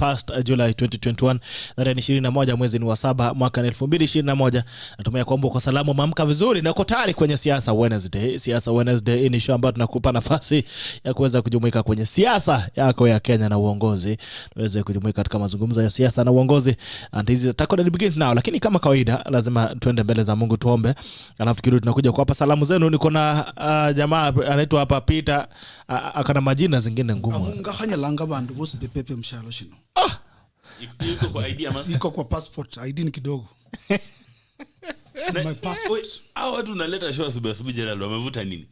1st July 2021, tarehe 21 mwezi ni wa 7 mwaka 2021. Natumai kwamba uko salama, umeamka vizuri na uko tayari kwenye Siasa Wednesday. Siasa Wednesday ni show ambayo tunakupa nafasi ya kuweza kujumuika kwenye siasa yako ya Kenya na uongozi. Tuweze kujumuika katika mazungumzo ya siasa na uongozi. And this is Tackle begins now. Lakini kama kawaida lazima tuende mbele za Mungu tuombe. Alafu kirudi tunakuja kuwapa salamu zenu. Niko na jamaa anaitwa hapa Peter, akana majina zingine ngumu. AMUNGA hanya langa bandu vosi pepepe mshalo shino. Iko kwa ID ama? Iko kwa passport, ID ni kidogo. My passport. Hao watu unaleta show asubuhi general wamevuta nini?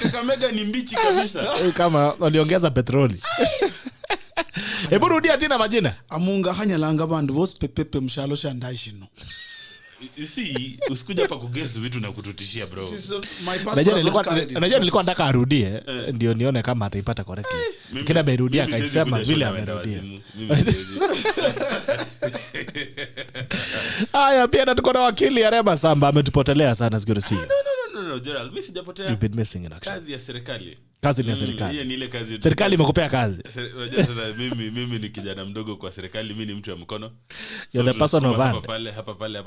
Kakamega ni mbichi kabisa. Kama waliongeza petroli. Hebu rudia tena majina. AMUNGA hanya langa bandu vosi pepepe mshalo shandai shino. You see, usikuja hapa kuguess vitu na kututishia bro. Najua nilikuwa nataka arudie ndio nione kama ataipata correctly. Kila amerudia akaisema vile amerudia. Haya, pia tuko na wakili AREBA SAMBA, ametupotelea sana. It's good to see you. No, Gerald, mimi sijapotea. You've been missing in action. Kazi ya serikali. Kazi ni ya serikali. Hiyo ni ile kazi. Serikali imekupea kazi. Sasa mimi ni kijana mdogo kwa serikali, mimi ni mtu wa mkono. You're the person of hand. Hapa pale.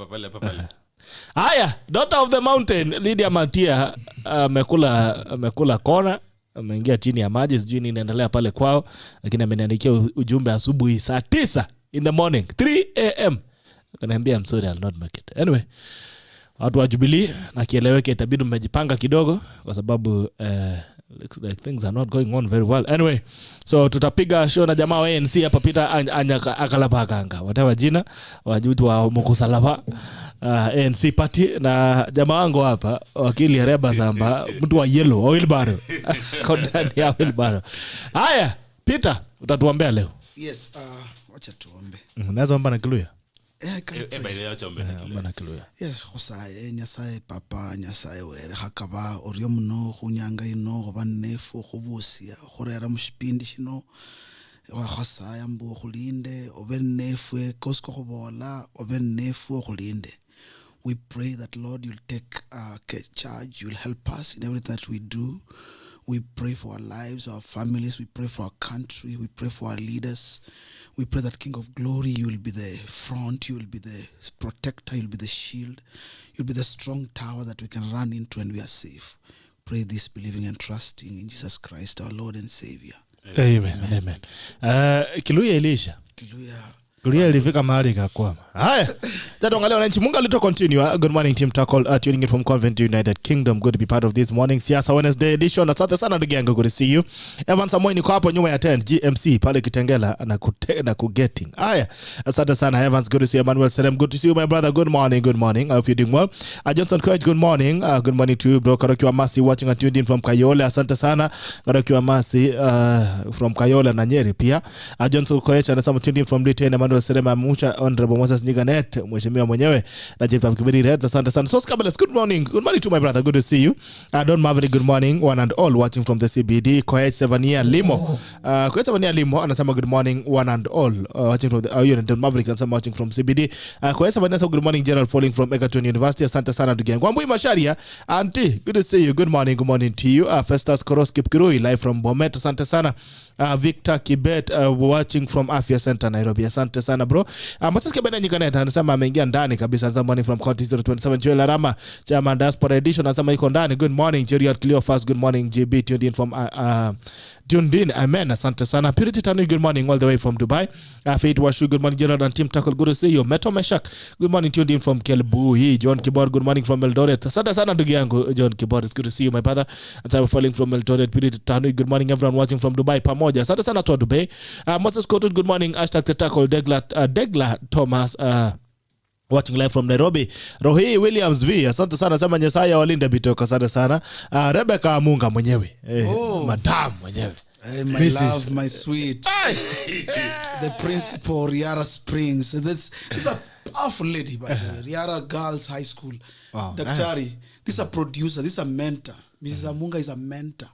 Haya, daughter of the mountain Lydia Matia amekula kona, ameingia chini ya maji, sijui nini inaendelea pale kwao, lakini ameniandikia ujumbe asubuhi saa 9 in the morning 3 am. Akaniambia I'm sorry I'll not make it. Anyway, watu wa Jubilee na kieleweke itabidi mmejipanga kidogo kwa sababu looks like things are not going on very well. Anyway, so tutapiga show na jamaa wa ANC hapa Peter akalapakanga. Whatever jina wajutu wa mkusalapa ANC party na jamaa wangu hapa wakili AREBA SAMBA, mtu wa yellow wheelbarrow. Kodani ya wheelbarrow. Haya, Peter utatuombea leo. Yes, wacha tuombe. Unaweza omba na Kiluya? Baile acha ombe na Kiluya. Yes, khosaye nyasaye papa nyasaye were hakaba oryo muno khunyanga ino gobanefu khubusia khorera mushipindi shino wa khosaya mbu khulinde obenefwe kosko khobola obenefwe khulinde. We pray that Lord you'll take charge, you'll help us in everything that we do. We pray for our lives, our families, we pray for our country, we pray for our leaders. We pray that King of Glory, you will be the front, you will be the protector, you will be the shield, you will be the strong tower that we can run into and we are safe. Pray this believing and trusting in Jesus Christ, our Lord and Savior. Amen. Kiluya ilisha. Kiluya ilifika mahali kakwama. Haya, tutaangalia wananchi. Mungu alito continue. Good morning team Tackle, tuning in from Convent United Kingdom. Good to be part of this morning Siasa Wednesday edition. Asante sana ndugu yangu, good to see you. Evan Samoy niko hapo nyuma ya 10 GMC pale Kitengela na kugetting. Haya, asante sana Evans, good to see you. Emmanuel Salem, good to see you my brother. Good morning. I hope you're doing well. Johnson Coach, good morning. Good morning to you bro. Karokiwa Masi watching and tuned in from Kayole. Asante sana Karokiwa Masi from Kayole na Nyeri pia. Johnson Coach anasema tuned in from Britain. Emmanuel Salem, Amucha, Honorable Moses Niganet, mheshimiwa mwenyewe na Jeff Kibiri Red. Asante sana. So Skabeles, good morning to my brother, good to see you. Don Maverick, good morning one and all watching from the CBD. Koech Sevania Limo anasema good morning one and all watching from the Don Maverick anasema watching from CBD. Koech Sevania, good morning General falling from Egerton University. Asante sana ndugu yangu. Ngwambui Masharia auntie, good to see you. Good morning to you. Festus Koroski Kirui live from Bomet. Asante sana. Victor Kibet watching from Afya Center Nairobi. Asante sana bro. Moses Kibet Nyiganeta anasema ameingia ndani kabisa. Anasema morning from County 027 Joel Arama Chairman Diaspora Edition anasema iko ndani. Good morning Jerry at Cleophas. Good morning GB tuned in from Amen. Asante sana. Purity Tanu, good morning all the way from Dubai. Faith Washu, good morning Gerald and Team Tackle, good to see you. Meto Meshak, good morning tuned in from Kelbuhi. John Kibor, good morning from Eldoret. Asante sana ndugu yangu John Kibor, it's good to see you my brother. And I'm falling from Eldoret. Purity Tanu, good morning everyone watching from Dubai pamoja. Asante sana to Dubai. Moses Kotud, good morning. #Tackle Degla Thomas watching live from Nairobi. Rohi Williams V, asante sana sema Nyesaya walinde bitoko. Asante sana. Rebecca AMUNGA mwenyewe. Madam mwenyewe. My love, my sweet. The principal, Riara Springs. This is a powerful lady, by the way. Riara Girls High School. Wow, Daktari. Nice. This is a producer. This is a mentor. Mrs. AMUNGA is a mentor.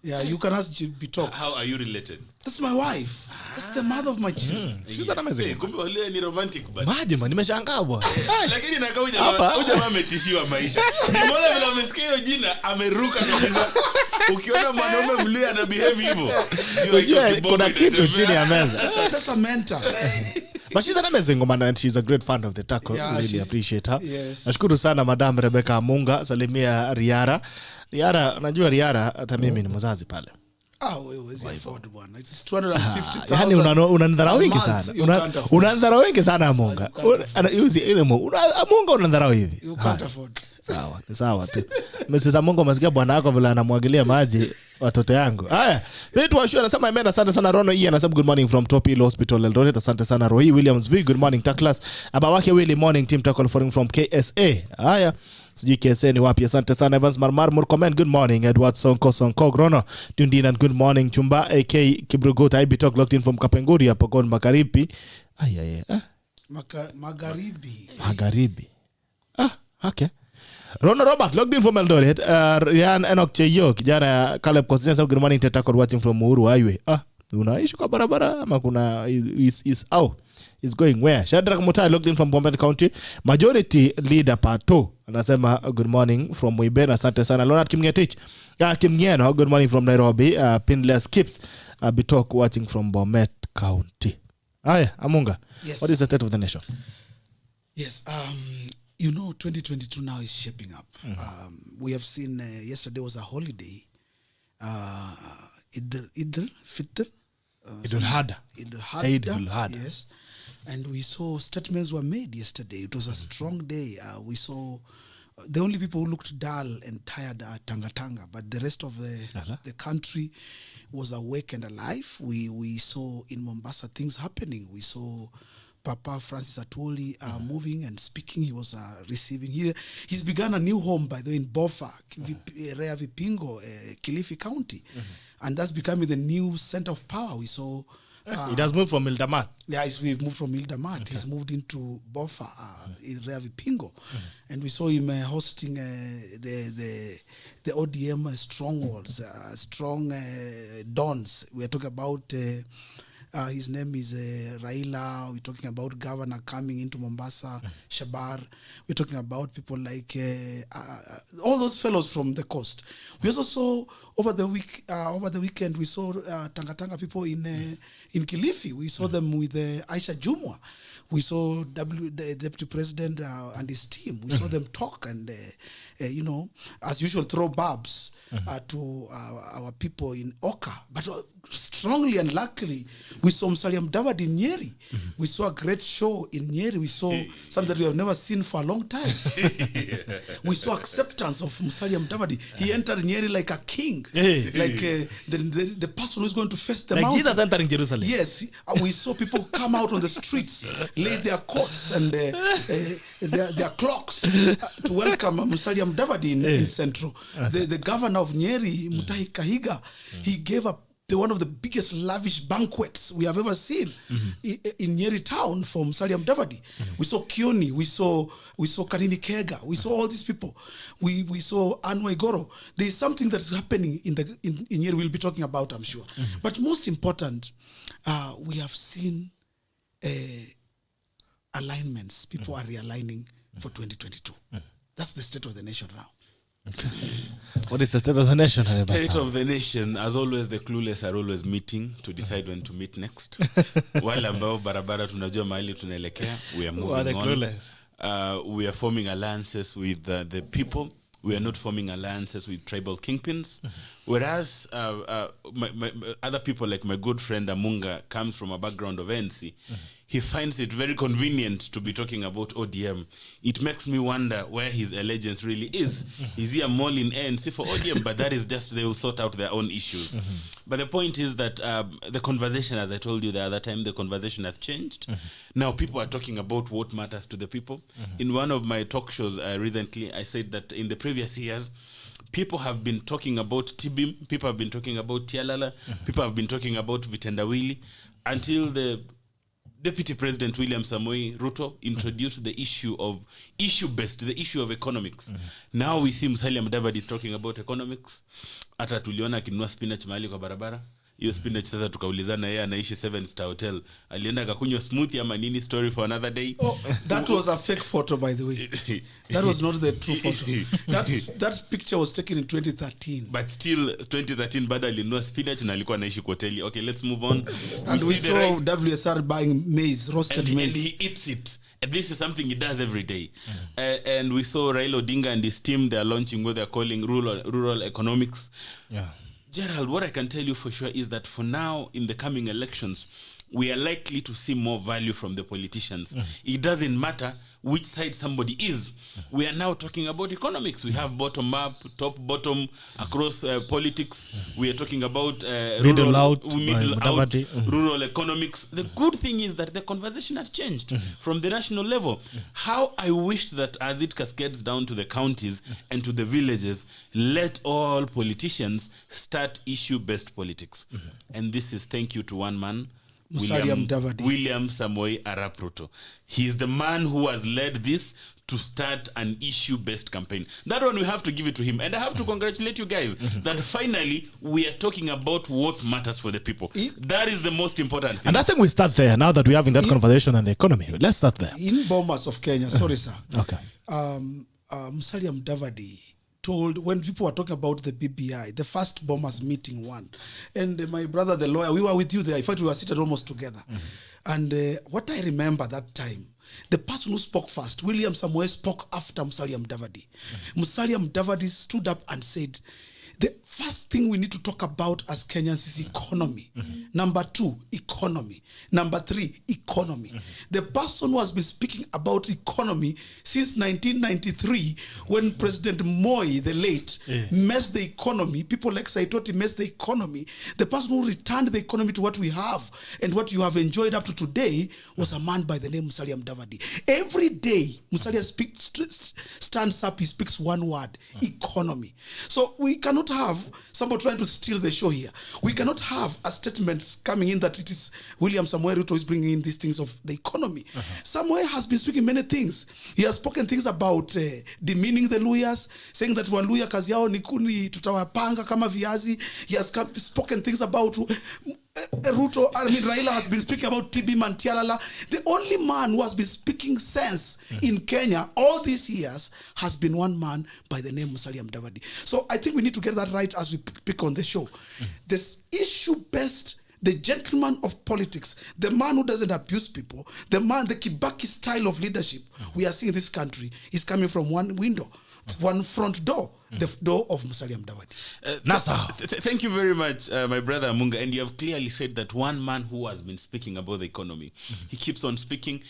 Yeah, you can ask Bitoko. How are you related? That's my wife. That's the mother of my children. She's an amazing. Kumbe wale ni romantic but. Maji man nimeshangaa bwana. Lakini nakaa huyu ametishiwa maisha. Nimeona vile amesikia hiyo jina ameruka kabisa. Ukiona mwanaume mlia ana behave hivyo. Unajua kuna kitu chini ya meza. That's a mentor. But she's an amazing woman and she's a great fan of the tackle. Yeah, really appreciate her. Yes. Nashukuru sana Madam Rebecca Amunga, salimia Riara. Riara, najua Riara hata mimi ni mzazi pale. Wewe afford bwana. It's 250,000. Yaani unanidharau wengi sana. Unanidharau wengi sana Amunga. Amunga unanidharau hivi. You can't afford. Sawa tu. Mrs. Amunga umesikia bwana wako vile anamwagilia maji watoto yangu. Haya, vitu washua anasema ameenda. Asante sana Rono hii anasema good morning from Top Hill Hospital Eldoret. Asante sana Roy Williams V, good morning Taklas. Abawake Willy morning team tackle from KSA. Haya, sijui KSA ni wapi. Asante sana Evans Marmar Murkomen, good morning Edward Sonko Rono Tundin and good morning Chumba AK Kibrugot IB Talk locked in from Kapenguri hapo Gon Magharibi. Magharibi. Okay. Rono Robert logged in from Eldoret. Ryan Enoch Cheyo kijana Caleb Constantine good morning Tetakor watching from Uhuru Highway. Unaishi kwa barabara ama kuna is going where? Shadrack Mutai logged in from Bombay County. Majority leader Pato anasema good morning from Muiben. Asante sana Leonard Kimngetich. Kimngeno good morning from Nairobi. Pinless Kips Bitok watching from Bomet County. Aya Amunga. Yes. What is the state of the nation? Yes, 2022 now is shaping up. We have seen yesterday was a holiday. Idul Fitr. Idul Adha. Yes. And we saw statements were made yesterday. It was a strong day. We saw the only people who looked dull and tired are Tanga, but the rest of the country was awake and alive. We saw in Mombasa things happening. We saw Papa Francis Atwoli moving and speaking. He was receiving. He's begun a new home, by the way, in Bofa, Rea Vipingo, Kilifi County. And that's becoming the new center of power. We saw... it has moved from Ildamat. Yeah, we've moved from Ildamat. Okay. He's moved into Bofa, in Rea Vipingo. And we saw him hosting the ODM strongholds, strong dons. We're talking about... his name is Raila. We're talking about governor coming into Mombasa, Shabar. We're talking about people like all those fellows from the coast. We also saw over the weekend we saw Tanga people in Kilifi. We saw them with Aisha Jumwa. We saw the deputy president and his team. We saw them talk and as usual throw barbs to our people in Oka. But strongly and luckily, we saw Musalia Mudavadi in Nyeri. We saw a great show in Nyeri. We saw something that we have never seen for a long time. We saw acceptance of Musalia Mudavadi. He entered Nyeri like a king, like the person who's going to face the mountain. Like Jesus entering Jerusalem. Yes, we saw people come out on the streets, lay their coats and their clocks to welcome Musalia Mudavadi in Central. The governor of Nyeri, Mutahi Kahiga, he gave up one of the biggest lavish banquets we have ever seen in Nyeri town for Musalia Mudavadi. We saw Kioni, we saw Kanini Kega, we saw all these people. We saw Anwe Goro. There is something that's happening in Nyeri we'll be talking about, I'm sure. But most important, we have seen alignments. People are realigning for 2022. That's the state of the nation now. Okay. What is the state of the nation? State of the nation, as always, the clueless are always meeting to decide when to meet next. Wale ambao barabara tunajua mahali tunaelekea, we are moving the on. clueless? We are forming alliances with the people. We are not forming alliances with tribal kingpins. Whereas my other people, like my good friend Amunga, comes from a background of ANC. He finds it very convenient to be talking about ODM. It makes me wonder where his allegiance really is. Is he a mole in ANC for ODM? But that is just, they will sort out their own issues. But the point is that the conversation, as I told you the other time, the conversation has changed. Now people are talking about what matters to the people. In one of my talk shows recently, I said that in the previous years, people have been talking about Tibim, people have been talking about Tialala, people have been talking about Vitendawili, until the Deputy President William Samoei Ruto introduced the issue of the issue of economics. Now we see Musalia Mudavadi is talking about economics. Hata tuliona akinunua spinach mahali kwa barabara. hiyo spinach sasa tukaulizana yeye anaishi 7-star hotel alienda akakunywa smoothie ama nini, story for another day. That was a fake photo, by the way. That was not the true photo. That picture was taken in 2013. But still 2013 bado alinunua spinach na alikuwa anaishi kwa hoteli. Okay, let's move on. And we saw WSR buying maize, roasted maize. And he eats it. And this is something he does every day. And we saw Raila Odinga and his team, they are launching what they're calling rural economics. Yeah. Gerald, what I can tell you for sure is that for now, in the coming elections, we are likely to see more value from the politicians. It doesn't matter which side somebody is. We are now talking about economics. We have bottom up, top, bottom, across politics. We are talking about middle out, rural economics. The good thing is that the conversation has changed from the national level. How I wish that as it cascades down to the counties and to the villages, let all politicians start issue-based politics. And this is thank you to one man, William Samoei Arap Ruto. He's the man who has led this to start an issue-based campaign. That one we have to give it to him. And I have to congratulate you guys that finally we are talking about what matters for the people. That is the most important thing. And I think we start there now that we're having that conversation on the economy. Let's start there. In Bomas of Kenya, sorry sir. Okay. Musalia Mudavadi told, when people were talking about the BBI, the first Bomas meeting one, and my brother, the lawyer, we were with you there. In fact, we were seated almost together. And what I remember that time, the person who spoke first, William Samoei, spoke after Musalia Mudavadi. Musalia Mudavadi stood up and said, the first thing we need to talk about as Kenyans is economy. Number 2, economy. Number 3, economy. The person who has been speaking about economy since 1993, when President Moi, the late, messed the economy, people like Saitoti messed the economy. The person who returned the economy to what we have and what you have enjoyed up to today was a man by the name Musalia Mudavadi. Every day, Musalia stands up, he speaks one word, economy. So we cannot have somebody trying to steal the show here. We cannot have a statement coming in that it is William Samoei Ruto is bringing in these things of the economy. Samoei has been speaking many things. He has spoken things about demeaning the Luyas, saying that Waluya kazi yao ni kuni tutawapanga kama viazi. He has spoken things about Ruto. I mean, Raila has been speaking about TB Mantialala. The only man who has been speaking sense in Kenya all these years has been one man by the name Musalia Mudavadi. So I think we need to get that right as we pick on the show. This issue-based, the gentleman of politics, the man who doesn't abuse people, the man, the Kibaki style of leadership we are seeing in this country is coming from one window, one front door, the door of Musalia Mudavadi. Thank you very much, my brother Amunga. And you have clearly said that one man who has been speaking about the economy, he keeps on speaking,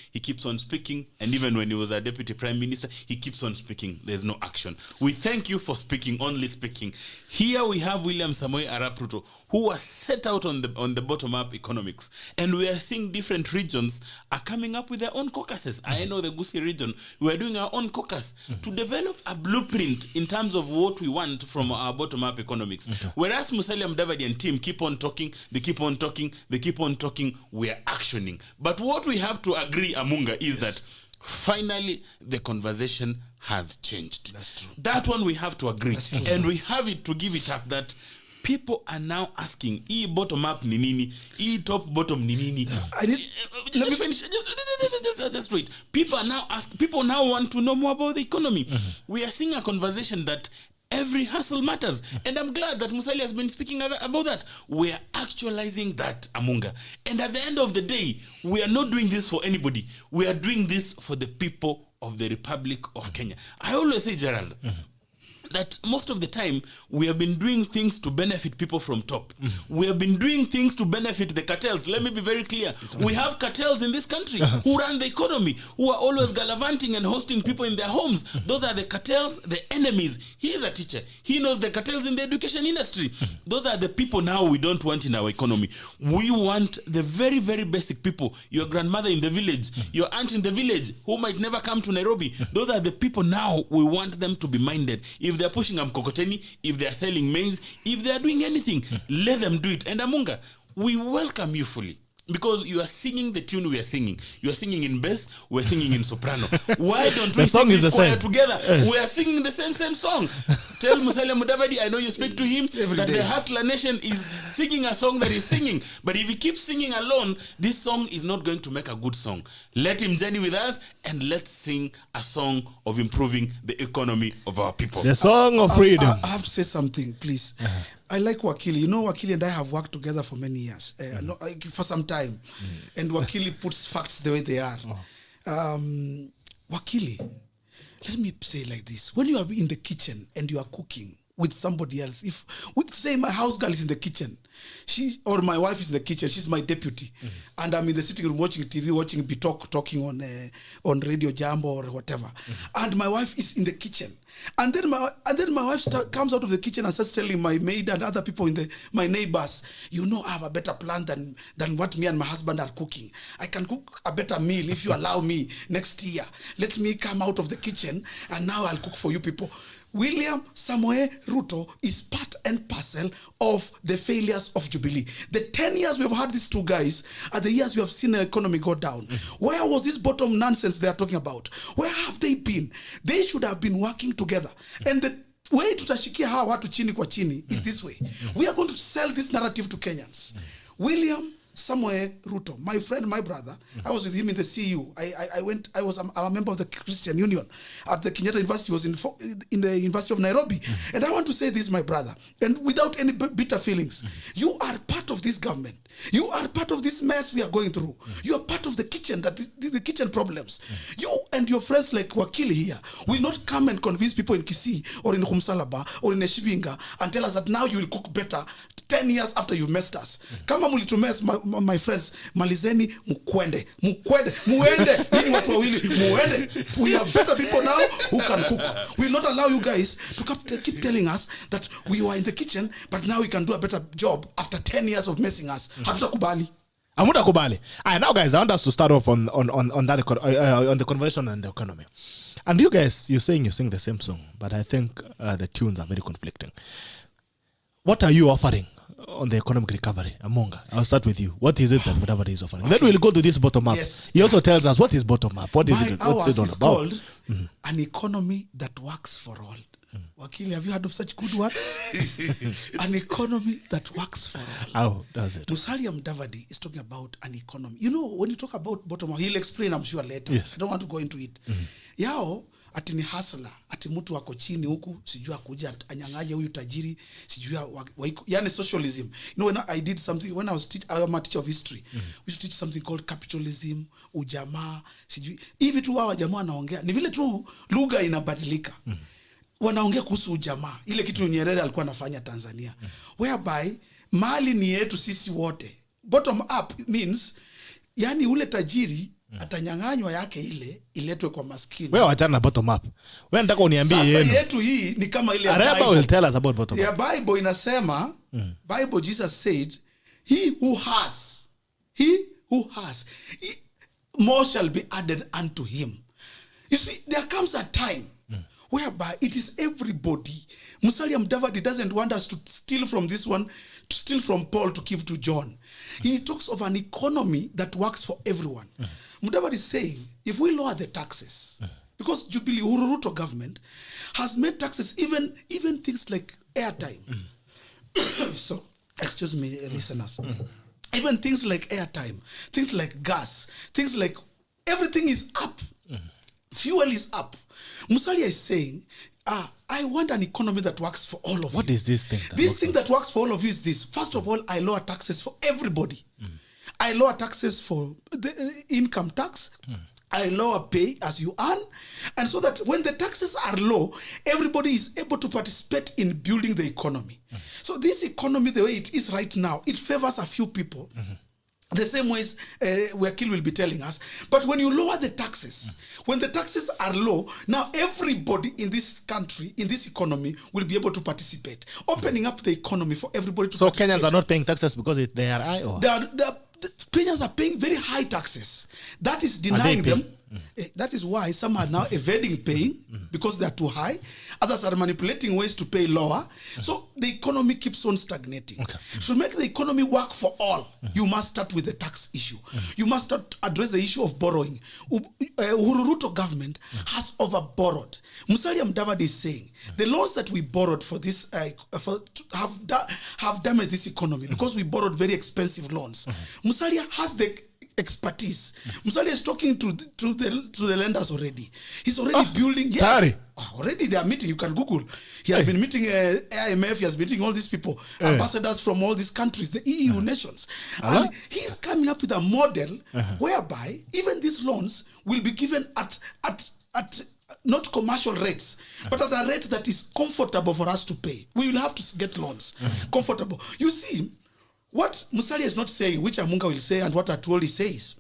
and even when he was a deputy prime minister, he keeps on speaking. There's no action. We thank you for speaking, only speaking. Here we have William Samoei Arap Ruto, who was set out on the bottom-up economics. And we are seeing different regions are coming up with their own caucuses. I know the Gusii region, we are doing our own caucus to develop a blueprint in terms of what we want from our bottom-up economics. Whereas Musalia Mudavadi and team keep on talking, we are actioning. But what we have to agree, Amunga, is that finally the conversation has changed. That's true. That one we have to agree. True, and we have it to give it up that people are now asking, bottom up ni nini, top bottom ni nini. Let me finish. Just wait. People now want to know more about the economy. We are seeing a conversation that every hustle matters. And I'm glad that Musalia has been speaking about that. We are actualizing that, Amunga. And at the end of the day, we are not doing this for anybody. We are doing this for the people of the Republic of Kenya. I always say, Gerald, that most of the time we have been doing things to benefit people from top. We have been doing things to benefit the cartels. Let me be very clear. We have cartels in this country who run the economy, who are always gallivanting and hosting people in their homes. Those are the cartels, the enemies. He is a teacher. He knows the cartels in the education industry. Those are the people now we don't want in our economy. We want the very, very basic people. Your grandmother in the village, your aunt in the village who might never come to Nairobi. Those are the people now we want them to be minded. If they're pushing a mkokoteni, if they're selling maize, if they're doing anything, let them do it. And Amunga, we welcome you fully. Because you are singing the tune we are singing. You are singing in bass, we're singing in soprano. Why don't we sing this choir together? We are singing the same song. Tell Musalia Mudavadi, I know you speak to him, Every that day. the Hustler Nation is singing a song that he's singing. But if he keeps singing alone, this song is not going to make a good song. Let him journey with us and let's sing a song of improving the economy of our people. The song of freedom. I have to say something, please. I like Wakili. You know, Wakili and I have worked together for many years, for some time. And Wakili puts facts the way they are. Wakili, let me say like this. When you are in the kitchen and you are cooking with somebody else, say my house girl is in the kitchen, or my wife is in the kitchen, she's my deputy, and I'm in the sitting room watching TV, watching talking on Radio Jambo or whatever, and my wife is in the kitchen, and then my wife comes out of the kitchen and starts telling my maid and other people my neighbors, you know, I have a better plan than what me and my husband are cooking. I can cook a better meal if you allow me next year. Let me come out of the kitchen and now I'll cook for you people. William Samoei Ruto is part and parcel of the failures of Jubilee. The 10 years we have had these two guys are the years we have seen the economy go down. Where was this bottom nonsense they are talking about? Where have they been? They should have been working together. And the way tutashikia hawa watu chini kwa chini is this way. We are going to sell this narrative to Kenyans. William Samoei Ruto, my friend, my brother, I was with him in the CU. I was a member of the Christian Union at the Kenyatta University. Was in the University of Nairobi. And I want to say this, my brother, and without any bitter feelings, you are part of this government. You are part of this mess we are going through. You are part of the kitchen, the kitchen problems. You and your friends like Wakili here will not come and convince people in Kisii or in Humsalaba or in Eshibinga and tell us that now you will cook better 10 years after you've messed us. Kama mulitumes, my friends, malizeni muende, nini watu wawili, muende. We have better people now who can cook. We will not allow you guys to keep telling us that we were in the kitchen, but now we can do a better job after 10 years of messing us. Hatutakubali. Amutakubali. Now, guys, I want us to start off on that on the conversation and the economy. And you guys, you sing the same song, but I think the tunes are very conflicting. What are you offering on the economic recovery, AMUNGA? I'll start with you. What is it that Mudavadi is offering? Okay. Then we'll go to this bottom up. Yes. He also tells us what is bottom up. What is it? What's it all about? Called an economy that works for all. Wakili, have you heard of such good words? An economy that works for all. How does it? Musalia Mudavadi is talking about an economy. You know, when you talk about bottom up, he'll explain, I'm sure, later. Yes. I don't want to go into it. Yao, ati ni hustler, ati mtu wako chini huku, sijua kuja anyang'aje huyu tajiri, sijua yani socialism. You know, when I did something, when I am a teacher of history, we used to teach something called capitalism, ujamaa, sijui. Hivi tu hawa jamaa wanaongea, ni vile tu lugha inabadilika. Wanaongea kuhusu ujamaa, ile kitu Nyerere alikuwa anafanya Tanzania. Whereby, mali ni yetu sisi wote. Bottom up means, yani ule tajiri, atanyang'anywa yake ile iletwe kwa maskini. Wewe wachana na bottom up. Wewe nataka uniambie yenu. Sasa yetu hii ni kama ile AREBA will tell us about bottom up. Ya Bible inasema, Bible Jesus said, he who has, more shall be added unto him. You see, there comes a time whereby it is everybody. Musalia Mudavadi doesn't want us to steal from this one, to steal from Paul to give to John. He talks of an economy that works for everyone. Mudavadi is saying, if we lower the taxes, because Jubilee Uhuru Ruto government has made taxes, even things like airtime. So, excuse me, listeners. Even things like airtime, things like gas, things like everything is up. Fuel is up. Musalia is saying, I want an economy that works for all of you. What is this thing? This thing that works for all of you is this. First of all, I lower taxes for everybody. I lower taxes for the income tax. I lower pay as you earn. And so that when the taxes are low, everybody is able to participate in building the economy. So this economy, the way it is right now, it favors a few people. The same ways Wakil will be telling us. But when you lower the taxes, when the taxes are low, now everybody in this country, in this economy, will be able to participate. Opening up the economy for everybody to participate. So Kenyans are not paying taxes because they are high? Or? The Kenyans are paying very high taxes. That is denying them. That is why some are now evading paying because they are too high. Others are manipulating ways to pay lower. So the economy keeps on stagnating. Okay. To make the economy work for all, you must start with the tax issue. You must start address the issue of borrowing. Uhuru Ruto government has over-borrowed. Musalia Mudavadi is saying the loans that we borrowed for this have damaged this economy because we borrowed very expensive loans. Musalia has the expertise. Musalia is talking to the lenders already. He's already building. Yes, already they are meeting. You can Google. He has been meeting IMF. He has been meeting all these people, ambassadors from all these countries, the EU nations, and he's coming up with a model whereby even these loans will be given at not commercial rates, but at a rate that is comfortable for us to pay. We will have to get loans comfortable. You see. What Musalia is not saying, which AMUNGA will say, and what Atuoli says,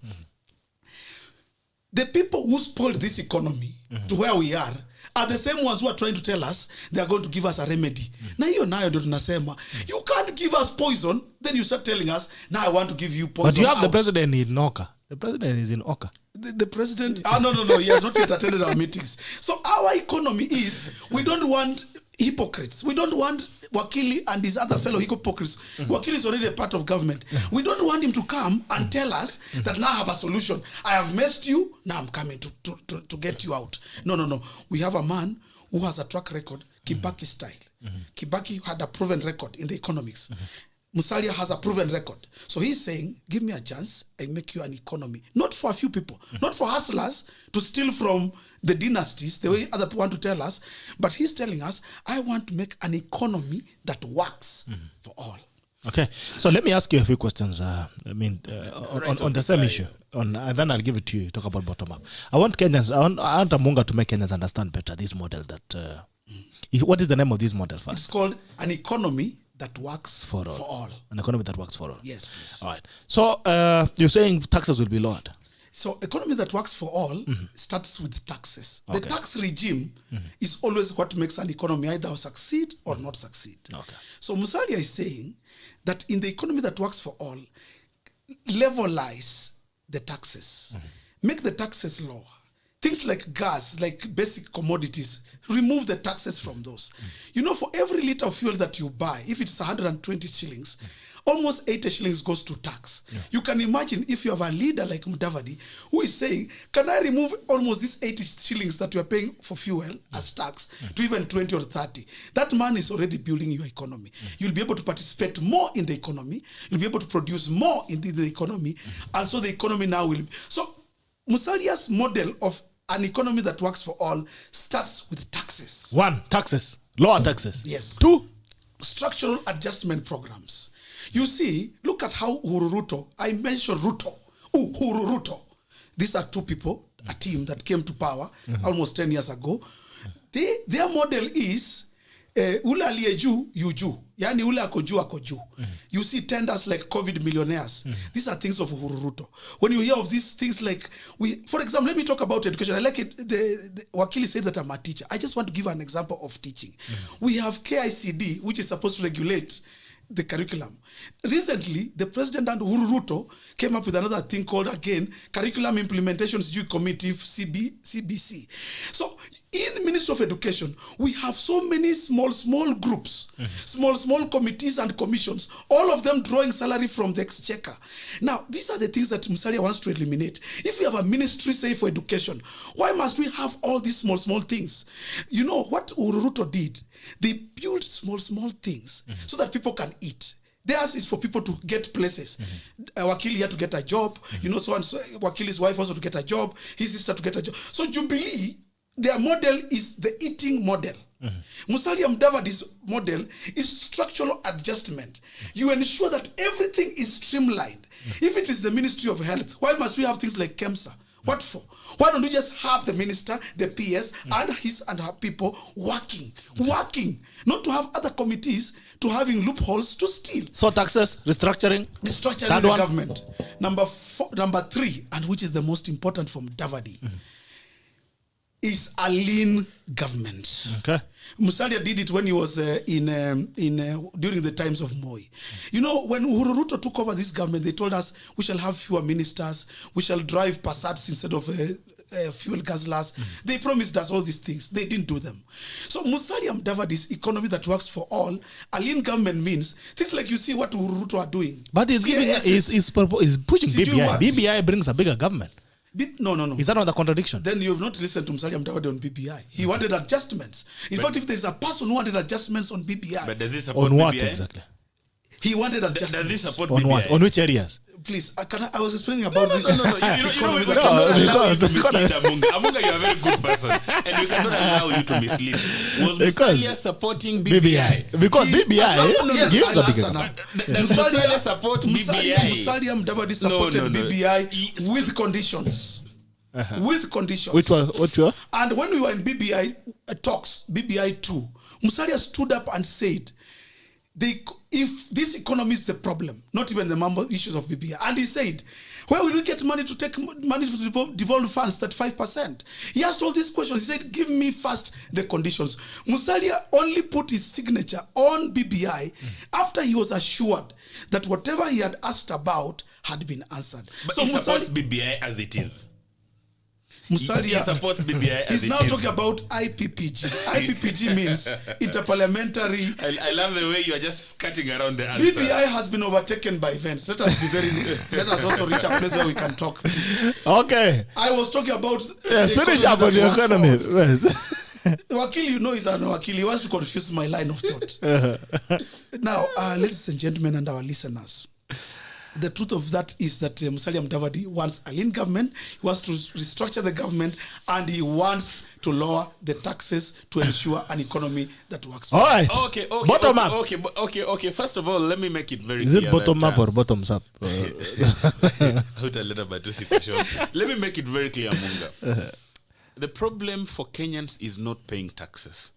the people who spoiled this economy to where we are the same ones who are trying to tell us they are going to give us a remedy. Na hiyo nayo ndio tunasema, you can't give us poison, then you start telling us, now I want to give you poison. But you have the president in Oka. The president is in Oka. The president? No. He has not yet attended our meetings. So our economy is, we don't want hypocrites. We don't want Wakili and his other fellow hypocrites. Wakili is already a part of government. We don't want him to come and tell us that now I have a solution. I have messed you, now I'm coming to get you out. No. We have a man who has a track record, Kibaki style. Kibaki had a proven record in the economics. Musalia has a proven record. So he's saying, give me a chance, I make you an economy. Not for a few people, not for hustlers to steal from the dynasties, the way other people want to tell us, but he's telling us, I want to make an economy that works for all. Okay, so let me ask you a few questions. On the same issue, and then I'll give it to you. Talk about bottom up. I want Kenyans, I want AMUNGA to make Kenyans understand better this model. That what is the name of this model first? It's called an economy that works for all. An economy that works for all. Yes, please. All right. So you're saying taxes will be lowered. So economy that works for all starts with taxes. Okay. The tax regime is always what makes an economy either succeed or not succeed. Okay. So Musalia is saying that in the economy that works for all, levelize the taxes. Make the taxes lower. Things like gas, like basic commodities, remove the taxes from those. You know, for every liter of fuel that you buy, if it's 120 shillings, almost 80 shillings goes to tax. You can imagine if you have a leader like Mudavadi who is saying, can I remove almost these 80 shillings that you are paying for fuel as tax to even 20 or 30? That man is already building your economy. You'll be able to participate more in the economy. You'll be able to produce more in the economy. And so the economy now will... So Musalia's model of an economy that works for all starts with taxes. 1, taxes. Lower taxes. Yes. 2, structural adjustment programs. You see, look at how Uhuru Ruto, I mentioned Uhuru Ruto. These are two people, a team that came to power almost 10 years ago. Their model is ule aliye juu, yu juu. Yani ule ako juu. You see tenders like COVID millionaires. These are things of Uhuru Ruto. When you hear of these things like, for example, let me talk about education. I like it. The Wakili said that I'm a teacher. I just want to give an example of teaching. We have KICD, which is supposed to regulate the curriculum. Recently, the president and Uhuru Ruto came up with another thing called, again, Curriculum Implementation Committee, CBC. So, in Ministry of Education, we have so many small groups, small committees and commissions, all of them drawing salary from the exchequer. Now, these are the things that Musalia wants to eliminate. If we have a ministry, say, for education, why must we have all these small things? You know, what Uhuru Ruto did, they built small things so that people can eat. Theirs is for people to get places. Wakili had to get a job, so and so. Wakili's wife also to get a job, his sister to get a job. So Jubilee, their model is the eating model. Musalia Mudavadi's model is structural adjustment. You ensure that everything is streamlined. If it is the Ministry of Health, why must we have things like KEMSA? What for? Why don't we just have the minister, the PS, and his and her people working? Not to have other committees to having loopholes to steal. So taxes, restructuring the government. Number 3, and which is the most important from Davadi, is a lean government. Okay. Musalia did it when he was during the times of Moi. You know, when Uhuru Ruto took over this government, they told us we shall have fewer ministers, we shall drive Passats instead of fuel guzzlers. They promised us all these things. They didn't do them. So Musalia Mudavadi's economy that works for all, a lean government means things like you see what Ruto are doing. But he's pushing BBI. What? BBI brings a bigger government. No. Is that not the contradiction? Then you have not listened to Musalia Mudavadi on BBI. He wanted adjustments. In fact, if there is a person who wanted adjustments on BBI. But does he support On what BBI? exactly? He wanted adjustments. Does he support On BBI? what? On which areas? Please, I was explaining about this. No. You know, we No, cannot allow you because- to mislead Amunga. Amunga, you're a very good person, and we cannot allow you to mislead. Was Because- Musalia supporting BBI? Because BBI Yes, gives a I'll bigger answer now. government. Does Musalia support BBI? Musalia Mudavadi supported No. BBI with conditions. With conditions. Which were? And when we were in BBI talks, BBI 2, Musalia stood up and said, if this economy is the problem, not even the issues of BBI. And he said, where will we get money to take money to devolve funds, 35%? He asked all these questions. He said, give me first the conditions. Musalia only put his signature on BBI after he was assured that whatever he had asked about had been answered. But So he supports BBI as it is. He Musalia supports BBI as is it now is. talking about IPPG. IPPG means interparliamentary. I love the way you are just skirting around the answer. BBI has been overtaken by events. Let us also reach a place where we can talk. Okay. I was talking about Yes, the finish economy up on the that economy. works Yes. for- Wakili, you know, is an Wakili. He wants to confuse my line of thought. Now, ladies and gentlemen and our listeners, the truth of that is that Musalia Mudavadi wants a lean government. He wants to restructure the government, and he wants to lower the taxes to ensure an economy that works. All right. Okay. Bottom up. Okay. First of all, let me make it very Is clear. it bottom that, up or bottoms up? Let me make it very clear, Munga. The problem for Kenyans is not paying taxes.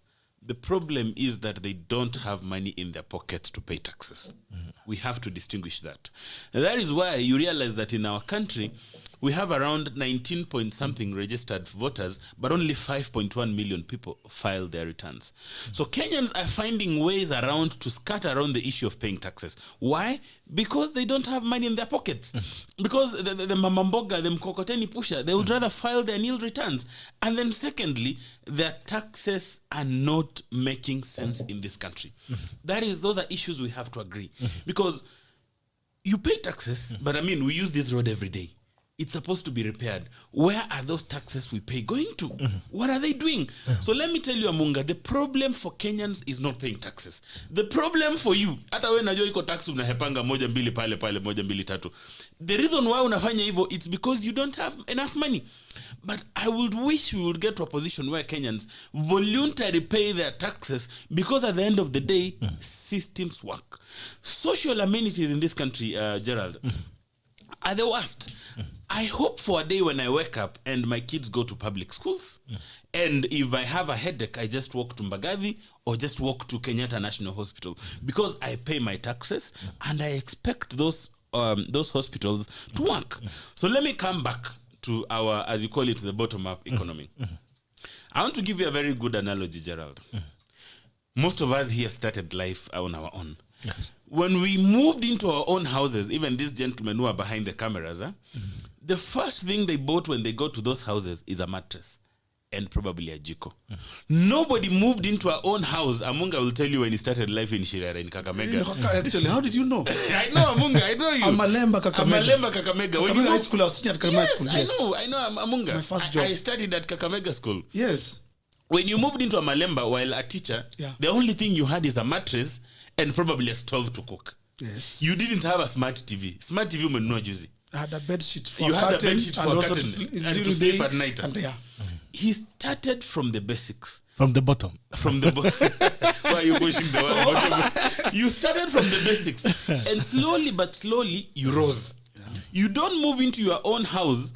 The problem is that they don't have money in their pockets to pay taxes. We have to distinguish that. And that is why you realize that in our country, we have around 19 point something registered voters, but only 5.1 million people file their returns. So Kenyans are finding ways around to skirt around the issue of paying taxes. Why? Because they don't have money in their pockets. Because the mamamboga, the mkokoteni pusher, they would rather file their nil returns. And then secondly, their taxes are not making sense in this country. Those are issues we have to agree. Because you pay taxes, but I mean, we use this road every day. It's supposed to be repaired. Where are those taxes we pay going to? What are they doing? So let me tell you, Amunga, the problem for Kenyans is not paying taxes. The problem for you, hata we najua iko tax unahepanga moja mbili pale moja mbili tatu. The reason why unafanya hivyo, it's because you don't have enough money. But I would wish we would get to a position where Kenyans voluntarily pay their taxes, because at the end of the day, systems work. Social amenities in this country, Gerald, are the worst. I hope for a day when I wake up and my kids go to public schools, and if I have a headache, I just walk to Mbagathi or just walk to Kenyatta National Hospital, because I pay my taxes and I expect those hospitals to work. So let me come back to our, as you call it, the bottom-up economy. I want to give you a very good analogy, Gerald. Most of us here started life on our own. Yes. When we moved into our own houses, even these gentlemen who are behind the cameras, the first thing they bought when they got to those houses is a mattress and probably a jiko. Nobody moved into our own house. Amunga will tell you when he started life in Shirara in Kakamega. Actually, how did you know? I know, Amunga, I know you. Amalemba Kakamega. Kakamega. When you high school, I was teaching at Kakamega school. Yes, I know, Amunga. My first job. I studied at Kakamega school. Yes. When you moved into a Malemba while a teacher, the only thing you had is a mattress and probably a stove to cook. Yes. You didn't have a smart TV. Smart TV umenunua juzi. I had a bed sheet for you a had curtain, a bed sheet for a curtain and to sleep at night. And he started from the basics. From the bottom. From the bottom. Why are you pushing the bottom? You started from the basics. And slowly but slowly, you rose. Yeah. You don't move into your own house,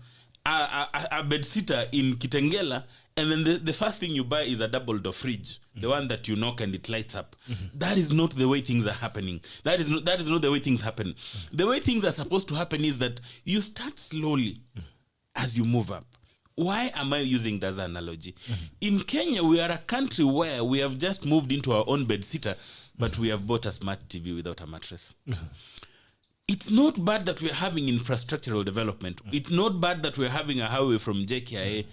a bed sitter in Kitengela, and then the first thing you buy is a double door fridge, the one that you knock and it lights up. That is not the way things are happening. That is not the way things happen. The way things are supposed to happen is that you start slowly as you move up. Why am I using that as an analogy? In Kenya, we are a country where we have just moved into our own bed sitter, but we have bought a smart TV without a mattress. it's not bad that we're having infrastructural development. It's not bad that we're having a highway from JKIA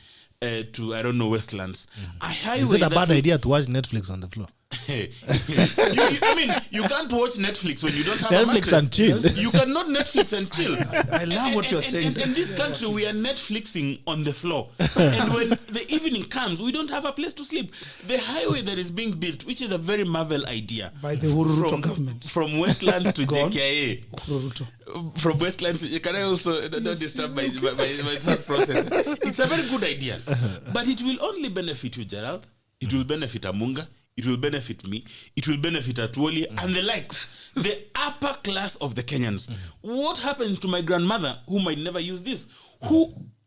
to, I don't know, Westlands. A highway. Is it a bad idea to watch Netflix on the floor? I mean, you can't watch Netflix when you don't have Netflix a mattress. and chill. You cannot Netflix and chill. I love what you're saying. In this country, we are Netflixing on the floor. And when the evening comes, we don't have a place to sleep. The highway that is being built, which is a very Marvel idea. By the Hururuto government. From Westlands to JKIA. Hururuto. From Westlands, can I also don't disturb my thought process? It's a very good idea. But it will only benefit you, Gerald. It will benefit Amunga. It will benefit me. It will benefit Atuoli and the likes. The upper class of the Kenyans. What happens to my grandmother who might never use this?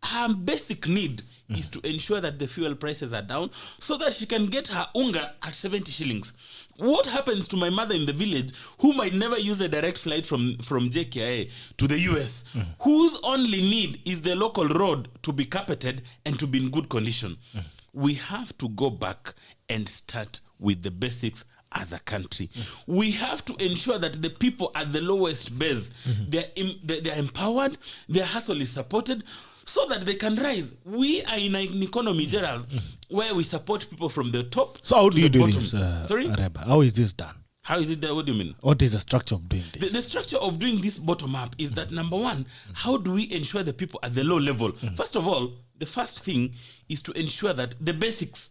Her basic need is to ensure that the fuel prices are down so that she can get her unga at 70 shillings. What happens to my mother in the village who might never use a direct flight from JKIA to the US, whose only need is the local road to be carpeted and to be in good condition? We have to go back and start with the basics as a country. We have to ensure that the people at the lowest base, they're empowered, their hustle is supported, so that they can rise. We are in an economy, Gerald, where we support people from the top. So how do you do bottom. this, Sorry? AREBA? How is this done? How is it done? What do you mean? What is the structure of doing this? The structure of doing this bottom up is that, number one, how do we ensure the people at the low level? First of all, the first thing is to ensure that the basics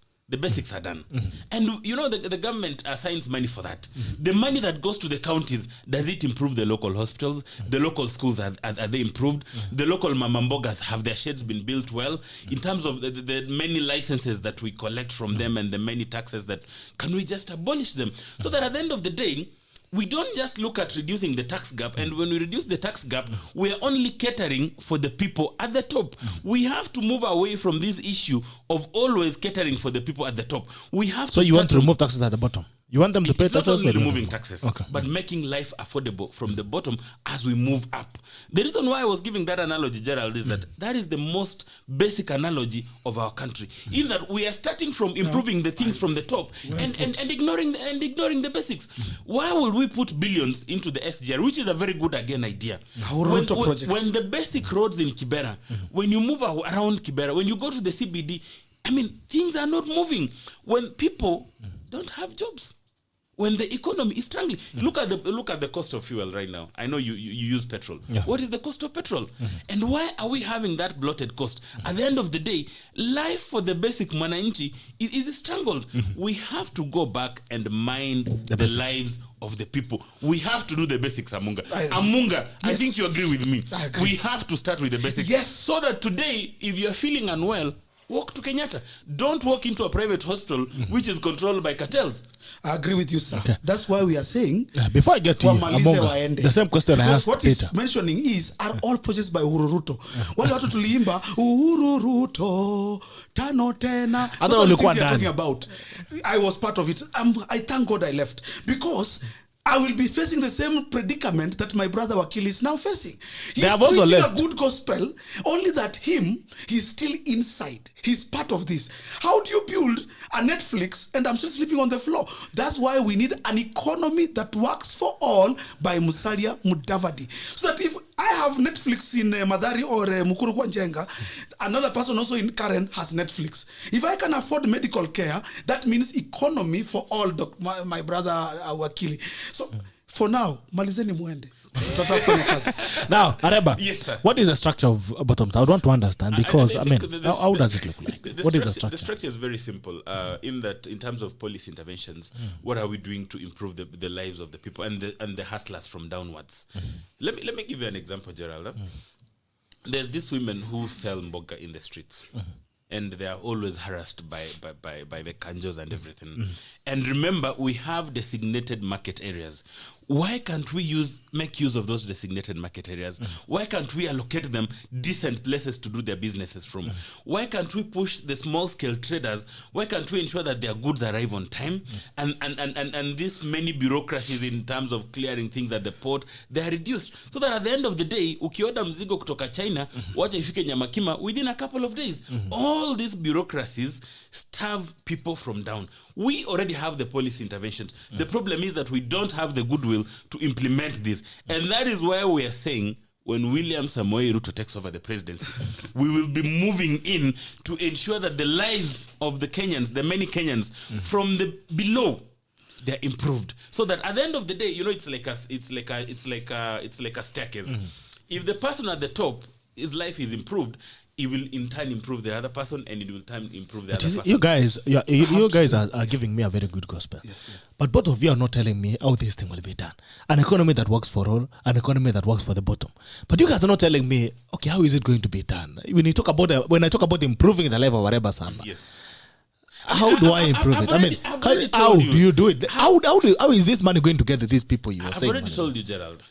are done. And you know, the government assigns money for that. The money that goes to the counties, does it improve the local hospitals? The local schools, are they improved? The local mamambogas, have their sheds been built well? In terms of the many licenses that we collect from them and the many taxes that, can we just abolish them? So that at the end of the day, we don't just look at reducing the tax gap, and when we reduce the tax gap, we are only catering for the people at the top. We have to move away from this issue of always catering for the people at the top. We have So to you want to remove taxes at the bottom? You want them to pay it's not taxes? only or removing no? taxes, Okay. but making life affordable from the bottom as we move up. The reason why I was giving that analogy, Gerald, is that is the most basic analogy of our country. In that we are starting from improving the things from the top and ignoring the basics. Why would we put billions into the SGR, which is a very good idea? When the basic roads in Kibera, when you move around Kibera, when you go to the CBD, I mean, things are not moving. When people don't have jobs, when the economy is struggling, look at the cost of fuel right now. I know you use petrol. Yeah. What is the cost of petrol? And why are we having that bloated cost? At the end of the day, life for the basic mwananchi is strangled. We have to go back and mind the lives of the people. We have to do the basics, Amunga. Amunga, yes. I think you agree with me. We have to start with the basics. Yes. So that today, if you're feeling unwell, walk to Kenyatta. Don't walk into a private hospital which is controlled by cartels. I agree with you, sir. Okay. That's why we are saying... before I get to you, Amunga, the same question I asked what Peter. What he's mentioning is, are all projects by Hururuto. Wale watu tuliimba, Hururuto, tano tena. That's what the things you're talking about. I was part of it. I thank God I left. Because... I will be facing the same predicament that my brother Wakili is now facing. He's preaching a good gospel, only that he's still inside. He's part of this. How do you build a Netflix and I'm still sleeping on the floor? That's why we need an economy that works for all by Musalia Mudavadi. So that if I have Netflix in Madari or Mukuru kwa Njenga, another person also in Karen has Netflix. If I can afford medical care, that means economy for all, my brother Wakili. So, for now, malizeni muende. Now, AREBA, yes, sir. What is the structure of bottoms? I would want to understand because, how does it look like? What is the structure? The structure is very simple. In terms of policy interventions, what are we doing to improve the lives of the people and the hustlers from downwards? Let me give you an example, Gerald. There's these women who sell mboga in the streets. And they are always harassed by the kanjos and everything. And remember, we have designated market areas. Why can't we make use of those designated market areas? Why can't we allocate them decent places to do their businesses from? Why can't we push the small-scale traders? Why can't we ensure that their goods arrive on time? And these many bureaucracies in terms of clearing things at the port, they are reduced. So that at the end of the day, ukioda mzigo kutoka China, wacha ifike Nyamakima within a couple of days. All all these bureaucracies starve people from down. We already have the policy interventions. The problem is that we don't have the goodwill to implement this. And that is why we are saying, when William Samoei Ruto takes over the presidency, we will be moving in to ensure that the lives of the Kenyans, the many Kenyans, from the below, they're improved. So that at the end of the day, it's like a staircase. If the person at the top, his life is improved, it will in turn improve the other person, and it will in turn improve the other person. You guys are giving me a very good gospel. Yes. But both of you are not telling me how this thing will be done. An economy that works for all, an economy that works for the bottom. But you guys are not telling me, okay, how is it going to be done? When I talk about improving the life of AREBA SAMBA, Yes. how do I improve it? How do you do it? How is this money going to get to these people you are saying? I've already told you, Gerald.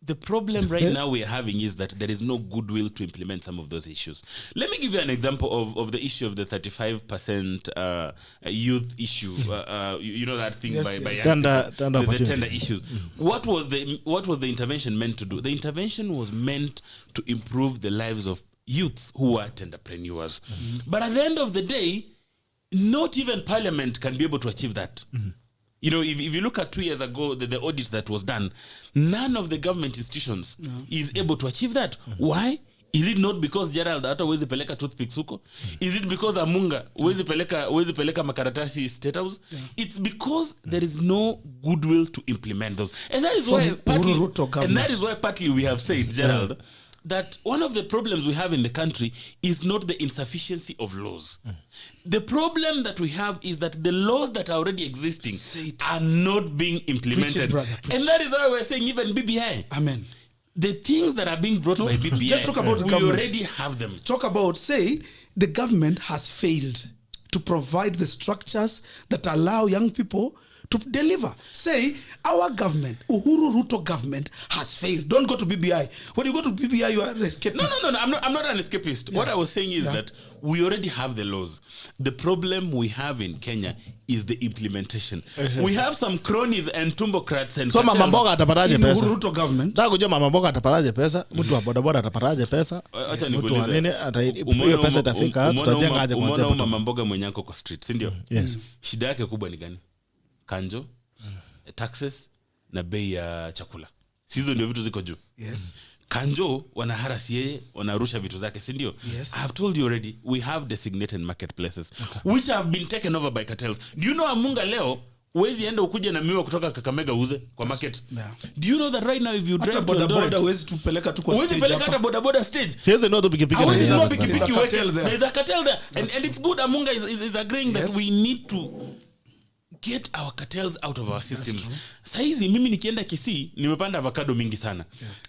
The problem right now we're having is that there is no goodwill to implement some of those issues. Let me give you an example of the issue of the 35% youth issue. You know that thing by Tender the tender issues. What was the intervention meant to do? The intervention was meant to improve the lives of youths who are entrepreneurs. But at the end of the day, not even Parliament can be able to achieve that. If you look at 2 years ago, the audit that was done, none of the government institutions is able to achieve that. Why? Is it not because Gerald hata wezi peleka toothpicks huko? Is it because Amunga wezi peleka makaratasi State House? It's because there is no goodwill to implement those. And that is why partly we have said, Gerald, that one of the problems we have in the country is not the insufficiency of laws. The problem that we have is that the laws that are already existing are not being implemented. Preach it, brother, and that is why we're saying even BBI. Amen. The things that are being brought by BBI, just talk about the we government. already have them. Talk about, say, the government has failed to provide the structures that allow young people to deliver. Say, our government, Uhuru Ruto government, has failed. Don't go to BBI. When you go to BBI, you are an escapist. No. I'm not an escapist. What I was saying is that we already have the laws. The problem we have in Kenya is the implementation. We have some cronies and tumbocrats and so mama mboga atapataje in pesa? Uhuru Ruto government. Nataka kujua mama mboga atapataje pesa? Mtu wa bodaboda atapataje pesa? Acha Mtu wa nini nikuulize. hiyo pesa itafika? Tutajenga aje kwanza? Umeona mama mboga mwenyako kwa street, si ndio? Yes. Shida yake kubwa ni gani? Kanjo, taxes na bei ya chakula. Sizo ndio vitu ziko juu. Yes. Kanjo wanaharasi yeye, wanarusha vitu zake, si ndio? Yes. I have told you already, we have designated marketplaces which have been taken over by cartels. Do you know Amunga leo wezi enda ukuje na miwa kutoka Kakamega uze kwa market? Yeah. Do you know that right now if you drive Hata to bodaboda Eldoret, wezi tupeleka tu kwa wezi stage peleka hapa. hata bodaboda stage. Siwezi no pikipiki na There's hizo. a cartel there. There's a cartel there. And it's good Amunga is agreeing that Yes. we need to get our cartels out of our systems. Saizi mimi nikienda Kisii nimepanda avocado mingi sana.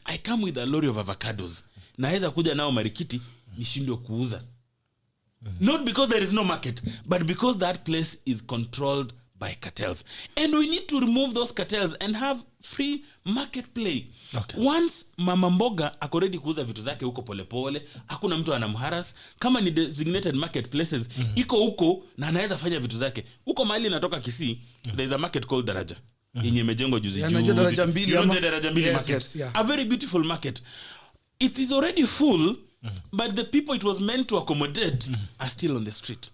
I come with a lorry of avocados. Naweza kuja nao Marikiti nishindwe kuuza. Not because there is no market, but because that place is controlled by cartels. And we need to remove those cartels and have free market play. Okay. Once mama mboga ako ready kuuza vitu zake huko polepole, hakuna mtu anamharas. Kama ni designated marketplaces, iko huko na anaweza fanya vitu zake. Huko mahali inatoka Kisii, there is a market called Daraja. Yenye imejengwa juzi juzi. Najua Daraja mbili ama? Daraja mbili Yes, market. yes, yeah. A very beautiful market. It is already full, but the people it was meant to accommodate are still on the street.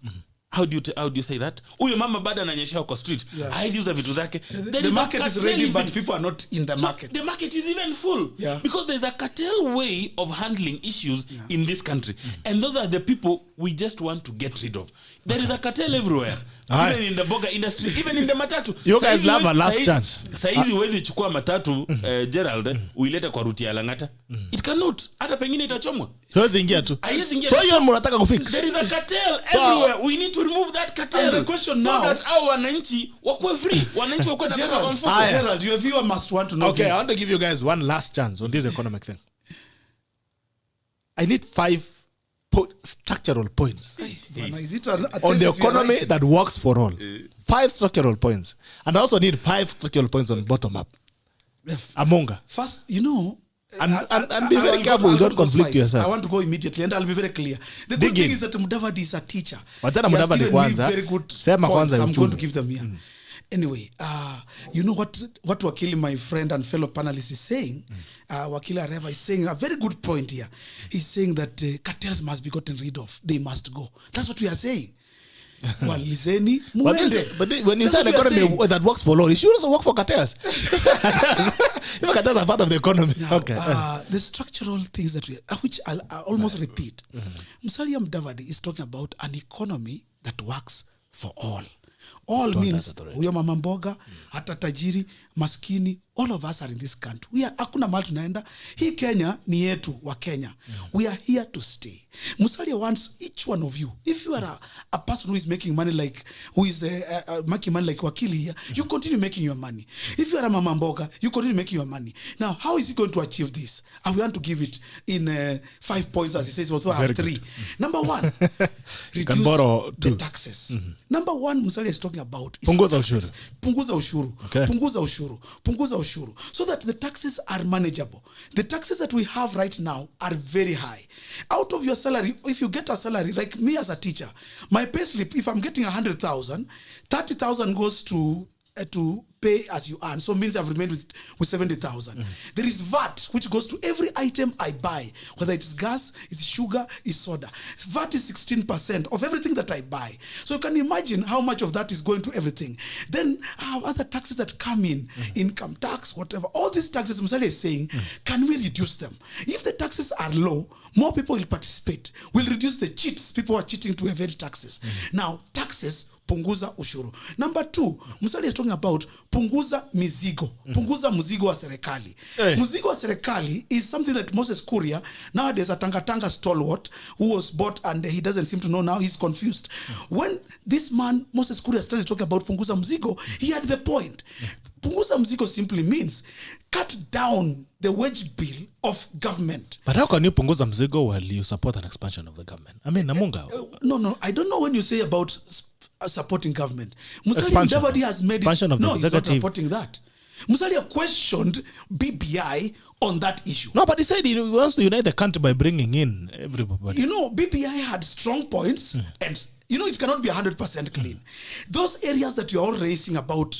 How do you say that? Huyo mama bado ananyesha kwa street. Haizi uza vitu zake. The market is ready, but people are not in the market. The market is even full. Yeah. Because there's a cartel way of handling issues in this country. And those are the people we just want to get rid of. There is a cartel everywhere. Even in the burger industry, even in the matatu. You guys have a last chance. Saizi huwezi chukua matatu Gerald uilete kwa ruti ya Langata. It cannot. Hata pengine itachomwa. Siwezi ingia tu. Haiwezi ingia. So hiyo mnataka kufix. There is a cartel everywhere. We need to remove that cartel. And the question so now, that our wananchi wakuwe free. Wananchi wakuwe na pesa comfort. Gerald, your viewer must want to know Okay, this. I want to give you guys one last chance on this economic thing. I need 5 structural points Bwana, is it a on the thesis you are economy writing? that works for all. 5 structural points. And I also need 5 structural points on bottom up. Amunga. First, you know, And be very careful, I'll don't go to those conflict 5. yourself. I want to go immediately and I'll be very clear. The Dig good thing in. is that Mudavadi is a teacher. Wachana He has Mudavadi given me kwanza. very good Sema points. kwanza I'm going uchumi. to give them here. Anyway, you know what Wakili, my friend and fellow panelist, is saying? Wakili AREBA is saying a very good point here. He's saying that cartels must be gotten rid of. They must go. That's what we are saying. Well, listen, but when you say an economy that works for all, it should also work for cartels. Even cartels are part of the economy. Now, okay. The structural things that which I'll almost repeat. Musalia Mudavadi is talking about an economy that works for all. All means huyo mama mboga, hata tajiri, maskini, all of us are in this country. We are hakuna mahali tunaenda. Hii Kenya ni yetu wa Kenya. We are here to stay. Musalia wants each one of you. If you are a person who is making money like making money like Wakili here, you continue making your money. If you are a mama mboga, you continue making your money. Now, how is he going to achieve this? I want to give it in 5 points, as he says. Also, I have 3. Number 1, reduce the taxes. Number 1, Musalia is talking about punguza ushuru. Punguza ushuru. Okay. Punguza ushuru. Punguza ushuru. So that the taxes are manageable. The taxes that we have right now are very high. Out of your salary, if you get a salary, like me as a teacher, my pay slip, if I'm getting 100,000, 30,000 goes to pay as you earn. So it means I've remained with 70,000. There is VAT, which goes to every item I buy, whether it's gas, it's sugar, it's soda. VAT is 16% of everything that I buy. So you can imagine how much of that is going to everything. Then other taxes that come in, income tax, whatever. All these taxes, Musalia is saying, can we reduce them? If the taxes are low, more people will participate. We'll reduce the cheats. People are cheating to evade taxes. Now, taxes, punguza ushuru. Number 2, Musalia is talking about punguza mizigo. Punguza mzigo wa serikali. Mzigo wa serikali is something that Moses Kuria, nowadays a Tanga stalwart, who was bought and he doesn't seem to know now, he's confused. When this man, Moses Kuria, started talking about punguza mzigo, he had the point. Punguza mzigo simply means cut down the wage bill of government. But how can you punguza mzigo while you support an expansion of the government? I mean, AMUNGA. No, I don't know when you say about supporting government. Musalia Mudavadi has made expansion it. Of the no, executive. he's not supporting that. Musalia questioned BBI on that issue. No, but he said he wants to unite the country by bringing in everybody. You know, BBI had strong points and you know, it cannot be 100% clean. Those areas that you're all raising about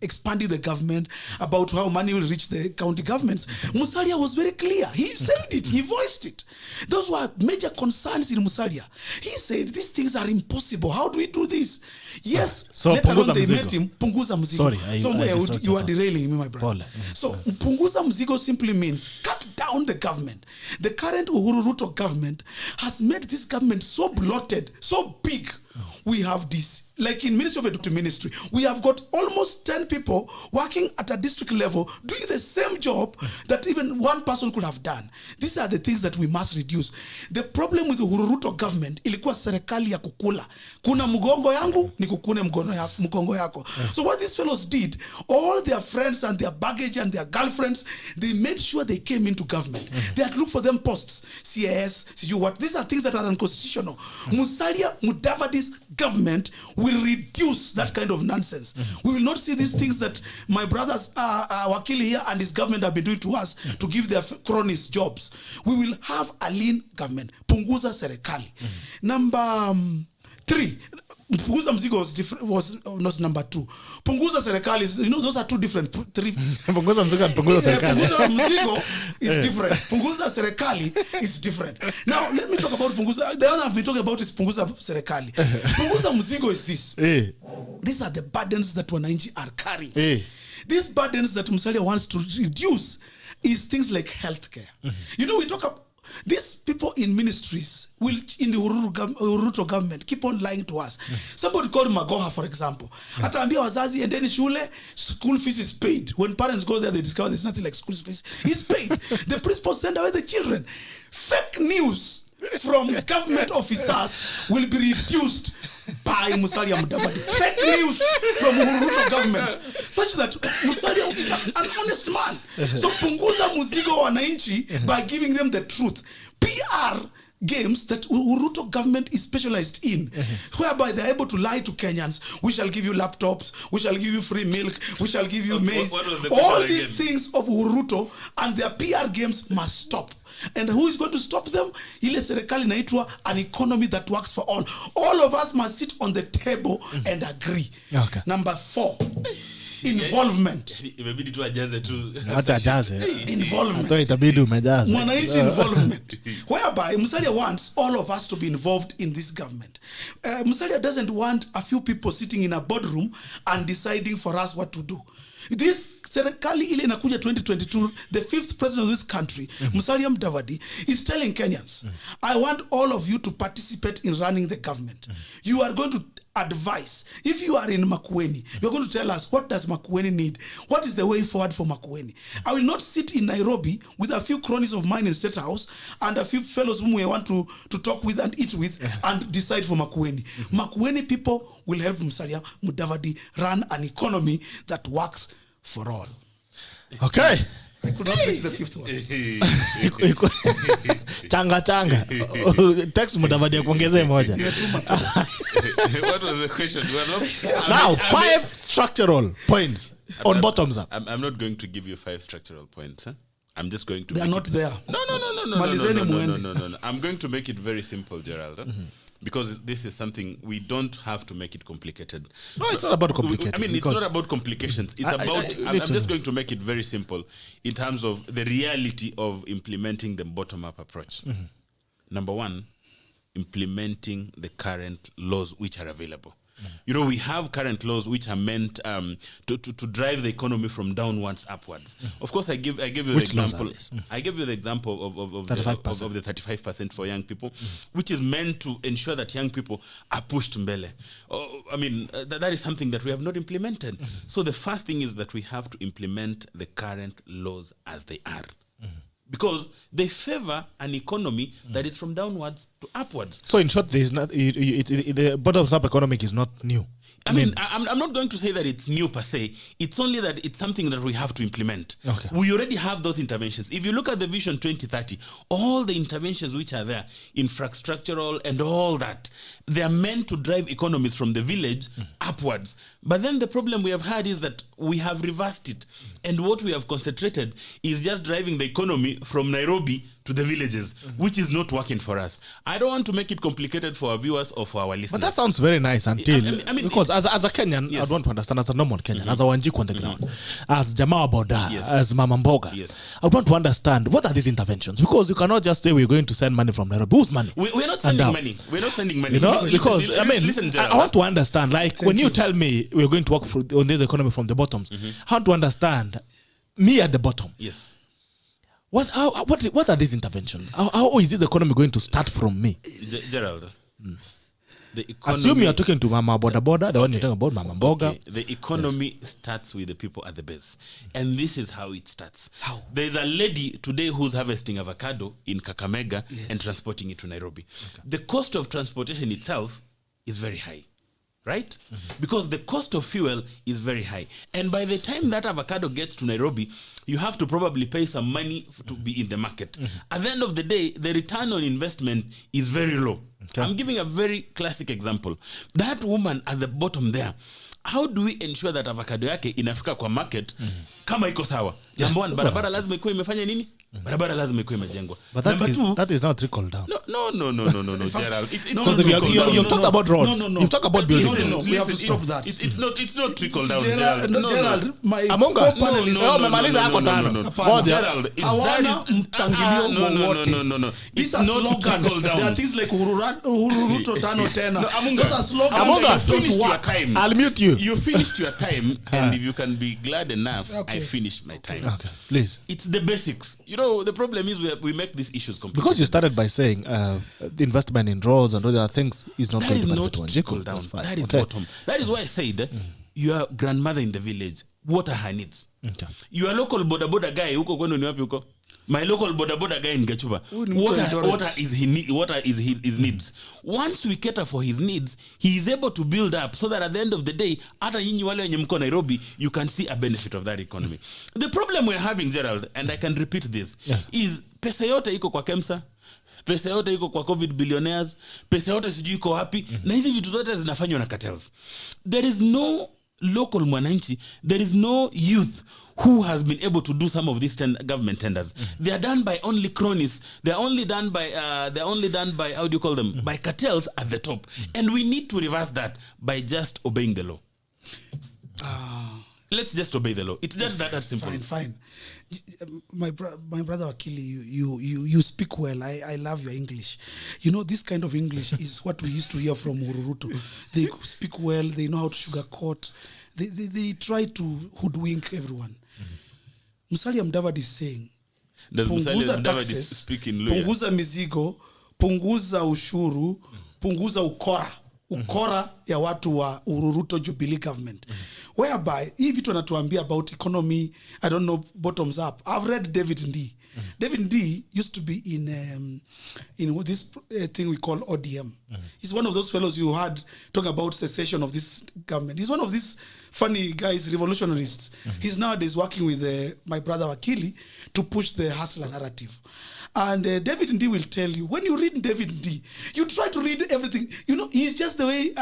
expanding the government, about how money will reach the county governments, Musalia was very clear. He said it. He voiced it. Those were major concerns in Musalia. He said, these things are impossible. How do we do this? Yes, so let alone they mzigo. met him, punguza mzigo. Sorry, you are derailing me, my brother. So, punguza mzigo simply means cut down the government. The current Uhuru Ruto government has made this government so bloated, so big. We have this, like in Ministry of Education Ministry, we have got almost 10 people working at a district level doing the same job that even one person could have done. These are the things that we must reduce. The problem with the Uhuru Ruto government, ilikuwa serikali ya kukula. Kuna mgongo yangu, ni kukune mgongo yako. So what these fellows did, all their friends and their baggage and their girlfriends, they made sure they came into government. They had looked for them posts, CAS, what. These are things that are unconstitutional. Musalia Mudavadi's government will reduce that kind of nonsense. We will not see these things that my brothers Wakili here and his government have been doing to us to give their cronies jobs. We will have a lean government. Punguza serikali. Number 3. Punguza mzigo was number 2. Punguza serikali, you know, those are 2 different. 3. Punguza mzigo and punguza serikali. Punguza mzigo is different. Punguza serikali is different. Now, let me talk about punguza. The one I've been talking about is punguza serikali. Punguza mzigo is this. These are the burdens that wananchi are carrying. These burdens that Musalia wants to reduce is things like healthcare. You know, we talk about these people in ministries will, in the Ruto government, keep on lying to us. Somebody called Magoha, for example. Ataambia wazazi, and then school fees is paid. When parents go there, they discover there's nothing like school fees. It's paid. The principals send away the children. Fake news from government officers will be reduced by Musalia Mudavadi. Fake news from Ruto government, such that Musalia is an honest man. So punguza muzigo wananchi by giving them the truth. PR games that Ruto government is specialized in, whereby they're able to lie to Kenyans. We shall give you laptops, we shall give you free milk, we shall give you maize. All these things of Ruto and their PR games must stop. And who is going to stop them? Ile serikali inaitwa an economy that works for all. All of us must sit on the table and agree. Okay. Number 4. Involvement. Imebidi tu ajaze tu. Hata ajaze. Involvement. Hata itabidi umejaza. Mwananchi involvement. Whereby Musalia wants all of us to be involved in this government. Musalia doesn't want a few people sitting in a boardroom and deciding for us what to do. This serikali ile inakuja 2022, the 5th president of this country, Musalia Mudavadi, is telling Kenyans, I want all of you to participate in running the government. You are going to advise. If you are in Makueni, you're going to tell us, what does Makueni need? What is the way forward for Makueni? I will not sit in Nairobi with a few cronies of mine in State House and a few fellows whom we want to talk with and eat with and decide for Makueni. Makueni people will help Musalia Mudavadi run an economy that works for all. Okay. I could not reach the 5th one. Changa. Text Mudavadi kuongezea moja. What was the question? Now, 5 structural points on bottoms up. I'm not going to give you 5 structural points. Huh? I'm just going to. They are not there. No. I'm going to make it very simple, Gerald. Huh? Because this is something we don't have to make it complicated. No, it's not about complicated. I mean, it's not about complications. It's I'm just going to make it very simple in terms of the reality of implementing the bottom-up approach. Number 1, implementing the current laws which are available. You know, we have current laws which are meant to drive the economy from downwards upwards. Of course, I give you the example. I give you the example of the 35% for young people, which is meant to ensure that young people are pushed mbele. I mean, that is something that we have not implemented. So the first thing is that we have to implement the current laws as they are. Because they favor an economy that is from downwards to upwards. So in short, there is not the bottom-up economic is not new. I mean, I'm not going to say that it's new per se. It's only that it's something that we have to implement. Okay. We already have those interventions. If you look at the Vision 2030, all the interventions which are there, infrastructural and all that, they are meant to drive economies from the village upwards. But then the problem we have had is that we have reversed it. And what we have concentrated is just driving the economy from Nairobi to the villages, which is not working for us. I don't want to make it complicated for our viewers or for our listeners. But that sounds very nice until, I mean, because as a Kenyan, yes. I want to understand, as a normal Kenyan, as a Wanjiku on the ground, as Jamaa Boda, yes. as Mama Mboga, yes. I want to understand, what are these interventions? Because you cannot just say we're going to send money from Nairobi. Whose money? We're not sending money. We're not sending money. You know, listen, because, listen, I want to understand, like, when you tell me we're going to work on this economy from the bottoms, I want to understand me at the bottom. Yes. What are these interventions? How is this economy going to start from me? Gerald, the economy... Assume you are talking to Mama Boda, the one you're talking about, Mama Mboga. Okay. The economy starts with the people at the base. And this is how it starts. How? There's a lady today who's harvesting avocado in Kakamega and transporting it to Nairobi. Okay. The cost of transportation itself is very high. Right? Because the cost of fuel is very high. And by the time that avocado gets to Nairobi, you have to probably pay some money to be in the market. At the end of the day, the return on investment is very low. Okay. I'm giving a very classic example. That woman at the bottom there, how do we ensure that avocado yake inafika kwa market kama iko sawa? Number one, barabara lazima ikuwe imefanya nini? Barabara lazima ikuwe imejengwa. But that is not trickle down. No, Gerald. You talked about roads. You've talked about buildings. No, we have to stop that. It's not trickle down, Gerald. Gerald. My AMUNGA. co-panelists Gerald. hawana mpangilio wowote. No. These are slogans. There are things like Ruto tano tena. Those are slogans that don't work. I'll mute you. You finished your time, and if you can be glad enough, I finished my time. Okay, please. It's the basics. You know, the problem is we make these issues complicated. Because you started by saying the investment in roads and other things is not going to benefit trickle down. That is bottom. That is why I said your grandmother in the village, what are her needs? Okay. Your local boda guy, huko kwenu ni wapi huko? My local boda guy in Gachuba, what are his needs? Once we cater for his needs, he is able to build up so that at the end of the day, hata nyinyi wale wenye mko Nairobi, you can see a benefit of that economy. The problem we're having, Gerald, and I can repeat this, is pesa yote iko kwa KEMSA, pesa yote iko kwa covid billionaires, pesa yote sijui iko wapi, na hizi vitu zote zinafanywa na cartels. There is no local mwananchi, there is no youth who has been able to do some of these government tenders. They are done by only cronies. They are only done by how do you call them? By cartels at the top. And we need to reverse that by just obeying the law. Let's just obey the law. It's just that simple. Fine. My brother Wakili, you speak well. I love your English. You know, this kind of English is what we used to hear from Ururuto. They speak well. They know how to sugarcoat. They try to hoodwink everyone. Musalia Mudavadi is saying, Does punguza taxes, speak in Luya? Punguza mizigo, punguza ushuru, punguza ukora ya watu wa Ururuto Jubilee government. Whereby, hii vitu anatuambia about economy, I don't know, bottoms up. I've read David Ndii. David Ndii used to be in this thing we call ODM. He's one of those fellows you heard talking about secession of this government. He's one of these funny guys, revolutionists. He's nowadays working with my brother Wakili to push the hustler narrative. And David Ndii will tell you, when you read David Ndii, you try to read everything. You know, he's just the way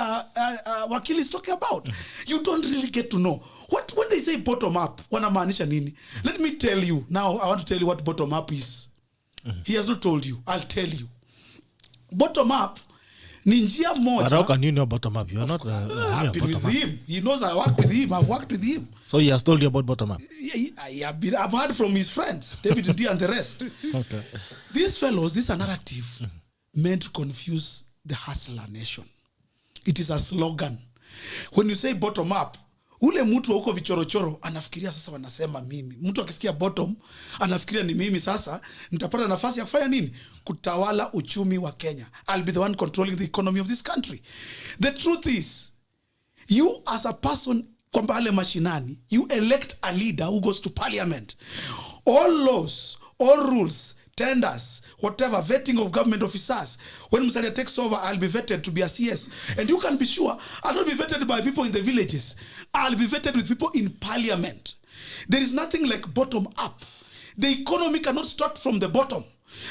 Wakili is talking about. You don't really get to know. When they say bottom up, wanamaanisha nini? Let me tell you. Now, I want to tell you what bottom up is. He has not told you. I'll tell you. Bottom up, ni njia moja. But how can you know bottom up? You're not I've been with him. He knows I work with him. I've worked with him. So he has told you about bottom up? I've heard from his friends, David Ndii and the rest. Okay. These fellows, this is a narrative meant to confuse the hustler nation. It is a slogan. When you say bottom up, ule mtu wa huko vichorochoro anafikiria sasa wanasema mimi. Mtu akisikia bottom anafikiria ni mimi sasa nitapata nafasi ya kufanya nini? Kutawala uchumi wa Kenya. I'll be the one controlling the economy of this country. The truth is, you as a person kwa pale mashinani, you elect a leader who goes to parliament. All laws, all rules, tenders, whatever, vetting of government officers. When Musalia takes over, I'll be vetted to be a CS. And you can be sure, I'll not be vetted by people in the villages. I'll be vetted with people in parliament. There is nothing like bottom up. The economy cannot start from the bottom.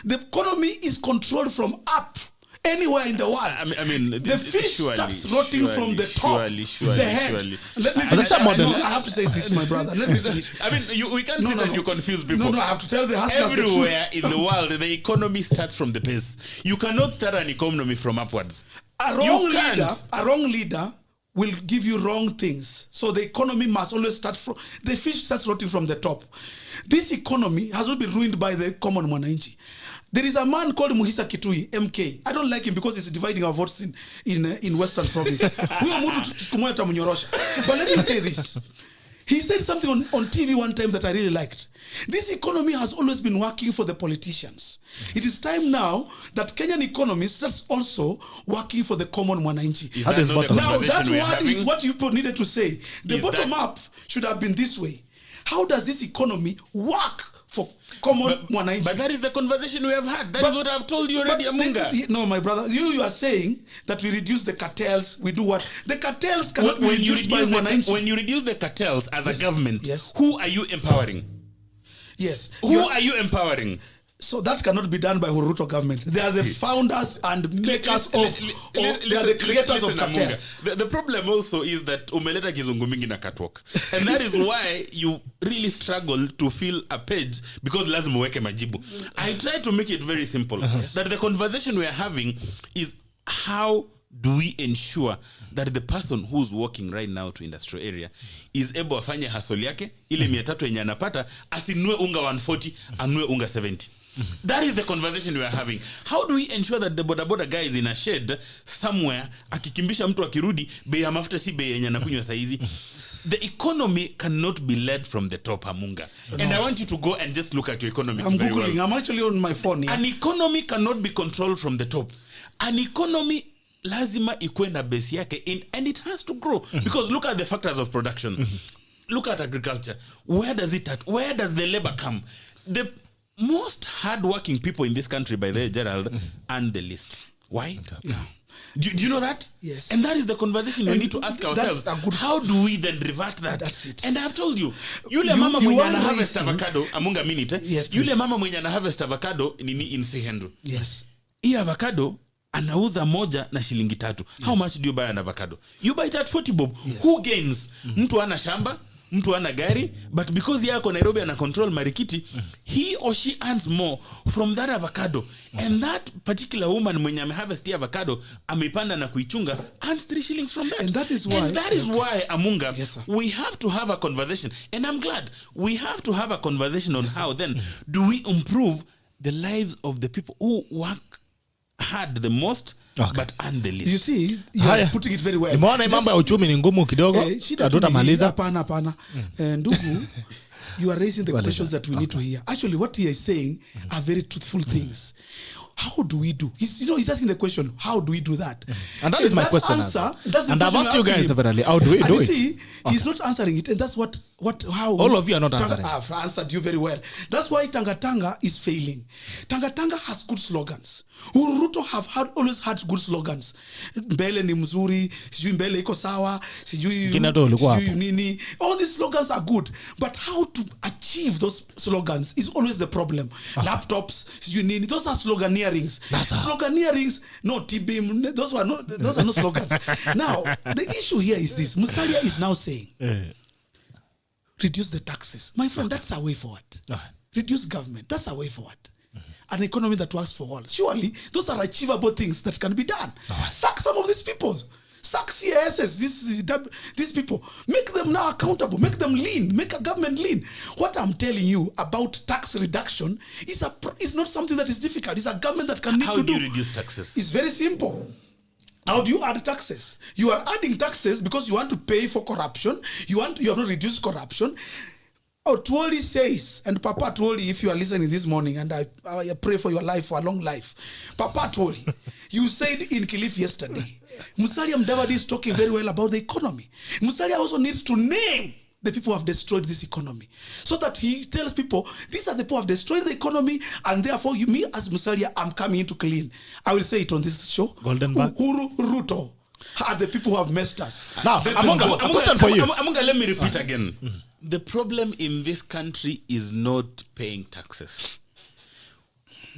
The economy is controlled from up. Anywhere in the world. I mean the fish starts rotting from the top. The head. Let me finish. I have to say this, my brother. Let me finish. I mean, we can't say that you confuse people. No, I have to tell the hustlers everywhere in the world, the economy starts from the base. You cannot start an economy from upwards. A wrong leader will give you wrong things. So the economy must always start from the fish starts rotting from the top. This economy has not been ruined by the common mwananchi. There is a man called Muhisa Kitui, MK. I don't like him because he's dividing our votes in Western Province. But let me say this. He said something on TV one time that I really liked. This economy has always been working for the politicians. It is time now that Kenyan economy starts also working for the common mwananchi. Now that word is what you needed to say. The bottom up should have been this way. How does this economy work for common mwananchi? But that is the conversation we have had. That is what I've told you already, AMUNGA. No, my brother. You are saying that we reduce the cartels. We do what? The cartels cannot be reduced by mwananchi. When you reduce the cartels as a government, who are you empowering? Yes. Who are you empowering? So that cannot be done by Uruto government. They are the founders and makers they are the creators of cartels. The problem also is that umeleta kizungu mingi na catwalk. And that is why you really struggle to fill a page because lazima uweke majibu. I try to make it very simple. That the conversation we are having is how do we ensure that the person who's working right now to industrial area is able afanye hustle yake ile 300 yenye anapata asinunue unga 140 anunue unga 70. That is the conversation we are having. How do we ensure that the boda guy is in a shed somewhere akikimbisha mtu akirudi bei ya mafuta si bei yenye anakunywa saizi? The economy cannot be led from the top, AMUNGA. And I want you to go and just look at your economy. I'm Googling. I'm actually on my phone here. An economy cannot be controlled from the top. An economy lazima ikuwe na base yake and it has to grow. Because look at the factors of production. Look at agriculture. Where does the labor come? The most hardworking people in this country, by the way, Gerald, and the least. Why? Yeah. Do you know that? Yes. And that is the conversation we need to ask ourselves. How do we then revert that? That's it. And I've told you, yule mama mwenye ana harvest avocado, AMUNGA minute, yes, yule mama mwenye ana harvest avocado nini in Sehendu. Yes. hii avocado anauza moja na shilingi 3. How much do you buy an avocado? You buy it at 40 bob. Who gains? Mtu ana shamba, mtu ana gari, but because yako Nairobi ana control marikiti, he or she earns more from that avocado. And that particular woman mwenye ameharvest avocado, ameipanda na kuichunga, earns 3 shillings from that. And that is why Amunga, yes, we have to have a conversation. And I'm glad we have to have a conversation on how then do we improve the lives of the people who work hard the most, but earn the least. You see, you are putting it very well. Nimeona mambo ya uchumi ni ngumu kidogo. Hatutamaliza. Hapana. Ndugu, you are raising the questions that we need to hear. Actually, what he is saying are very truthful things. How do we do? He's asking the question, how do we do that? And that is my question. And I've asked you guys severally, how do we do it? See, he's not answering it, and that's how all of you are not answering. I've answered you very well. That's why Tanga is failing. Tanga has good slogans. Ruto always had good slogans. Mbele ni mzuri, sijui mbele iko sawa, sijui nini. All these slogans are good, but how to achieve those slogans is always the problem. Laptops, sijui nini, those are sloganeerings. Sloganeerings, no TB, those are not slogans. Now, the issue here is this. Musalia is now saying, reduce the taxes. My friend, that's a way forward. Reduce government, that's a way forward. An economy that works for all. Surely, those are achievable things that can be done. Sack some of these people. Sack CSS, these people. Make them now accountable. Make them lean. Make a government lean. What I'm telling you about tax reduction is not something that is difficult. It's a government that can How do you reduce taxes? It's very simple. How do you add taxes? You are adding taxes because you want to pay for corruption. You have not reduced corruption. Tuoli says, and Papa Tuoli, if you are listening this morning, and I pray for your life, for a long life. Papa Tuoli, you said in Kilifi yesterday, Musalia Mudavadi is talking very well about the economy. Musalia also needs to name the people who have destroyed this economy, so that he tells people, these are the people who have destroyed the economy, and therefore me as Musalia, I'm coming in to clean. I will say it on this show. Golden Bag. Ruto are the people who have messed us. Now, a question for you. Amunga, let me repeat again. The problem in this country is not paying taxes.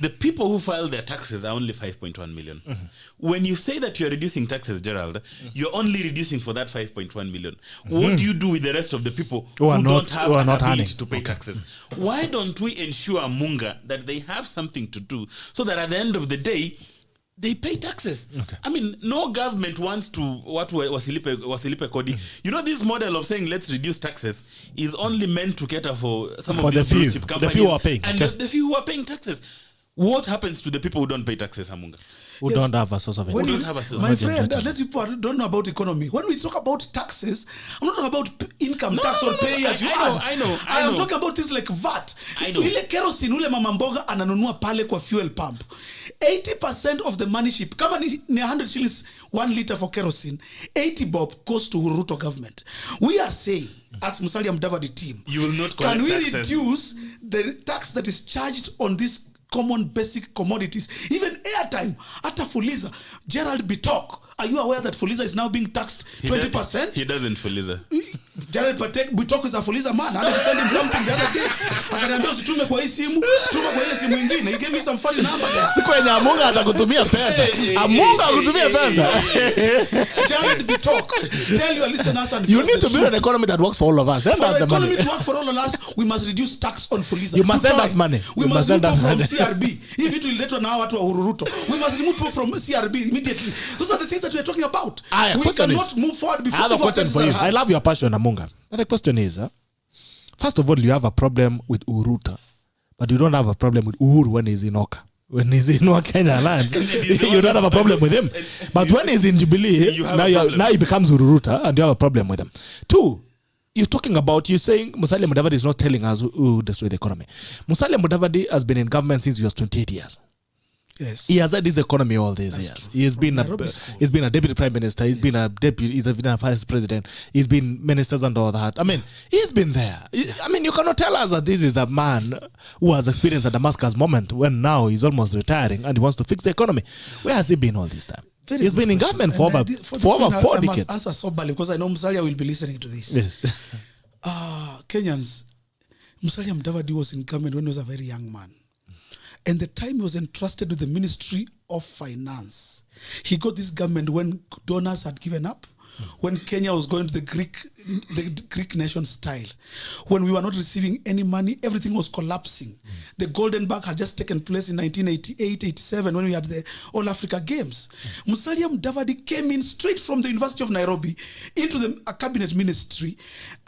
The people who file their taxes are only 5.1 million. When you say that you're reducing taxes, Gerald, you're only reducing for that 5.1 million. What do you do with the rest of the people who don't have an ability to pay taxes? Why don't we ensure, Amunga, that they have something to do so that at the end of the day, they pay taxes. I mean, no government wants to wasilipe kodi. You know, this model of saying let's reduce taxes is only meant to cater for some of these blue chip companies. The few who are paying. And the few who are paying taxes. What happens to the people who don't pay taxes, Amunga? Who don't have a source of income. My friend, unless you don't know about economy, when we talk about taxes, I'm not talking about income tax or pay as you earn. I know. I am talking about things like VAT. I know. Ile kerosene ule mama mboga ananunua pale kwa fuel pump. 80% of the money ship, kama ni 100 shillings 1 liter for kerosene, 80 bob goes to Ruto government. We are saying, as Musalia Mudavadi team, you will not collect taxes. Can we reduce the tax that is charged on this common basic commodities, even airtime? Ata Fuliza, Gerald Bitok, are you aware that Fuliza is now being taxed 20%? He doesn't Fuliza. Gerald Bitok is a Fuliza man. I had to send him something the other day. Akaniambia usitume kwa hii simu, tuma kwa ile simu nyingine. He gave me some funny number there. Siku yenye Amunga atakutumia pesa. Amunga akutumia pesa. Gerald Bitok, tell your listeners and you need to build an economy that works for all of us. Send us the money. For the economy to work for all of us, we must reduce tax on Fuliza. You must send us money. We must send us from CRB. Hii vitu ililetwa na watu wa Ruto. We must remove people from CRB immediately. Those are the things that we are talking about. We cannot move forward before. I have a question for you. I love your passion, Amunga. The question is, first of all, you have a problem with Uruta, but you don't have a problem with Uhuru when he's in Oka. When he's in Kenya lands, you don't have a problem with him. But when he's in Jubilee, now he becomes Uruta, and you have a problem with him. Two, you're saying Musalia Mudavadi is not telling us who destroyed the economy. Musalia Mudavadi has been in government since he was 28 years. Yes. He has had this economy all these years. True. He's been a deputy prime minister. He's been a vice president. He's been ministers and all that. I mean, he's been there. I mean, you cannot tell us that this is a man who has experienced a Damascus moment when now he's almost retiring and he wants to fix the economy. Where has he been all this time? He's been in government for over 4 decades. I must answer soberly because I know Musalia will be listening to this. Yes. Kenyans, Musalia Mudavadi was in government when he was a very young man. And the time he was entrusted with the Ministry of Finance, he got this government when donors had given up, when Kenya was going to the Greek nation style, when we were not receiving any money, everything was collapsing. The Golden Bug had just taken place in 1988-87 when we had the All Africa Games. Musalia Mudavadi came in straight from the University of Nairobi into the cabinet ministry,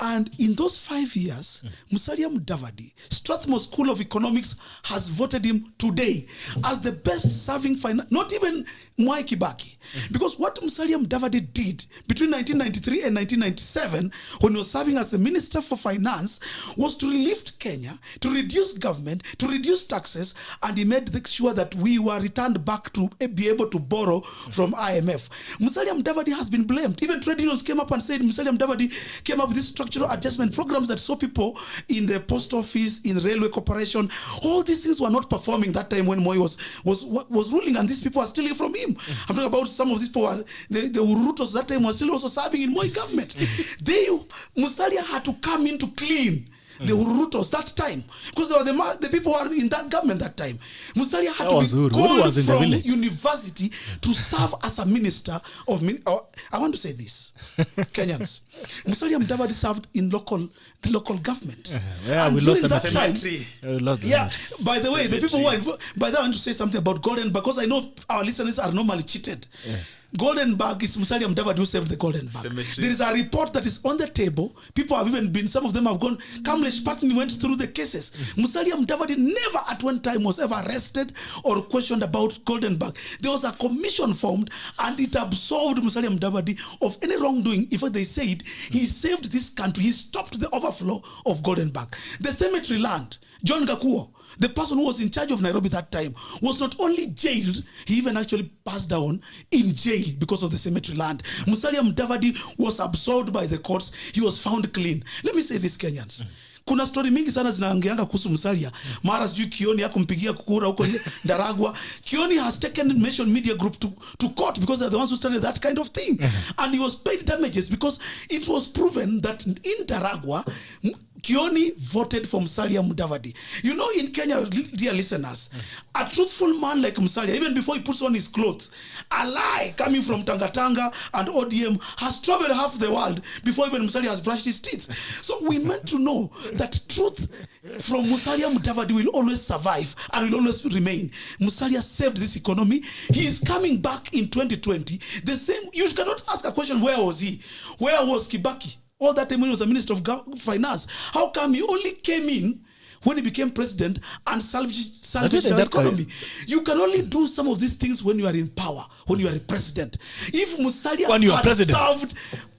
and in those 5 years, Musalia Mudavadi, Strathmore School of Economics has voted him today as the best serving finance, not even Mwai Kibaki. Because what Musalia Mudavadi did between 1993 and 1997, when he was serving as the Minister for Finance, was to relieve Kenya, to reduce government, to reduce taxes, and he made sure that we were returned back to be able to borrow from IMF. Musalia Mudavadi has been blamed. Even trade unions came up and said Musalia Mudavadi came up with these structural adjustment programs that saw people in the post office, in railway corporation. All these things were not performing that time when Moi was ruling, and these people are stealing from him. I'm talking about some of these people, the Urutos that time were still also serving in Moi government. Musalia had to come in to clean the Urutos that time, because they were the people who were in that government that time. Musalia had to be called from university to serve as a minister of. I want to say this, Kenyans. Musalia Mudavadi served in the local government. Yeah, we lost that time. Yeah. By the way, the people who are by that, I want to say something about Golden Bug, because I know our listeners are normally cheated. Yes. Golden Bug is Musalia Mudavadi who saved the Golden Bug. Cemetery. There is a report that is on the table. People have even been, some of them have gone, Kamlesh Patni went through the cases. Musalia Mudavadi never at one time was ever arrested or questioned about Golden Bug. There was a commission formed, and it absolved Musalia Mudavadi of any wrongdoing. In fact, they said he saved this country. He stopped the overflow of Golden Bug. The cemetery land, John Gakuo, the person who was in charge of Nairobi that time, was not only jailed, he even actually passed down in jail because of the cemetery land. Musalia Mudavadi was absolved by the courts. He was found clean. Let me say this, Kenyans. Kuna story mingi sana zinaongeanga kuhusu Musalia. Mara sijui Kioni hakumpigia kura huko Ndaragwa. Kioni has taken Nation Media Group to court because they're the ones who started that kind of thing. And he was paid damages because it was proven that in Ndaragwa, Kioni voted for Musalia Mudavadi. You know, in Kenya, dear listeners, a truthful man like Musalia, even before he puts on his clothes, a lie coming from Tangatanga and ODM has traveled half the world before even Musalia has brushed his teeth. So we meant to know that truth from Musalia Mudavadi will always survive and will always remain. Musalia saved this economy. He is coming back in 2020. The same. You cannot ask a question, where was he? Where was Kibaki? All that time when he was a minister of finance. How come he only came in when he became president and salvaged the economy? You can only do some of these things when you are in power, when you are a president. If Musalia had served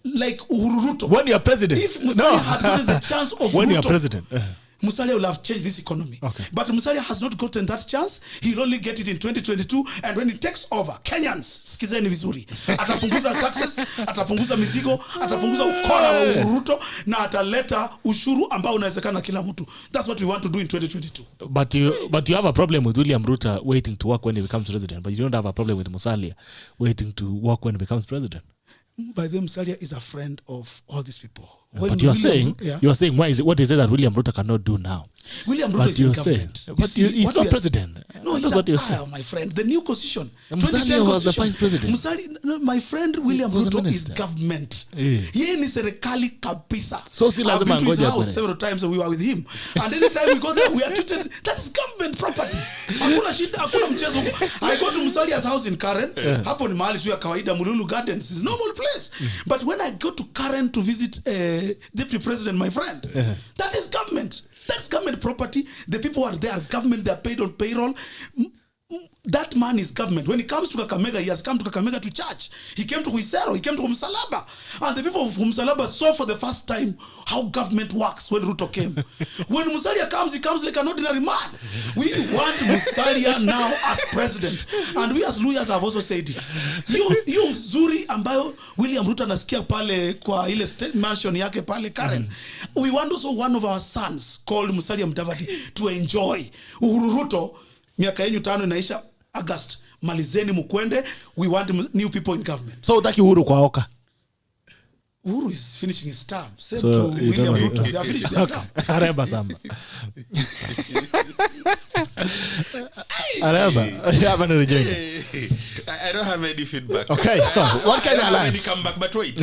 like Uhuru Ruto, when you are president, if Musalia had gotten the chance of when Ruto, you are president, Musalia will have changed this economy. Okay. But Musalia has not gotten that chance. He'll only get it in 2022. And when he takes over, Kenyans, skizeni vizuri. Atapunguza taxes, atapunguza mizigo, atapunguza ukora wa Ruto, na ataleta ushuru ambao unawezekana kila mtu. That's what we want to do in 2022. But you have a problem with William Ruto waiting to work when he becomes president. But you don't have a problem with Musalia waiting to work when he becomes president. By the way, Musalia is a friend of all these people. But you are saying what is it that William Ruto cannot do now? William Ruto is in government. But he's not president. No, that's what you're saying. My friend, the new constitution. Musalia was the vice president. My friend William Ruto is government. Yeye ni serikali kabisa. So si lazima I've been to his ngoja house several times and we were with him. And anytime we go there, we are treated. That's government property. Hakuna shida, hakuna mchezo. I go to Musalia's house in Karen. Hapo ni mahali tu ya kawaida, Mululu Gardens. It's a normal place. But when I go to Karen to visit Deputy President, my friend, that is government. That's government property. The people who are there are government. They are paid on payroll. That man is government. When he comes to Kakamega, he has come to Kakamega to church. He came to Huisero. He came to Msalaba. And the people of Msalaba saw for the first time how government works when Ruto came. When Musalia comes, he comes like an ordinary man. We want Musalia now as president. And we as lawyers have also said it. You zuri ambayo William Ruto anasikia pale kwa ile state mansion yake pale Karen. We want also one of our sons called Musalia Mudavadi to enjoy. Uhuru Ruto, miaka yenyu 5 inaisha August. Malizeni mukwende. We want new people in government. So utaki Uhuru kwa oka? Uhuru is finishing his term. Same to William Ruto. They are finishing their term. AREBA SAMBA. AREBA. You haven't rejoined. I don't have any feedback. Okay, so what Kenya Alliance? Come back, but wait.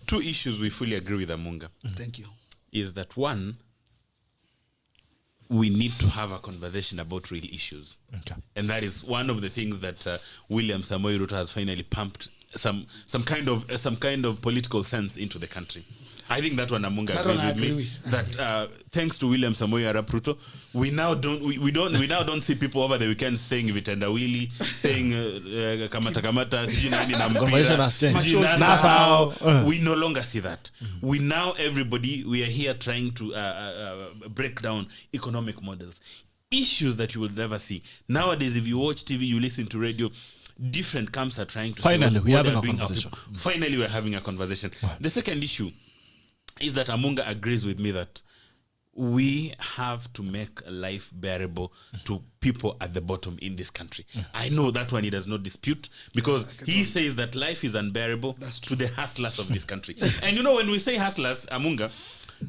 2 issues we fully agree with Amunga. Thank you. Is that one, we need to have a conversation about real issues. Okay. And that is one of the things that William Samoei Ruto has finally pumped some kind of political sense into the country. I think that one Amunga agrees with me. That thanks to William Samoei Arap Ruto, we now don't see people over the weekend saying vitendawili, saying kamata sijui nani na mpira. We no longer see that. We now we are here trying to break down economic models, issues that you will never see nowadays. If you watch TV, you listen to radio, different camps are trying to finally we're having a conversation. Finally we're having a conversation. The second issue is that Amunga agrees with me that we have to make life bearable to people at the bottom in this country. I know that one he does not dispute, because he says that life is unbearable to the hustlers of this country. And when we say hustlers, Amunga,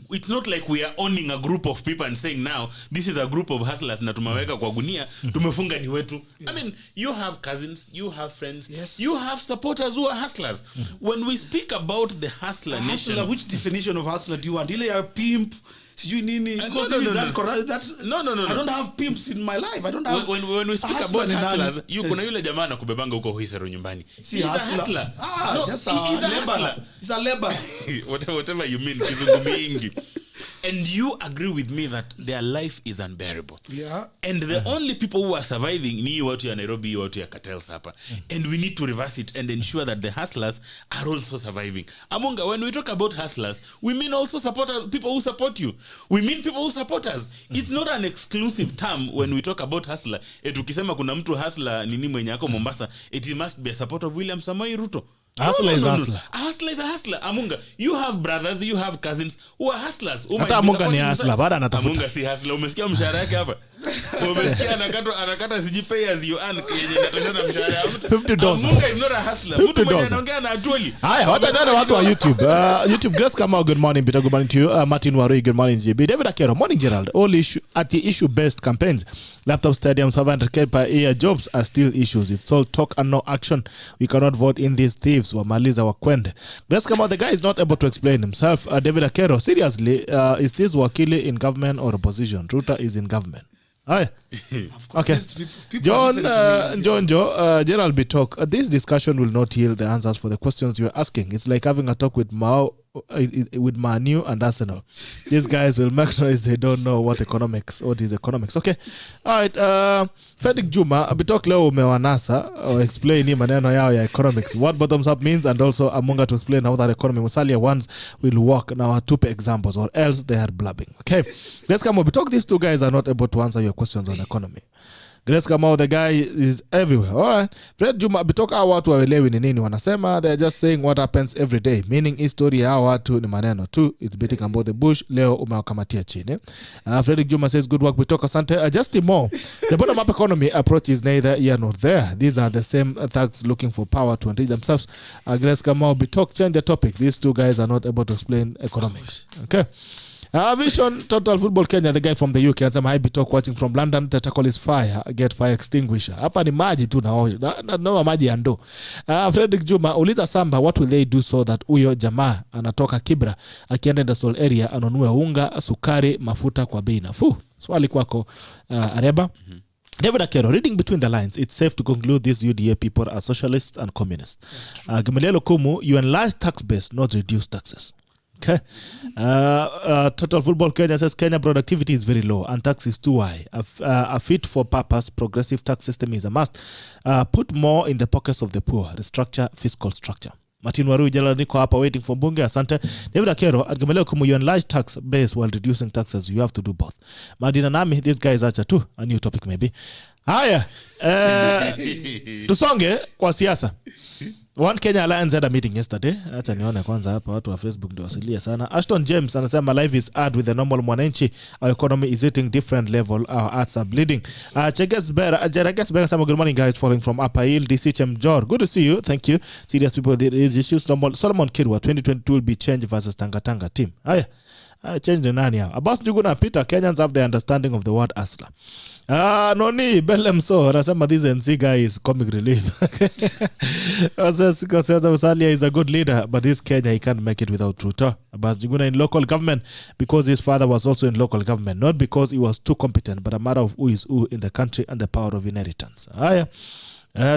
it's not like we are owning a group of people and saying now this is a group of hustlers na tumeweka kwa gunia tumefunga ni wetu. I mean, you have cousins, you have friends, you have supporters who are hustlers. When we speak about the hustler nation, which definition of hustler do you want? Ile ya pimp sijui nini? No. I don't have pimps in my life. I don't have. When we speak about hustlers, kuna yule jamaa anakubebanga huko Huisero nyumbani. He's a hustler. He's a hustler. He's a labor. Whatever you mean, kizungu mingi. And you agree with me that their life is unbearable. Yeah. And the only people who are surviving ni watu ya Nairobi, watu ya cartels hapa. And we need to reverse it and ensure that the hustlers are also surviving. Amunga, when we talk about hustlers, we mean also supporters, people who support you. We mean people who support us. It's not an exclusive term when we talk about hustler. Ukisema kuna mtu hustler nini mwenye ako Mombasa, it must be a supporter of William Samoei Ruto. Hustler is a hustler. A hustler is a hustler. Amunga, you have brothers, you have cousins who are hustlers. Hata Amunga ni hustler, bado anatafuta. Amunga si hustler. Umesikia mshahara yake hapa? Umesikia anakata sijipay as you earn yenye inatoshana mshahara ya mtu. $50. Amunga is not a hustler. Mtu mwenye anaongea na atoli. Haya, watu wa YouTube. YouTube, Grace Kamau, good morning. Peter, good morning to you. Martin Warui, good morning to you. David Akero, morning Gerald. All issue at the issue-based campaigns. Laptop stadiums, 500k per year jobs are still issues. It's all talk and no action. We cannot vote in these thieves. Wamaliza wakwende. Grace Kamau, the guy is not able to explain himself. David Akero, seriously, is this Wakili in government or opposition? Ruta is in government. Hi. Okay. John Gerald Bitok, this discussion will not yield the answers for the questions you are asking. It's like having a talk with with Manu and Arsenal. These guys will make noise. They don't know what is economics. Okay. All right. Fredrick Juma, Bitok leo umewanasa explain hii maneno yao ya economics. What bottoms up means, and also Amunga to explain how that economy Musalia ones will work. Now tupe examples or else they are blabbing. Okay. Let's come on. Bitok, these two guys are not able to answer your questions on economy. Grace Kamau, the guy is everywhere. All right. Fred Juma, Bitoka watu waelewi ni nini wanasema. They're just saying what happens every day. Meaning history ya watu ni maneno tu. It's beating about the bush. Leo umewakamatia chini. Fredrick Juma says good work Bitoka Sante. Just more. The bottom up economy approach is neither here nor there. These are the same thugs looking for power to enrich themselves. Grace Kamau, Bitok, change the topic. These two guys are not able to explain economics. Okay. Vision Total Football Kenya, the guy from the UK, and I be talk watching from London. The tackle is fire, get fire extinguisher. Hapa ni maji tu na maji ya ndoo. Fredrick Juma, uliza Samba, what will they do so that huyo jamaa anatoka Kibra akienda industrial area anunue unga, sukari, mafuta kwa bei nafuu? Swali kwako Areba. David Akero, reading between the lines, it's safe to conclude these UDA people are socialists and communists. Gamaliel Okumu, you enlarge tax base, not reduce taxes. Okay. Total Football Kenya says Kenya productivity is very low and tax is too high. A fit for purpose progressive tax system is a must. Put more in the pockets of the poor. Restructure fiscal structure. Martin Warui Jalal niko hapa waiting for bunge. Asante. David Akero, at Gamaliel Okumu, you enlarge tax base while reducing taxes. You have to do both. Madina Nami, this guy is acha too. A new topic maybe. Haya. Tusonge kwa siasa. One Kenya Alliance had a meeting yesterday. Acha nione kwanza hapa watu wa Facebook ndio wasilia sana. Ashton James anasema life is hard with the normal mwananchi. Our economy is hitting different level. Our hearts are bleeding. Cheges Bera some good morning guys following from Upper Hill. DC Chemjor. Good to see you. Thank you. Serious people, there is issues. Solomon Kirwa 2022 will be changed versus Tanga team. Haya. Change the nani hao. Abbas Njuguna Peter, Kenyans have the understanding of the word hustler. Noni Belem so anasema this NC guy is comic relief. Musalia is a good leader, but this Kenya he can't make it without Ruto. Abbas Njuguna in local government because his father was also in local government, not because he was too competent, but a matter of who is who in the country and the power of inheritance.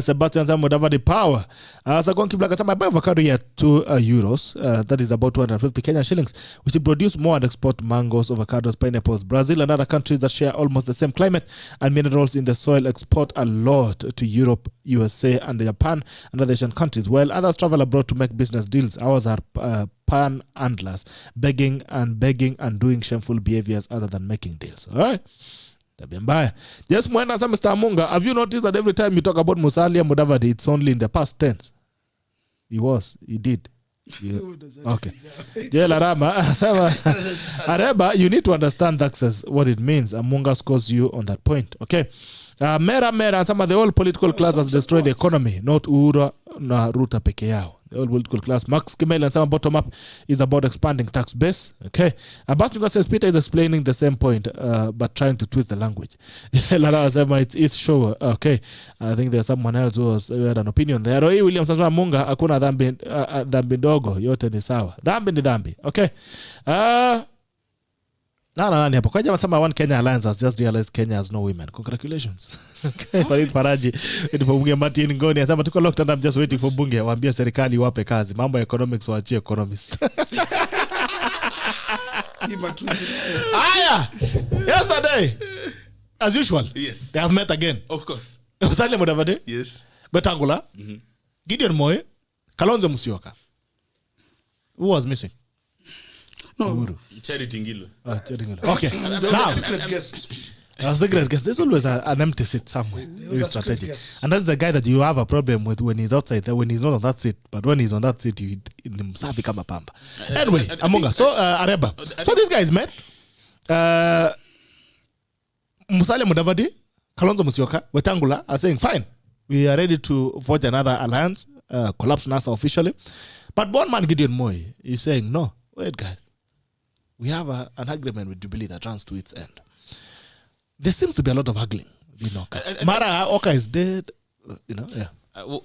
Sebastian Zamodava the power. Sagon Kibla Katama buy avocado here €2. That is about 250 Kenyan shillings, which produce more and export mangoes, avocados, pineapples. Brazil and other countries that share almost the same climate and minerals in the soil export a lot to Europe, USA, and Japan and other Asian countries. While others travel abroad to make business deals, ours are pan-handlers, begging and doing shameful behaviors other than making deals. All right. Yes, Mr. Amunga, have you noticed that every time you talk about Musalia Mudavadi, it's only in the past tense? He did. Yeah. Okay. AREBA, you need to understand taxes, what it means. Amunga scores you on that point. Okay. Mera, and some of the whole political class has destroyed the economy, not Uhuru na Ruto peke yao. The whole political class. Max Kimel and some bottom up is about expanding tax base. Okay. Abbas Njuguna says Peter is explaining the same point, but trying to twist the language. Lara says it's show. Okay. I think there's someone else who had an opinion there. Roy Williams says Munga hakuna dhambi ndogo, yote ni sawa. Dhambi ni dhambi. Okay. Nani hapo kwa jamaa sema One Kenya Alliance has just realized Kenya has no women. Congratulations. Okay, Farid Faraji waiting for bunge. Martin Ngoni anasema tuko locked and I'm just waiting for bunge waambie serikali wape kazi, mambo ya economics waachie economists. Yesterday as usual, yes, they have met again, of course. Musalia Mudavadi, yes, Wetangula, Gideon Moi, Kalonzo Musyoka. Who was missing? No, Uhuru. Charity Ngilo. Charity Ngilo. Okay. Now, secret guest. As the great guest, there's always an empty seat somewhere. Very strategic. And that's the guy that you have a problem with when he's outside there, when he's not on that seat. But when he's on that seat, you become a pamba. Anyway, Amunga. So, AREBA. So these guys met. Musalia Mudavadi, Kalonzo Musyoka, Wetangula are saying, fine, we are ready to forge another alliance, collapse NASA officially. But one man, Gideon Moi, is saying, no, wait, guys. We have an agreement with Jubilee that runs to its end. There seems to be a lot of haggling. Mara Oka is dead. Yeah.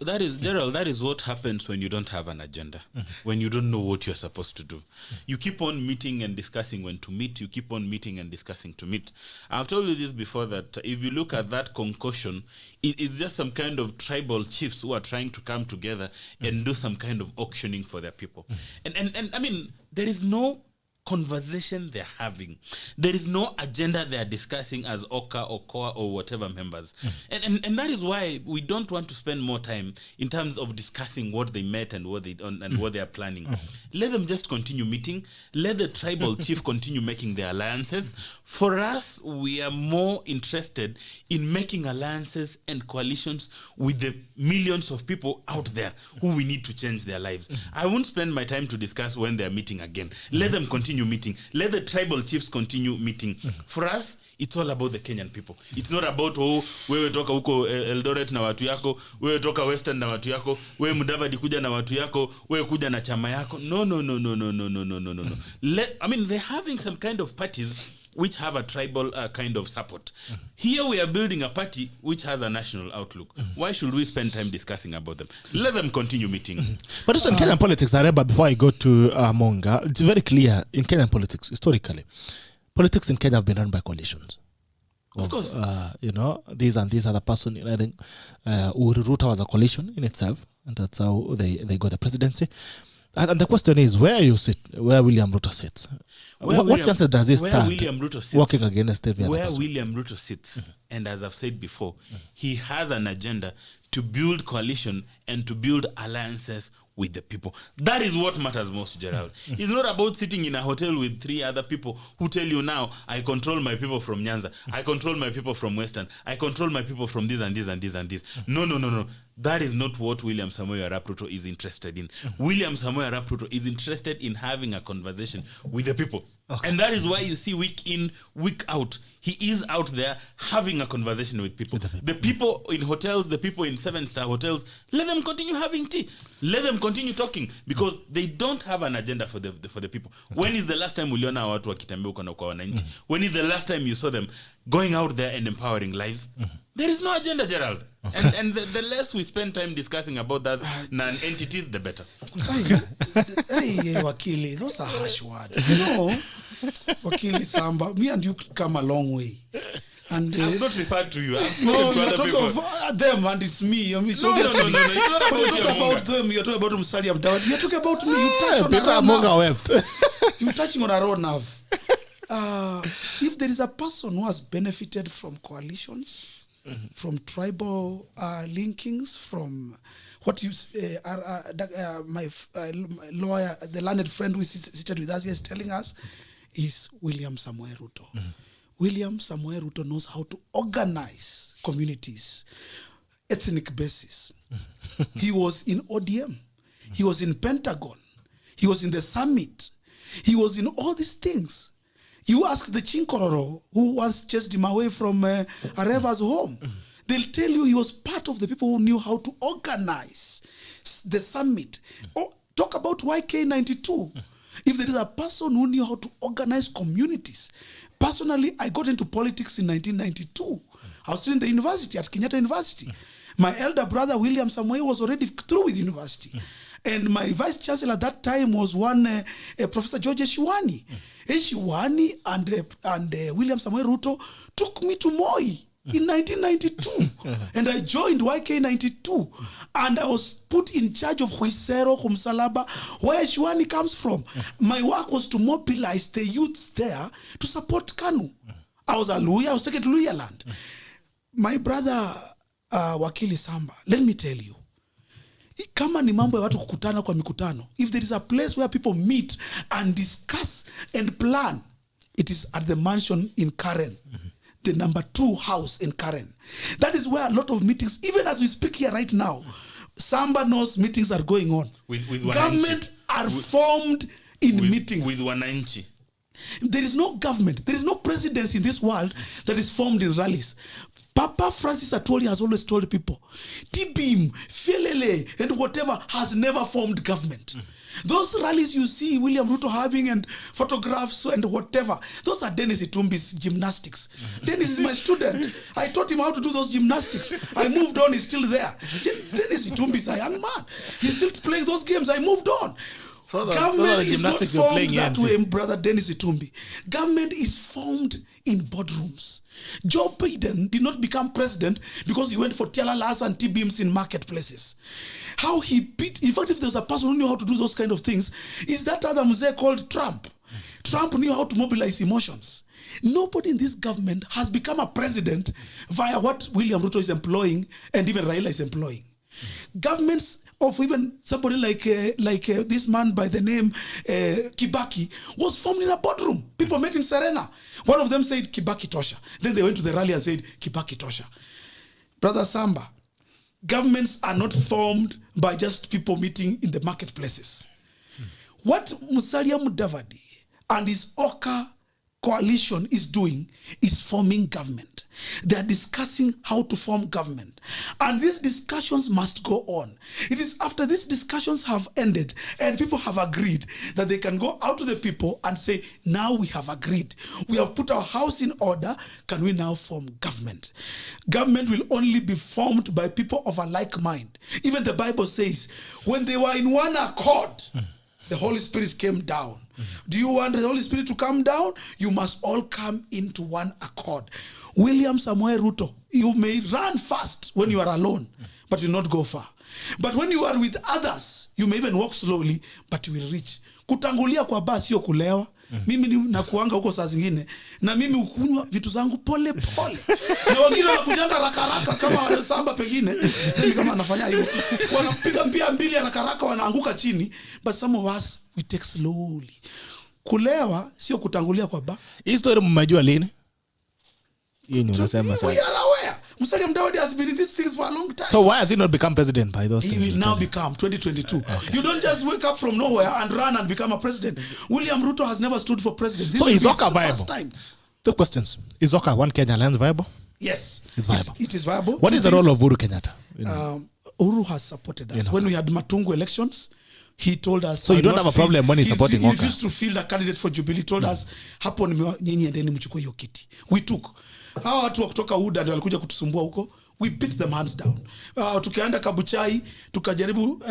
That is, Gerald, that is what happens when you don't have an agenda, when you don't know what you're supposed to do. You keep on meeting and discussing when to meet. You keep on meeting and discussing to meet. I've told you this before, that if you look at that concoction, it's just some kind of tribal chiefs who are trying to come together and do some kind of auctioning for their people. And I mean, there is no conversation they're having. There is no agenda they're discussing as Oka or Koa or whatever members. And that is why we don't want to spend more time in terms of discussing what they met and what they and what they are planning. Let them just continue meeting. Let the tribal chief continue making their alliances. For us, we are more interested in making alliances and coalitions with the millions of people out there who we need to change their lives. I won't spend my time to discuss when they're meeting again. Let them continue meeting. Let the tribal chiefs continue meeting. For us, it's all about the Kenyan people. It's not about wewe toka huko Eldoret na watu yako, wewe toka Western na watu yako, wewe Mudavadi kuja na watu yako, wewe kuja na chama yako. No. I mean, they're having some kind of parties which have a tribal kind of support. Here we are building a party which has a national outlook. Why should we spend time discussing about them? Let them continue meeting. But also in Kenyan politics, AREBA, before I go to AMUNGA, it's very clear in Kenyan politics, historically, politics in Kenya have been run by coalitions. Of course. These and these are the person. I think Uhuru Ruto was a coalition in itself, and that's how they got the presidency. And the question is, where you sit, where William Ruto sits. What chances does he stand working against every other person? Where William Ruto sits, and as I've said before, he has an agenda to build coalition and to build alliances with the people. That is what matters most, Gerald. It's not about sitting in a hotel with 3 other people who tell you now, I control my people from Nyanza, I control my people from Western, I control my people from this and this and this and this. No. That is not what William Samoei Arap Ruto is interested in. William Samoei Arap Ruto is interested in having a conversation with the people. Okay. And that is why you see week in, week out, he is out there having a conversation with people. The people in hotels, the people in 7-star hotels, let them them continue having tea. Let them continue talking because they don't have an agenda for the people. When is the last time uliona watu wakitembea huko kwa wananchi? When is the last time you saw them going out there and empowering lives? There is no agenda, Gerald. And the less we spend time discussing about that non-entities, the better. Hey, Wakili, those are harsh words. You know, Wakili Samba, me and you come a long way. And I'm not referred to you. I'm no, to you're other talking people. of them and it's me. I mean, No. It's not when you about talk about them, you're talking about Musalia Mudavadi. You're talking about me. You touch on Peter a raw AMUNGA nerve. wept. You're touching on a raw nerve. If there is a person who has benefited from coalitions, from tribal linkings, from what you my lawyer, the learned friend who seated with us here is telling us, is William Samoei Ruto. William Samoei Ruto knows how to organize communities, ethnic basis. He was in ODM. He was in Pentagon. He was in the summit. He was in all these things. You ask the Chinkororo who once chased him away from AREBA's home. They'll tell you he was part of the people who knew how to organize the summit. Oh, talk about YK92. If there is a person who knew how to organize communities. Personally, I got into politics in 1992. I was still in the university, at Kenyatta University. My elder brother, William Samoei, was already through with university. And my vice chancellor at that time was one Professor George Eshiwani. Eshiwani and William Samoei Ruto took me to Moi in 1992. And I joined YK92. And I was put in charge of Huisero, Humsalaba, where Eshiwani comes from. My work was to mobilize the youths there to support KANU. I was a Luya, I was taken to Luya land. My brother, Wakili Samba, let me tell you, kama ni mambo ya watu kukutana kwa mikutano, if there is a place where people meet and discuss and plan, it is at the mansion in Karen, the number 2 house in Karen. That is where a lot of meetings, even as we speak here right now, Samba knows meetings are going on. With government are formed in meetings. With Wananchi. There is no government, there is no presidency in this world that is formed in rallies. Papa Francis Atwoli has always told people, T-Beam, Felele, and whatever has never formed government. Those rallies you see William Ruto having and photographs and whatever, those are Dennis Itumbi's gymnastics. Dennis is my student. I taught him how to do those gymnastics. I moved on, he's still there. Dennis Itumbi is a young man. He's still playing those games. I moved on. Government is not formed that way, brother Dennis Itumbi. Government is formed in boardrooms. Joe Biden did not become president because he went for tialalas and T-beams in marketplaces. How he beat, in fact, if there's a person who knew how to do those kind of things, is that other mzee called Trump. Trump knew how to mobilize emotions. Nobody in this government has become a president via what William Ruto is employing and even Raila is employing. Governments of even somebody like this man by the name Kibaki was formed in a boardroom. People met in Serena. One of them said Kibaki Tosha. Then they went to the rally and said Kibaki Tosha. Brother Samba, governments are not formed by just people meeting in the marketplaces. What Musalia Mudavadi and his Oka coalition is doing is forming government. They are discussing how to form government. And these discussions must go on. It is after these discussions have ended and people have agreed that they can go out to the people and say, now we have agreed. We have put our house in order. Can we now form government? Government will only be formed by people of a like mind. Even the Bible says, when they were in one accord, the Holy Spirit came down. Do you want the Holy Spirit to come down? You must all come into one accord. William Samoei Ruto, you may run fast when you are alone, but you will not go far. But when you are with others, you may even walk slowly, but you will reach. Kutangulia kwa basi sio kulewa. Mimi nakuanga huko saa zingine na mimi ukunywa vitu zangu pole pole. Na wengine wanakujanga haraka kama Samba pengine, sisi kama anafanya hivyo. Wanapiga mbia mbili haraka wanaanguka chini, but some of us we take slowly. Kulewa sio kutangulia kwa ba. Hii story mmejua lini? Yeye unasema sasa. We are aware. Musalia Mudavadi has been in these things for a long time. So why has he not become president by those things? He will now become 2022. Okay. You don't just wake up from nowhere and run and become a president. William Ruto has never stood for president. This so is Oka viable? Two questions. Is Oka One Kenya Alliance viable? Yes. It's viable. It is viable. What is the role of Uhuru Kenyatta? Uhuru has supported us. When we had Matungu elections, he told us. So you don't have a problem when he's supporting He Oka? refused to field a candidate for Jubilee. He told us, hapo nyinyi endeni mchukue hiyo kiti. We took. Hawa watu wa kutoka UDA ndio walikuja kutusumbua huko. We beat them hands down. Tukaenda Kabuchai, tukajaribu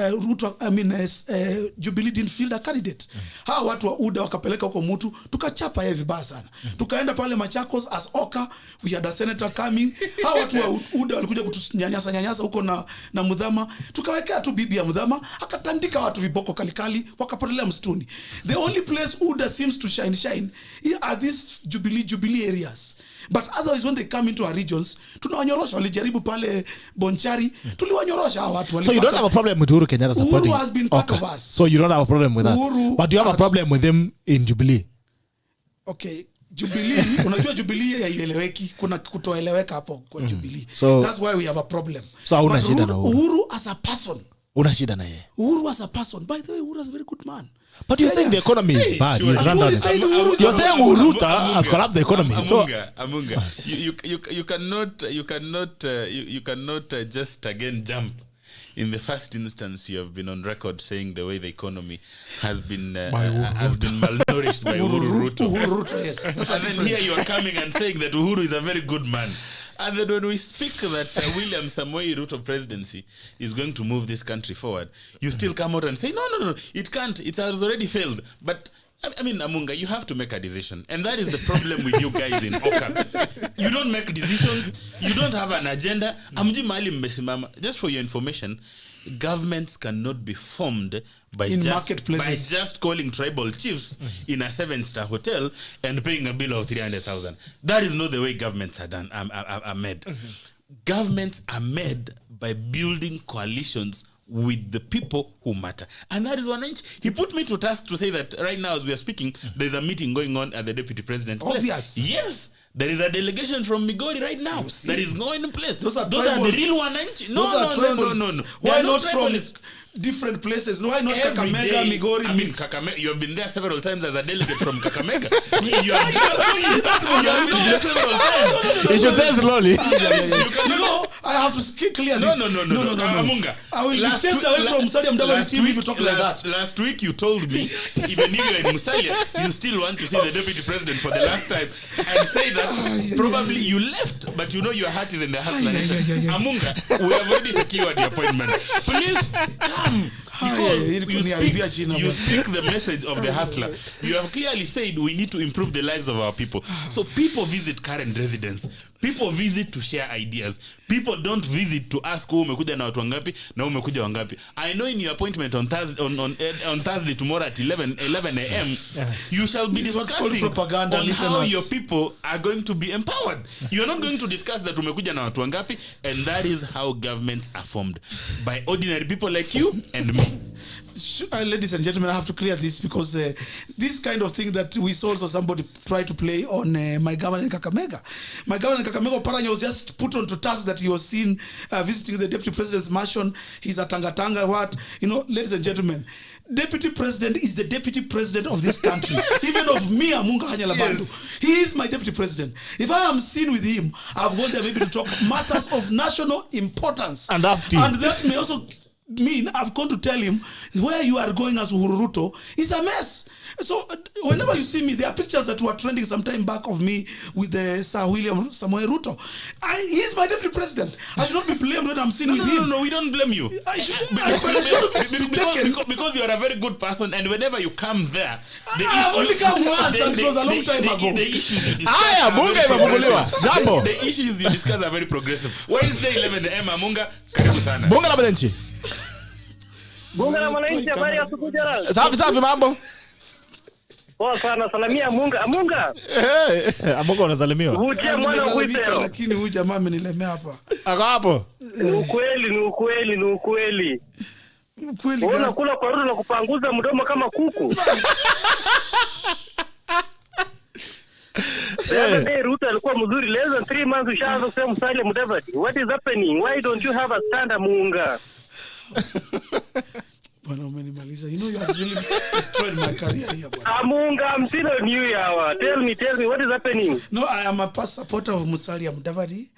Jubilee didn't field a candidate. Hawa watu wa UDA wakapeleka huko mtu, tukachapa yeye vibaya sana. Tukaenda pale Machakos as Oka, we had a senator coming. Hawa watu wa UDA walikuja kutunyanyasa huko na Mudhama. Tukawekea tu bibi ya Mudhama, akatandika watu viboko kalikali, wakapotelea msituni. The only place UDA seems to shine are these Jubilee areas. But otherwise when they come into our regions, tunawanyorosha. Walijaribu pale Bonchari, tuliwanyorosha hawa watu. So you don't have a problem with Uhuru Kenyatta supporting? Uhuru has been part of us. So you don't have a problem with that? But you have a problem with him in Jubilee? Okay. Jubilee, unajua Jubilee haieleweki, kuna kutoeleweka hapo kwa Jubilee. So that's why we have a problem. So hauna shida na Uhuru as a person. Una shida na yeye? Uhuru as a person. By the way, Uhuru is a very good man. But you're saying the economy is bad. You're saying Uhuru has collapsed the economy. Amunga, you cannot just again jump. In the first instance, you have been on record saying the way the economy has been malnourished by Uhuru Ruto. Yes. And then here you are coming and saying that Uhuru is a very good man. And then when we speak that William Samoei Ruto presidency is going to move this country forward, you still come out and say, no, it can't. It has already failed. But, I mean, Amunga, you have to make a decision. And that is the problem with you guys in Oka. You don't make decisions. You don't have an agenda. Just for your information, governments cannot be formed by just calling tribal chiefs in a 7-star hotel and paying a bill of 300,000. That is not the way governments are made. Governments are made by building coalitions with the people who matter. And that is one inch. He put me to task to say that right now as we are speaking, there's a meeting going on at the deputy president place. Obvious. Yes. There is a delegation from Migori right now that is going in place. Those are the real one inch. No. Why not from different places? Why not Kakamega, Migori? I mean, Kakamega. You have been there several times as a delegate from Kakamega. You have been there several times. You should say slowly. You know, I have to clear this. No. Amunga. I will be chased away from Stadium Davao team if you talk like that. Last week you told me, even if you're in Musalia, you still want to see the deputy president for the last time and say that probably you left, but you know your heart is in the Hustler Nation. Amunga, we have already secured the appointment. Please come. Because you speak the message of the hustler. You have clearly said we need to improve the lives of our people. So people visit current residents. People visit to share ideas. People don't visit to ask who umekuja na watu wangapi na umekuja wangapi. I know in your appointment on Thursday tomorrow at 11 a.m. you shall be discussing on how your people are going to be empowered. You are not going to discuss that umekuja na watu wangapi, and that is how governments are formed, by ordinary people like you and me. Ladies and gentlemen, I have to clear this because this kind of thing that we saw also somebody try to play on my governor in Kakamega. My governor in Kakamega, Paranya, was just put on to task that he was seen visiting the deputy president's mansion. He's a tanga what? You know, ladies and gentlemen, deputy president is the deputy president of this country. Even of me, Amunga Hanyalabandu. Yes. He is my deputy president. If I am seen with him, I've gone there maybe to talk matters of national importance. And that may also mean I've gone to tell him where you are going as Uhuru Ruto is a mess. So whenever you see me, there are pictures that were trending some time back of me with the Sir William Samoei Ruto. He is my deputy president. I should not be blamed when I'm seen with him. No, we don't blame you. Because you are a very good person, and whenever you come there, I only come once, and it was a long time ago. The issues you discuss the issues you discuss are very progressive. Wednesday 11 a.m. Amunga, karibu sana. Bunga la mwananchi. Bunga la mwananchi, habari ya asubuhi jana. Safi mambo. Poa sana, salamia Amunga. Amunga unasalimiwa. Hutia mwana huitero. Lakini huyu jamaa amenilemea hapa. Ako hapo. Ni ukweli. Unaona kula kwa rudo na kupanguza mdomo kama kuku. Ruto alikuwa mzuri, less than 3 months ushaanza kusema Musalia Mudavadi. What is happening? Why don't you have a stand, Amunga? Bwana umenimaliza. You know you have really destroyed my career here, bwana. Amunga, I'm still on you, yawa. Tell me, what is happening? No, I am a supporter of Musalia Mudavadi.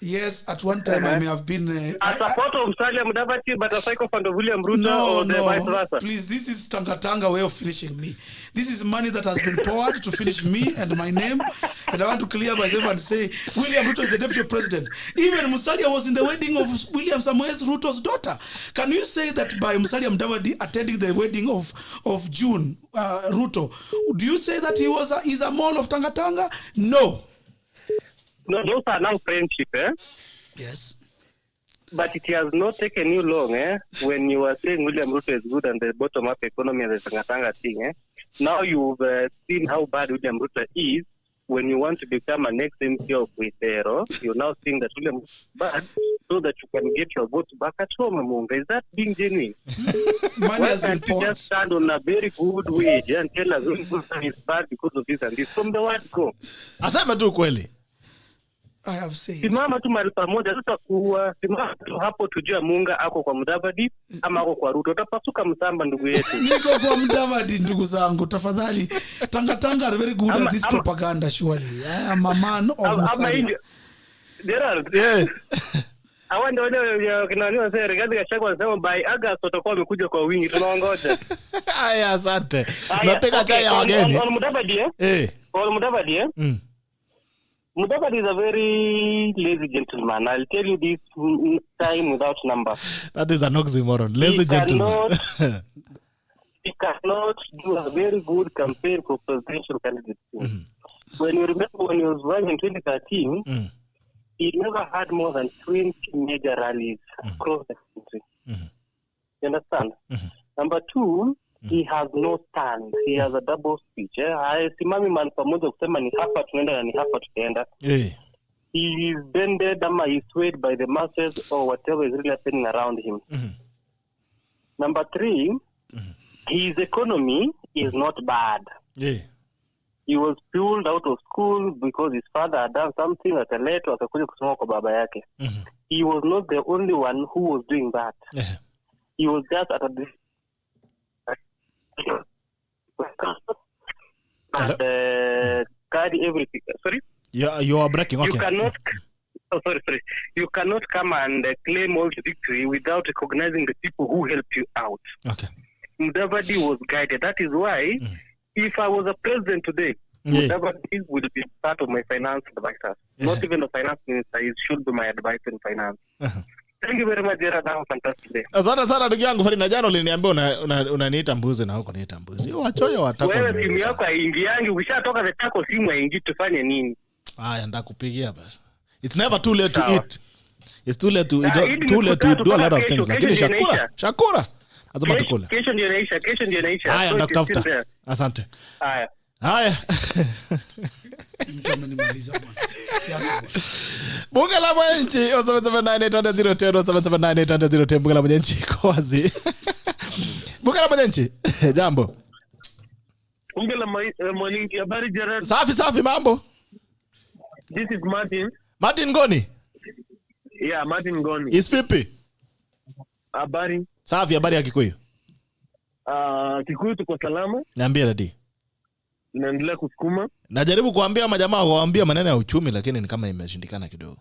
Yes, at one time I may have been a supporter of Musalia Mudavadi, but a sycophant of William Ruto, or the vice versa. Please, this is Tanga way of finishing me. This is money that has been poured to finish me and my name. And I want to clear myself and say, William Ruto is the deputy president. Even Musalia was in the wedding of William Samoei Ruto's daughter. Can you say that by Musalia Mudavadi attending the wedding of June Ruto, do you say that he's a mole of Tanga? No. No, those are now friendship, eh? Yes. But it has not taken you long, when you were saying William Ruto is good and the bottom-up economy and the Tanga thing, Now you've seen how bad William Ruto is. When you want to become an ex-MP of Witero, you're now seeing that William Ruto is bad so that you can get your votes back at home, AMUNGA. Is that being genuine? Money has been poured. Just stand on a very good wage and tell us William Ruto is bad because of this and this. From the word go. Asema tu kweli. I have said. Simama tu mahali pamoja, tutakuwa simama tu hapo tujue AMUNGA ako kwa Mudavadi ama ako kwa Ruto. Utapasuka msamba ndugu yetu. Niko kwa Mudavadi ndugu zangu, tafadhali. Tanga are very good at this propaganda surely. I am a man of Musalia. Yeah. Awanda wale kinaniwa sasa Rigathi Gachagua anasema by August watakuwa wamekuja kwa wingi, tunaongoja. Aya, asante. Napiga chai ya wageni. On Mudavadi On Mudavadi Mudavadi is a very lazy gentleman. I'll tell you this time without number. That is an oxymoron. Lazy gentleman. He cannot do a very good campaign for presidential candidacy. When you remember when he was running in 2013, he never had more than 20 major rallies across the country. You understand? Number two, he has no stand. He has a double speech. Simami man pamoja kusema ni hapa tunaenda na ni hapa tutaenda. He is bended ama he is swayed by the masses or whatever is really happening around him. Number three, his economy is not bad. He was pulled out of school because his father had done something at a letter akakuja kusoma kwa baba yake. He was not the only one who was doing that. He was just at a and carry everything. Sorry? You are breaking. Okay. You cannot. Sorry. You cannot come and claim all the victory without recognizing the people who helped you out. Okay. Mudavadi was guided. That is why, if I was a president today, Mudavadi will be part of my finance advisors. Not even the finance minister. He should be my advisor in finance. Thank you very much, Gerard. Have a fantastic day. Asante sana ndugu yangu Fari, na jana uliniambia unaniita mbuzi na huko niita mbuzi. Wachoyo watako. Wewe simu yako haingiangi, ukishatoka the tako simu haingii, tufanye nini? Haya ndakupigia basi. It's never too late to eat. It's too late to do a lot of things. Lakini Shakura. Azama tukula. Kesho ndio inaisha. Haya ndakutafuta. Asante. Haya. Mtamenializa bwana. Siasa. Bunge la Mwananchi 07980010 Bunge la Mwananchi kwazi. Bunge la Mwananchi jambo. Bunge la Mwananchi, habari Gerard. Safi mambo. This is Martin Ngoni. Yeah, Martin Ngoni. Is vipi? Habari. Safi, habari ya Kikuyu. Kikuyu tuko salama. Niambie dadi. Naendelea kusukuma. Najaribu kuambia majamaa waambie maneno ya uchumi lakini ni kama imeshindikana kidogo.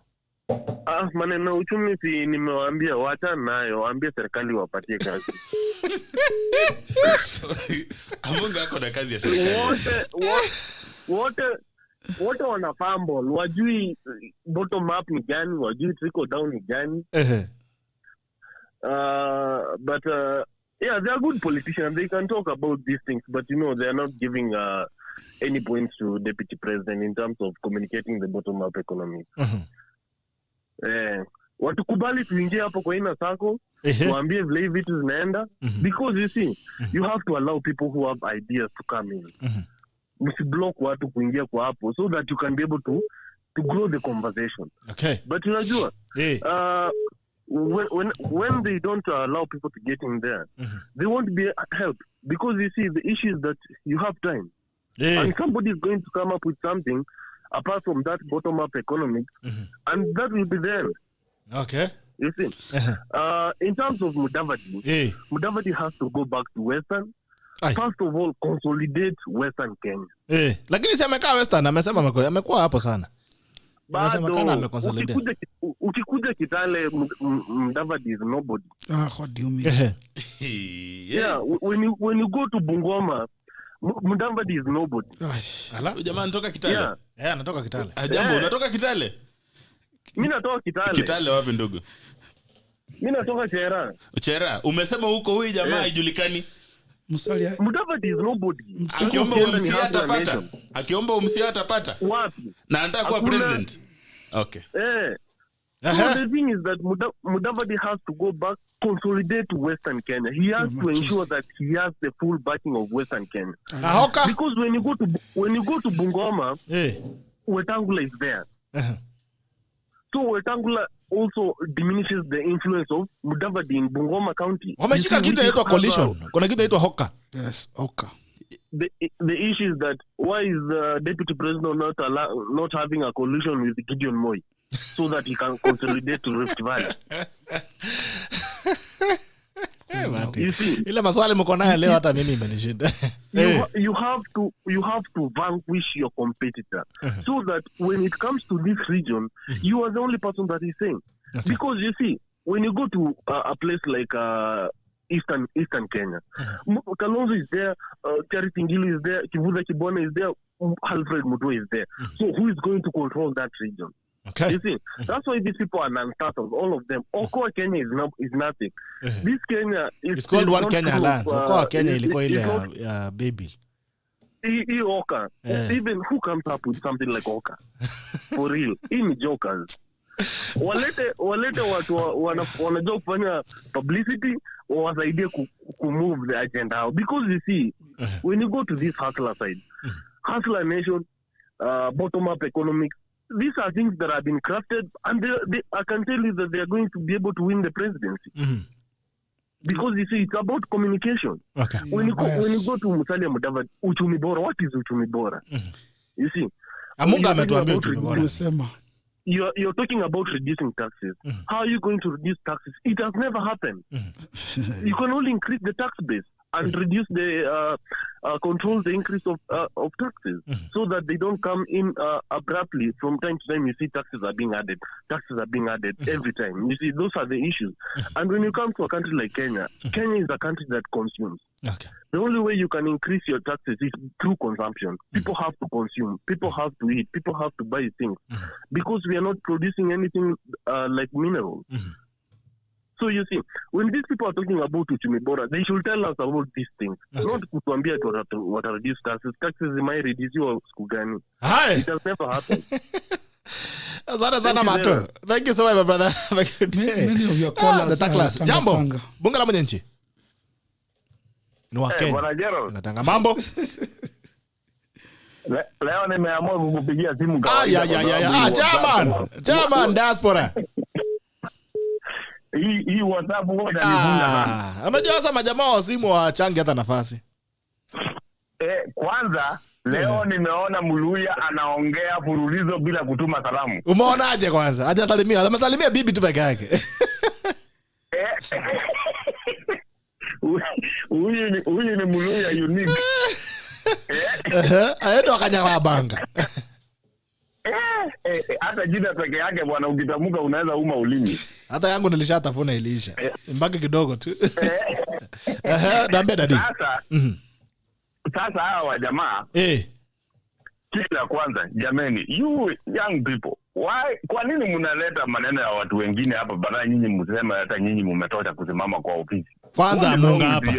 Maneno ya uchumi si nimewaambia wacha nayo, waambie serikali wapatie kazi. AMUNGA ako na kazi ya serikali. Wote wana fumble, wajui bottom up ni gani, wajui trickle down ni gani. But yeah, they are good politicians. They can talk about these things, but they are not giving any points to deputy president in terms of communicating the bottom up economy. Watukubali tuingie hapo kwa ina sako, waambie vile vitu zinaenda, because you see, you have to allow people who have ideas to come in. Msiblock watu kuingia kwa hapo so that you can be able to grow the conversation. Okay. But unajua, when they don't allow people to get in there, they won't be helped, because you see the issue is that you have time, and somebody is going to come up with something apart from that bottom up economic, and that will be there. Okay. You see, in terms of Mudavadi, Mudavadi has to go back to Western. First of all, consolidate Western Kenya. Lakini si amekaa Western, amesema amekuwa hapo sana. bado ukikuja Kitale Mudavadi is nobody. What do you mean? Yeah, when you go to Bungoma Mudavadi is nobody. Ala, jamaa anatoka Kitale. Anatoka Kitale. Jambo, unatoka Kitale? Mimi natoka Kitale. Kitale wapi ndugu? Mimi natoka Chera. Chera, umesema huko huyu jamaa haijulikani. Musalia. Mudavadi is nobody. Akiomba umsia atapata. Akiomba umsia atapata. Wapi? Na anataka kuwa president. Okay. So the thing is that Mudavadi has to go back, consolidate to Western Kenya. He has to ensure that he has the full backing of Western Kenya. Because when you go to Bungoma, Wetangula is there. So Wetangula also diminishes the influence of Mudavadi in Bungoma County. Wameshika kitu inaitwa coalition. Kuna kitu inaitwa Hoka. Yes, Hoka. The issue is that why is the deputy president not having a coalition with Gideon Moi so that he can consolidate to Rift Valley? You see, ile maswali mko nayo leo hata mimi imenishinda. You have to vanquish your competitor so that when it comes to this region, you are the only person that is saying. Because you see, when you go to a place like Eastern Kenya, Kalonzo is there, Charity Ngilu is there, Kivuza Kibwana is there, Alfred Mutua is there. So who is going to control that region? Okay. You see, that's why these people are non-starters, all of them. Okoa Kenya is nothing. This Kenya is... It's called One Kenya Alliance. Okoa Kenya ilikuwa ile ya baby. Oka. Even who comes up with something like Oka? For real. In jokers. Walete watu wanajua kufanya publicity wasaidie move the agenda out. Because you see, when you go to this hustler side, hustler nation, bottom-up economics, these are things that have been crafted, and I can tell you that they are going to be able to win the presidency. Because you see, it's about communication. Okay. When you go to Musalia Mudavadi, uchumi bora, what is uchumi bora? You see, Amunga ametuambia uchumi bora. You're talking about reducing taxes. How are you going to reduce taxes? It has never happened. You can only increase the tax base and reduce the control the increase of taxes so that they don't come in abruptly. From time to time, you see taxes are being added every time. You see, those are the issues. And when you come to a country like Kenya, Kenya is a country that consumes. Okay. The only way you can increase your taxes is through consumption. People have to consume. People have to eat. People have to buy things. Because we are not producing anything like minerals. So you see, when these people are talking about uchumi bora, they should tell us about these things. Not kutuambia what are reduce taxes. Taxes might reduce your siku gani. It has never happened. Sana Mato. Thank you so much, my brother. Many of your callers the class. Jambo. Bunga la mwenye ni wa Kenya. Bwana Gerald. Natanga mambo. Leo nimeamua kukupigia simu kawaida. Chairman diaspora. Hii WhatsApp wote alifunga. Unajua sasa majamaa wa simu wachange hata nafasi. Kwanza leo nimeona Muluya anaongea fululizo bila kutuma salamu. Umeonaje kwanza? Hajasalimia, amesalimia bibi tu peke yake. Huyu ni Muluya unique. Aenda akanyama banga. Hata jina peke yake bwana ukitamuka unaweza uma ulimi. Hata yangu nilishatafuna ilisha. Mbaki kidogo tu. Dambe dadi. Sasa hawa jamaa. Kitu ya kwanza, jameni, you young people, kwa nini mnaleta maneno ya watu wengine hapa baada nyinyi msema hata nyinyi mmetoka kusimama kwa ofisi? Kwanza Amunga hapa.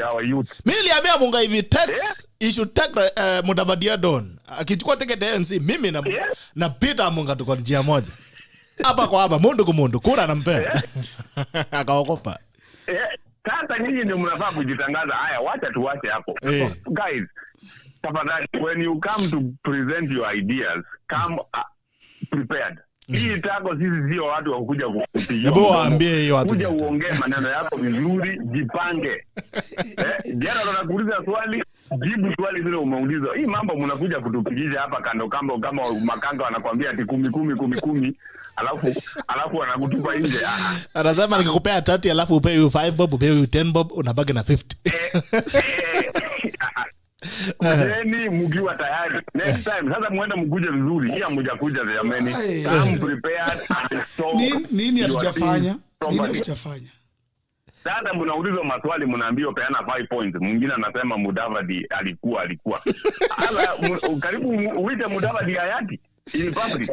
Mimi niliambia Amunga hivi tax you should take Mudavadi Don. Akichukua tiketi ya ANC mimi na Peter Amunga tuko njia moja. Hapa kwa hapa mundu kumundu kura nampea. Akaogopa. Sasa nyinyi ndio mnafaa kujitangaza. Haya wacha tuache hapo. Guys, tafadhali when you come to present your ideas, come prepared. Hii tako sisi sio watu wa kuja kupigia. Hebu waambie hiyo watu. Kuja uongee maneno yako vizuri, jipange. Jana tunakuuliza swali, jibu swali vile umeuliza. Hii mambo mnakuja kutupigisha hapa kando kama makanga wanakuambia ati 10 alafu wanakutupa nje. Anasema nikikupea 30 alafu upe 5 bob, upe 10 bob, unabaki na 50. Kujeni mkiwa tayari. Next time sasa muende mkuje vizuri. Hii hamjakuja jamani. Come prepared and so. Nini hatujafanya? Sasa mnaulizwa maswali mnaambiwa peana 5 points. Mwingine anasema Mudavadi alikuwa. Ala karibu uite Mudavadi hayati in public.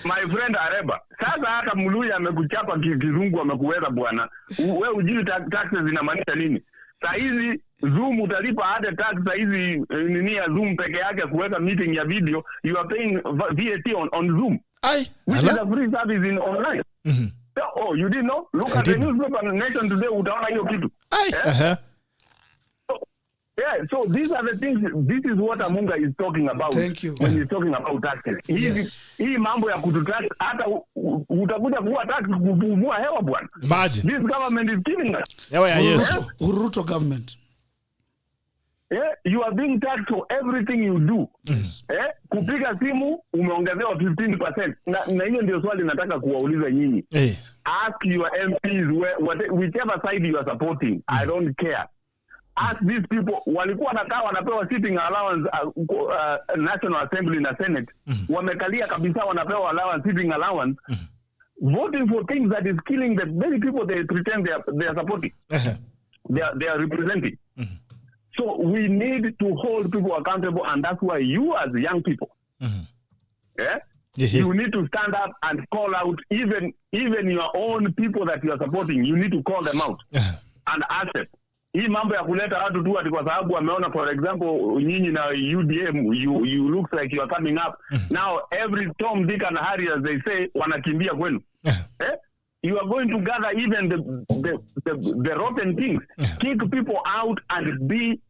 My friend Areba. Sasa hata Mluya amekuchapa kizungu amekuweza bwana. Wewe ujui taxes zinamaanisha nini? Saa hizi Zoom utalipa hata tax saa hizi nini ya Zoom peke yake kuweka meeting ya video, you are paying VAT on Zoom. Which is a free service in online. Oh, you didn't know? Look at the newspaper Nation Today utaona hiyo kitu. Yeah, so these are the things. This is what Amunga is talking about. Thank you. When he's talking about taxes. Hii mambo ya kututax hata utakuja kuwa tax kupumua hewa bwana. This government is killing us. Ruto government. You are being taxed for everything you do. Kupiga simu umeongezewa 15%. Na hiyo ndio swali nataka kuwauliza nyinyi. Ask your MPs whichever side you are supporting. I don't care. Ask these people, walikuwa wanapewa sitting allowance National Assembly na Senate. Wamekalia kabisa wanapewa allowance, sitting allowance. Voting for things that is killing the very people they pretend they are supporting. They are representing. So we need to hold people accountable, and that's why you as young people, you need to stand up and call out even your own people that you are supporting. You need to call them out and ask them. Hii mambo ya kuleta watu tu ati kwa sababu wameona, for example, nyinyi na UDM, you look like you are coming up. Now every Tom, Dick and Harry, as they say, wanakimbia kwenu. You are going to gather even the rotten things. Kick people out and be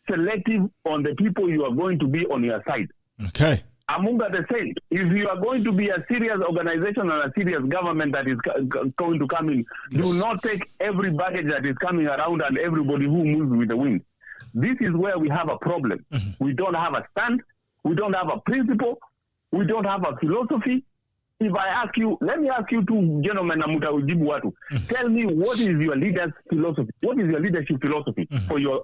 selective on the people you are going to be on your side. Okay. Amunga the same. If you are going to be a serious organization and a serious government that is going to come in, do not take every baggage that is coming around and everybody who moves with the wind. This is where we have a problem. We don't have a stand. We don't have a principle. We don't have a philosophy. If I ask you, let me ask you two gentlemen, Namutaujibu watu. Tell me, what is your leader's philosophy? What is your leadership philosophy for your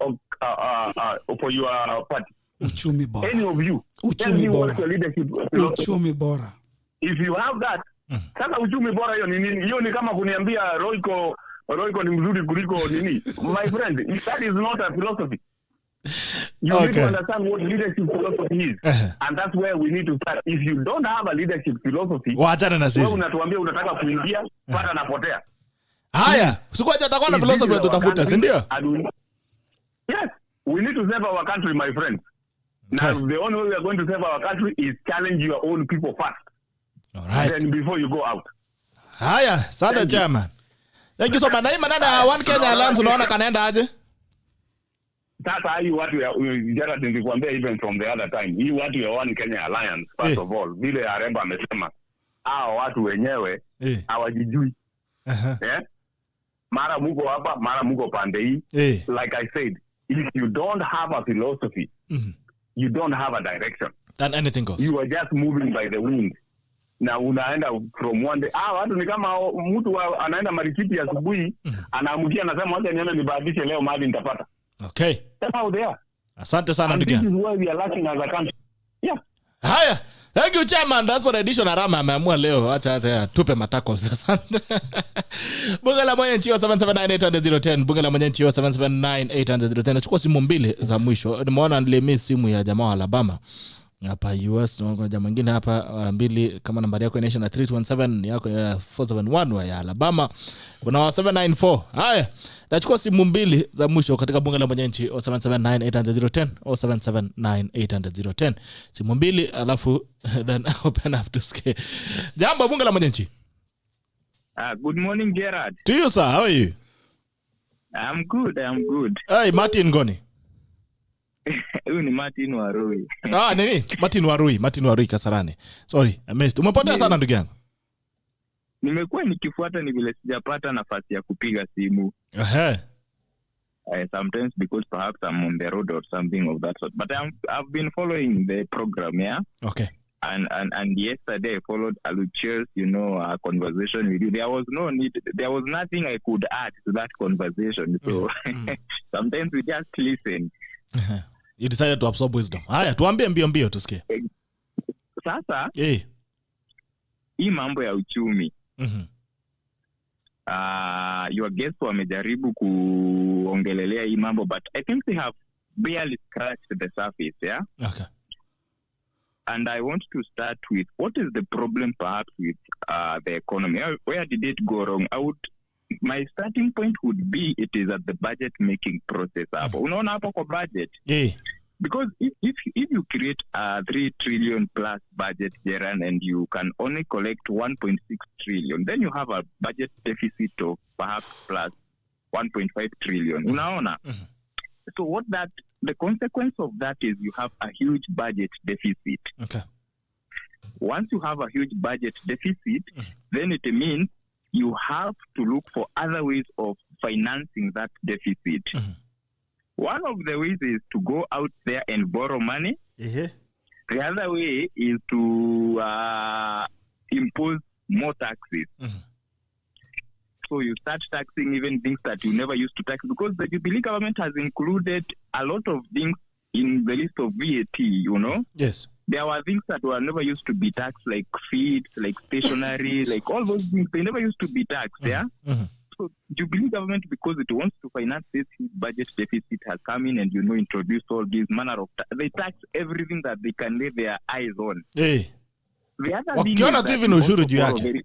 party? Uchumi bora. Any of you. Uchumi bora. What's your leadership philosophy? Uchumi bora. If you have that, sasa uchumi bora hiyo ni nini? Hiyo ni kama kuniambia Royco ni mzuri kuliko nini? My friend, that is not a philosophy. You need to understand what leadership philosophy is. And that's where we need to start. If you don't have a leadership philosophy, wewe unatuambia unataka kuingia, pata napotea. Haya, usikuaje atakuwa na philosophy tutafuta, si ndio? Yes, we need to save our country, my friend. Now, the only way we are going to save our country is challenge your own people first. All right. And then before you go out. Haya, sada chairman. Thank you so much. Na hii manana One Kenya Alliance unaona kanaenda aje? Sasa hii watu ya jana nilikwambia even from the other time. Hii watu ya One Kenya Alliance, first of all, vile AREBA amesema, hao watu wenyewe hawajijui. Mara muko hapa, mara muko pande hii. Like I said, if you don't have a philosophy, you don't have a direction. Then anything goes. You are just moving by the wind. Na unaenda from one day. Watu ni kama mtu anaenda marikiti asubuhi, anaamukia anasema wacha niende nibadilishe leo mahali nitapata. Okay. That's how they are. Asante sana ndugu. This is why we are lacking as a country. Yeah. Haya. Thank you chairman. That's what edition Arama ameamua leo. Acha tupe matako sasa. Bunge la Mwenye Nchio 779-800-010. Bunge la Mwenye Nchio 779-800-010. Nachukua simu mbili za mwisho. Nimeona nilimiss simu ya jamaa wa Alabama. Hapa US na jamaa mwingine hapa mara mbili, kama nambari yako inaisha na 317 yako ya 471 ya Alabama. Kuna 794. Haya. Nachukua simu mbili za mwisho katika bunge la Mwenye Nchi 779-800-010 au 779-800-010. Simu mbili alafu then open up to scale. Jambo bunge la Mwenye Nchi. Good morning Gerard. To you sir, how are you? I'm good. Hey Martin Goni. Huyu ni Martin Warui. Nini? Martin Warui Kasarani. Sorry, I missed. Umepotea sana ndugu yangu. Nimekuwa nikifuata ni vile sijapata nafasi ya kupiga simu. Sometimes because perhaps I'm on the road or something of that sort. But I've been following the program, yeah? Okay. and yesterday I followed Alucher's, conversation with you. There was no need. There was nothing I could add to that conversation. So sometimes we just listen. You decided to absorb wisdom. Haya, tuambie mbio tusikie. Sasa, hii mambo ya uchumi. Your guests wamejaribu kuongelelea hii mambo, but I think they have barely scratched the surface, yeah? Okay. And I want to start with, what is the problem perhaps with the economy? Where did it go wrong? My starting point would be, it is at the budget making process. Unaona hapo kwa budget? Yeah. Because if you create a 3 trillion plus budget, Jeran, and you can only collect 1.6 trillion, then you have a budget deficit of perhaps plus 1.5 trillion. Unaona? So the consequence of that is you have a huge budget deficit. Okay. Once you have a huge budget deficit, then it means you have to look for other ways of financing that deficit. One of the ways is to go out there and borrow money. The other way is to impose more taxes. So you start taxing even things that you never used to tax, because the Jubilee government has included a lot of things in the list of VAT, Yes. There were things that were never used to be taxed, like feeds, like stationery, like all those things. They never used to be taxed, yeah? So Jubilee government, because it wants to finance this budget deficit, has come in and, introduced all these manner of they tax everything that they can lay their eyes on. Hey. The other thing wakiona tu hivi ni ushuru juu yake.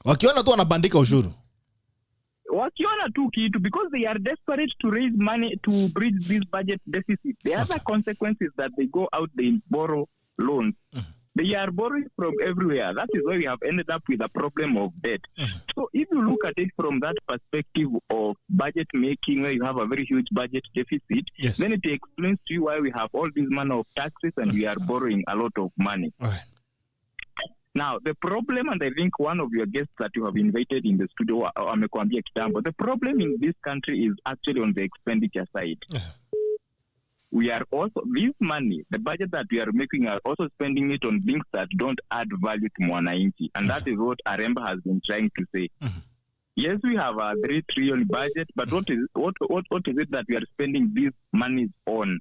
Wakiona tu wanabandika ushuru. Wakiona tu kitu, because they are desperate to raise money to bridge this budget deficit. The other consequence is that they go out, they borrow loans. They are borrowing from everywhere. That is why we have ended up with a problem of debt. So if you look at it from that perspective of budget making, where you have a very huge budget deficit, then it explains to you why we have all this manner of taxes and we are borrowing a lot of money. Now, the problem, and I think one of your guests that you have invited in the studio, amekwambia kitambo, the problem in this country is actually on the expenditure side. We are also, this money, the budget that we are making, are also spending it on things that don't add value to Mwananchi. And that is what AREBA has been trying to say. Yes, we have a 3 trillion budget, but what is it that we are spending these monies on?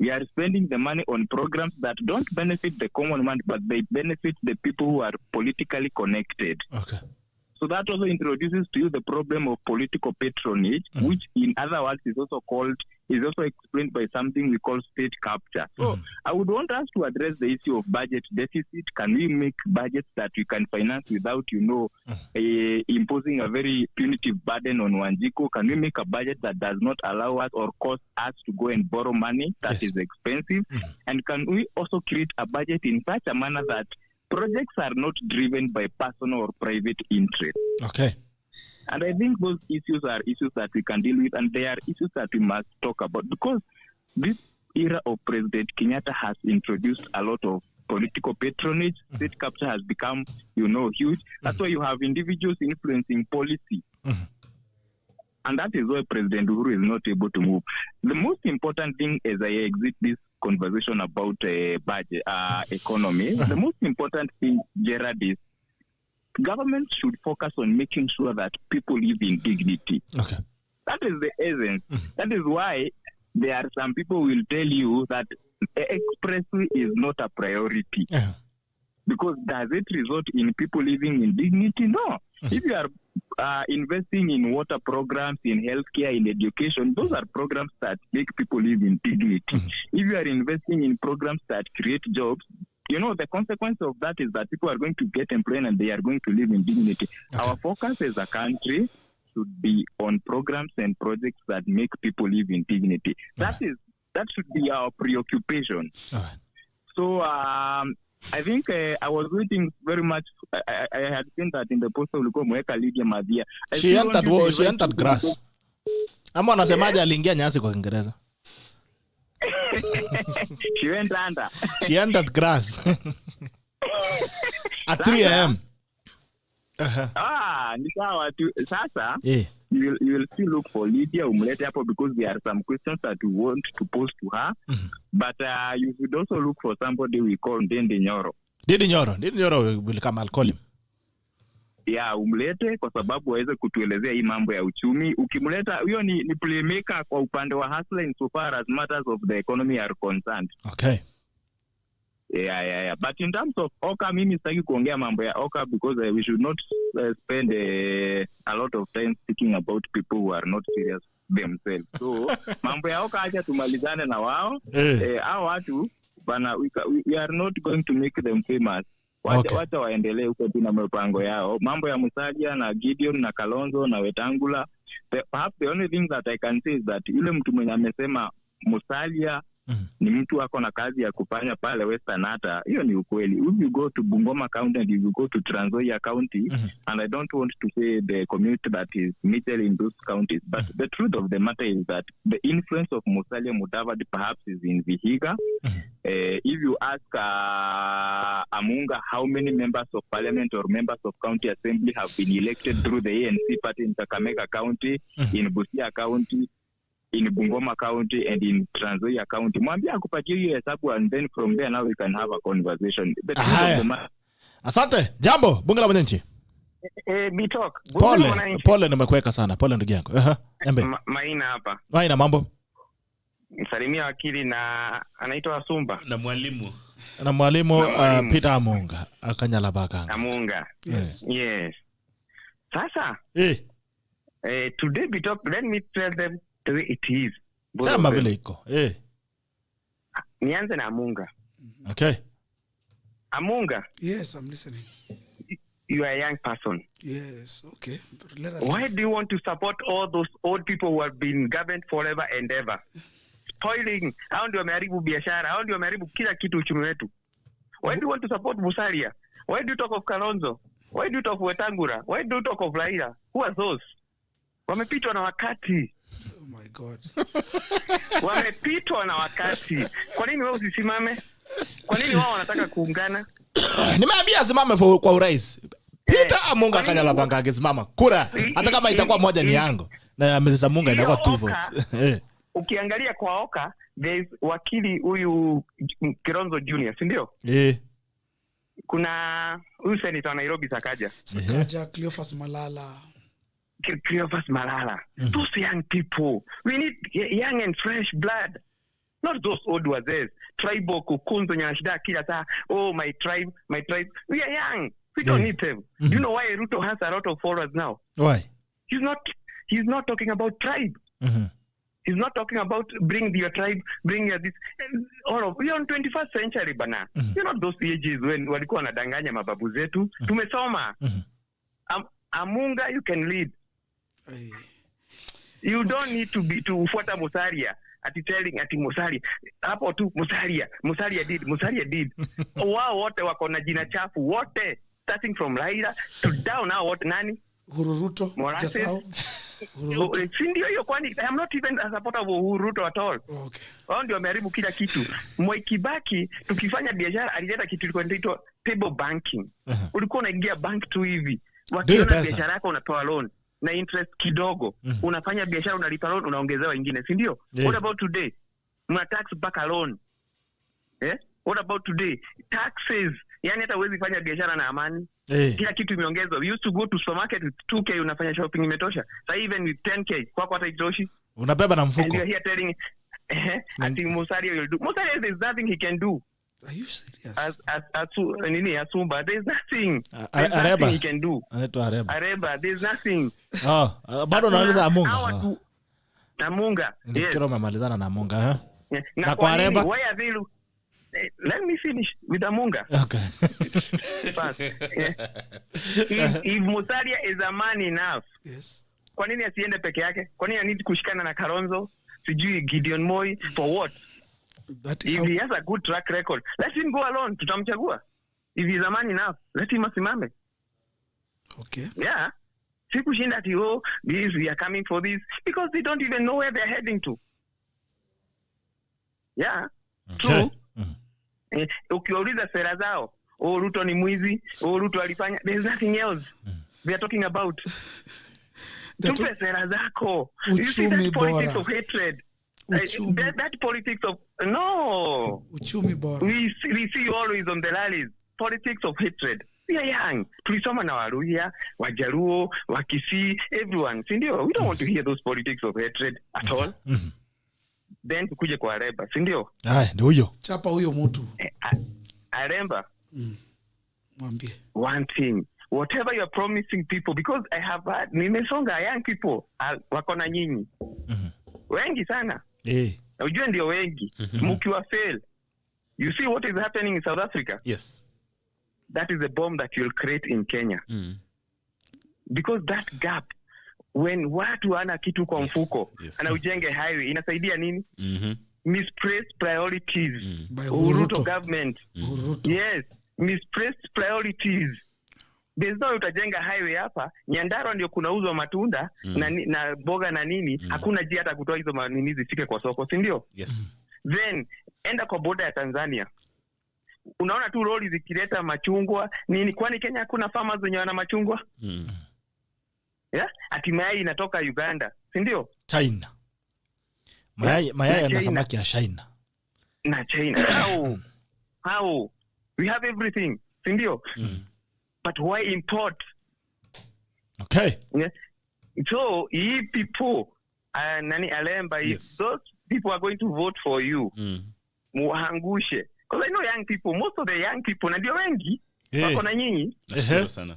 We are spending the money on programs that don't benefit the common man, but they benefit the people who are politically connected. Okay. So that also introduces to you the problem of political patronage, which in other words is also explained by something we call state capture. So I would want us to address the issue of budget deficit. Can we make budgets that we can finance without, imposing a very punitive burden on Wanjiko? Can we make a budget that does not allow us or cause us to go and borrow money that is expensive? And can we also create a budget in such a manner that projects are not driven by personal or private interest? Okay. And I think those issues are issues that we can deal with, and they are issues that we must talk about, because this era of President Kenyatta has introduced a lot of political patronage. State capture has become, huge. That's why you have individuals influencing policy. And that is why President Uhuru is not able to move. The most important thing as I exit this conversation about budget economy, the most important thing, Gerard, is government should focus on making sure that people live in dignity. Okay. That is the essence. That is why there are some people who will tell you that expressly is not a priority. Because does it result in people living in dignity? No. If you are investing in water programs, in healthcare, in education, those are programs that make people live in dignity. If you are investing in programs that create jobs, the consequence of that is that people are going to get employed and they are going to live in dignity. Okay. Our focus as a country should be on programs and projects that make people live in dignity. That should be our preoccupation. So I think I was waiting very much. I had seen that in the post of Mweka Lydia Madhia. She entered grass. Ama anasemaje aliingia nyasi kwa Kiingereza? She went under. She entered grass. At 3 a.m. Ni sawa tu. Sasa, you will still look for Lydia umlete hapo because there are some questions that you want to pose to her. But you should also look for somebody we call Ndindi Nyoro. Ndindi Nyoro will come, I'll call him. Yeah, umlete kwa sababu waweze kutuelezea hii mambo ya uchumi. Ukimleta huyo ni playmaker kwa upande wa hustler in so far as matters of the economy are concerned. Okay. Yeah. But in terms of Oka, mimi sitaki kuongea mambo ya Oka because we should not spend a lot of time speaking about people who are not serious themselves. So mambo ya Oka acha tumalizane na wao. Hao watu bana, we are not going to make them famous. Wacha waendelee huko tu na mpango yao. Mambo ya Musalia na Gideon na Kalonzo na Wetangula, perhaps the only thing that I can say is that yule mtu mwenye amesema Musalia ni mtu wako na kazi ya kufanya pale Western Hata, hiyo ni ukweli. If you go to Bungoma County and if you go to Trans Nzoia County, and I don't want to say the community that is meted in those counties, but the truth of the matter is that the influence of Musalia Mudavadi perhaps is in Vihiga. If you ask Amunga how many members of parliament or members of county assembly have been elected through the ANC party in Kakamega County, in Busia County, in Bungoma County, and in Trans Nzoia County, mwambia akupatie hiyo hesabu, and then from there now we can have a conversation. Asante. Jambo, bunge la wananchi. Bitok. Pole nimekuweka sana. Pole ndugu yangu. Embe. Maina hapa. Maina mambo. Msalimia wakili na anaitwa Sumba. Na mwalimu Peter Amunga akanyala bakanga. Amunga. Yes. Sasa. Today Bitok, let me tell them the way it is. Sema vile iko. Nianze na Amunga. Okay. Amunga. Yes, I'm listening. You are a young person. Yes, okay. Why do you want to support all those old people who have been governed forever and ever? Spoiling. Hao ndio wameharibu biashara. Hao ndio wameharibu kila kitu uchumi wetu. Why do you want to support Musalia? Why do you talk of Kalonzo? Why do you talk of Wetangula? Why do you talk of Raila? Who are those? Wamepitwa na wakati. Oh my God. Wamepitwa na wakati. Kwa nini wao usisimame? Kwa nini wao wanataka kuungana? Nimeambia simame kwa urais. Peter Amunga kanyala banga akisimama. Kura hata kama itakuwa moja ni yangu. Na Mrs. Amunga inakuwa 2 votes. Ukiangalia kwa Oka, there is wakili huyu Kironzo Junior, si ndio? Kuna huyu senator wa Nairobi Sakaja Cleophas Malala. Those young people, we need young and fresh blood, not those old wazes. Tribal kukunzo nyashida kila saa. Oh, my tribe. We are young. We don't need them. You know why Ruto has a lot of followers now? Why? He's not talking about tribe. He's not talking about bring your tribe, bring your this. All of we are on 21st century bana. You're not those ages when walikuwa wanadanganya mababu zetu. Tumesoma. Amunga, you can lead. You don't need to ufuata Musalia ati Musalia hapo tu. Musalia did wao wote wako na jina chafu wote, starting from Raila to down now what nani Ruto Jasao sindio hiyo, kwani I am not even a supporter of Ruto at all. Okay. Wao ndio wameharibu kila kitu. Moi Kibaki tukifanya biashara alileta kitu ilikuwa inaitwa table banking. Ulikuwa unaingia bank tu hivi, wakiona biashara yako unapewa loan na interest kidogo. Unafanya biashara unalipa loan unaongezewa nyingine, si ndio? What about today? Una tax back loan. What about today? Taxes. Yani hata huwezi fanya biashara na amani. Kila kitu imeongezwa. We used to go to supermarket with 2k unafanya shopping imetosha. Sasa even with 10k kwako hata itoshi. Unabeba na mfuko. And you are here telling I think Musalia will do. Musalia, there's nothing he can do. Are you serious? Asumba, there's nothing. Areba he can do. Anaitwa Areba, there's nothing. Bado naanza Amunga. Amunga. Yes. Kiro mamalizana na Amunga, Na kwa Areba, why are they let me finish with Amunga. Okay. If Musalia is a man enough. Yes. Kwa nini asiende peke yake? Kwa nini anidi kushikana na Kalonzo? Sijui Gideon Moi for what? If he has a good track record, let him go alone. Tutamchagua. If he's a man enough, let him asimame. Okay. Yeah. Sikushinda ati we are coming for this because they don't even know where they're heading to. Yeah. Okay. True. Ukiuliza sera zao, Ruto ni mwizi, Ruto alifanya, there's nothing else they are talking about. tupe sera zako. You see that politics of hatred. That politics of uchumi bora. We see always on the rallies politics of hatred. We are young. Tulisoma na Waluhya, Wajaluo, Wakisii, everyone. Sindio? We don't want to hear those politics of hatred at all. Then tukuje kwa AREBA. Sindio? Ndio huyo. Chapa huyo mtu. AREBA. Mwambie. One thing. Whatever you are promising people, because I have had, nimesonga young people, wako na nyinyi. Wengi sana. Ujue ndio wengi. Mukiwa fail. You see what is happening in South Africa? Yes. That is a bomb that you'll create in Kenya. Because that gap, when watu ana kitu kwa mfuko, ana ujenge highway, inasaidia nini? Misplaced priorities. By Uruto government. Yes. Misplaced priorities. There's no utajenga highway hapa, Nyandarua ndio kunauzwa matunda na boga na nini, hakuna njia hata kutoa hizo manini zifike kwa soko, si ndio? Yes. Then enda kwa border ya Tanzania. Unaona tu lori zikileta machungwa nini, kwani Kenya hakuna farmers wenye wana machungwa? Ati mayai inatoka Uganda, si ndio? China. Mayai na samaki ya China. Na China. How? We have everything, si ndio? But why import? Okay. Yeah. So, if people, Nani Alemba, if those people are going to vote for you, muhangushe. Because I know young people, most of the young people, na ndio wengi, wako na nyinyi. Nashukuru sana.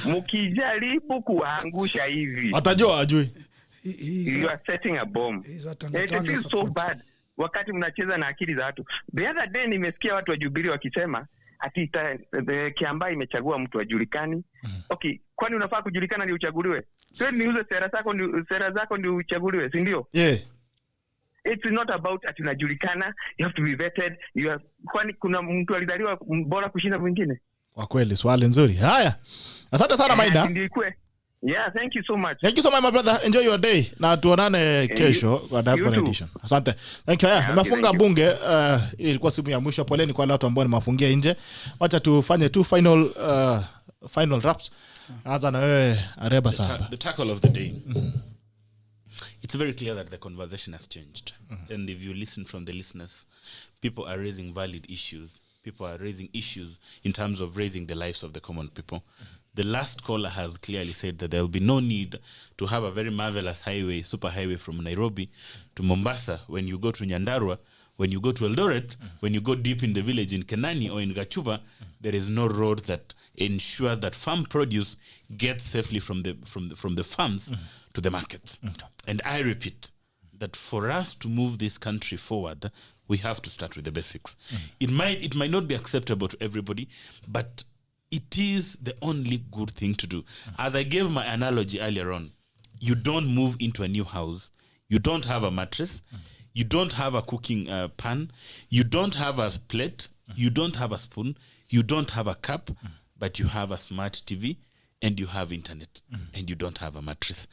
Mukijaribu kuhangusha hivi. Atajua ajui. You are setting a bomb. It feels so bad. Wakati mnacheza na akili za watu. The other day nimesikia watu wa Jubilee wakisema ati Kiambaa imechagua mtu ajulikani. Okay, kwani unafaa kujulikana ndio uchaguliwe? Sio niuze sera zako ndio uchaguliwe, si ndio? It's not about ati unajulikana, you have to be vetted. Kwani kuna mtu alizaliwa bora kushinda mwingine? Kwa kweli swali nzuri. Haya. Asante sana Maida. Yeah, thank you so much. Thank you so much my brother. Enjoy your day. Na tuonane kesho kwa Diaspora Edition. Asante. Thank you. Nimefunga bunge. Ilikuwa simu ya mwisho. Poleni kwa watu ambao nimewafungia nje. Wacha tufanye tu final wraps. Anza na wewe AREBA SAMBA. The tackle of the day. It's very clear that the conversation has changed. And if you listen from the listeners, people are raising valid issues. People are raising issues in terms of raising the lives of the common people. The last caller has clearly said that there will be no need to have a very marvelous highway, super highway from Nairobi to Mombasa. When you go to Nyandarua, when you go to Eldoret, when you go deep in the village in Kenani or in Gachuba, there is no road that ensures that farm produce gets safely from the farms to the markets. And I repeat that for us to move this country forward, we have to start with the basics. It might not be acceptable to everybody, but it is the only good thing to do. As I gave my analogy earlier on, you don't move into a new house. You don't have a mattress. You don't have a cooking pan. You don't have a plate. You don't have a spoon. You don't have a cup, but you have a smart TV and you have internet and you don't have a mattress.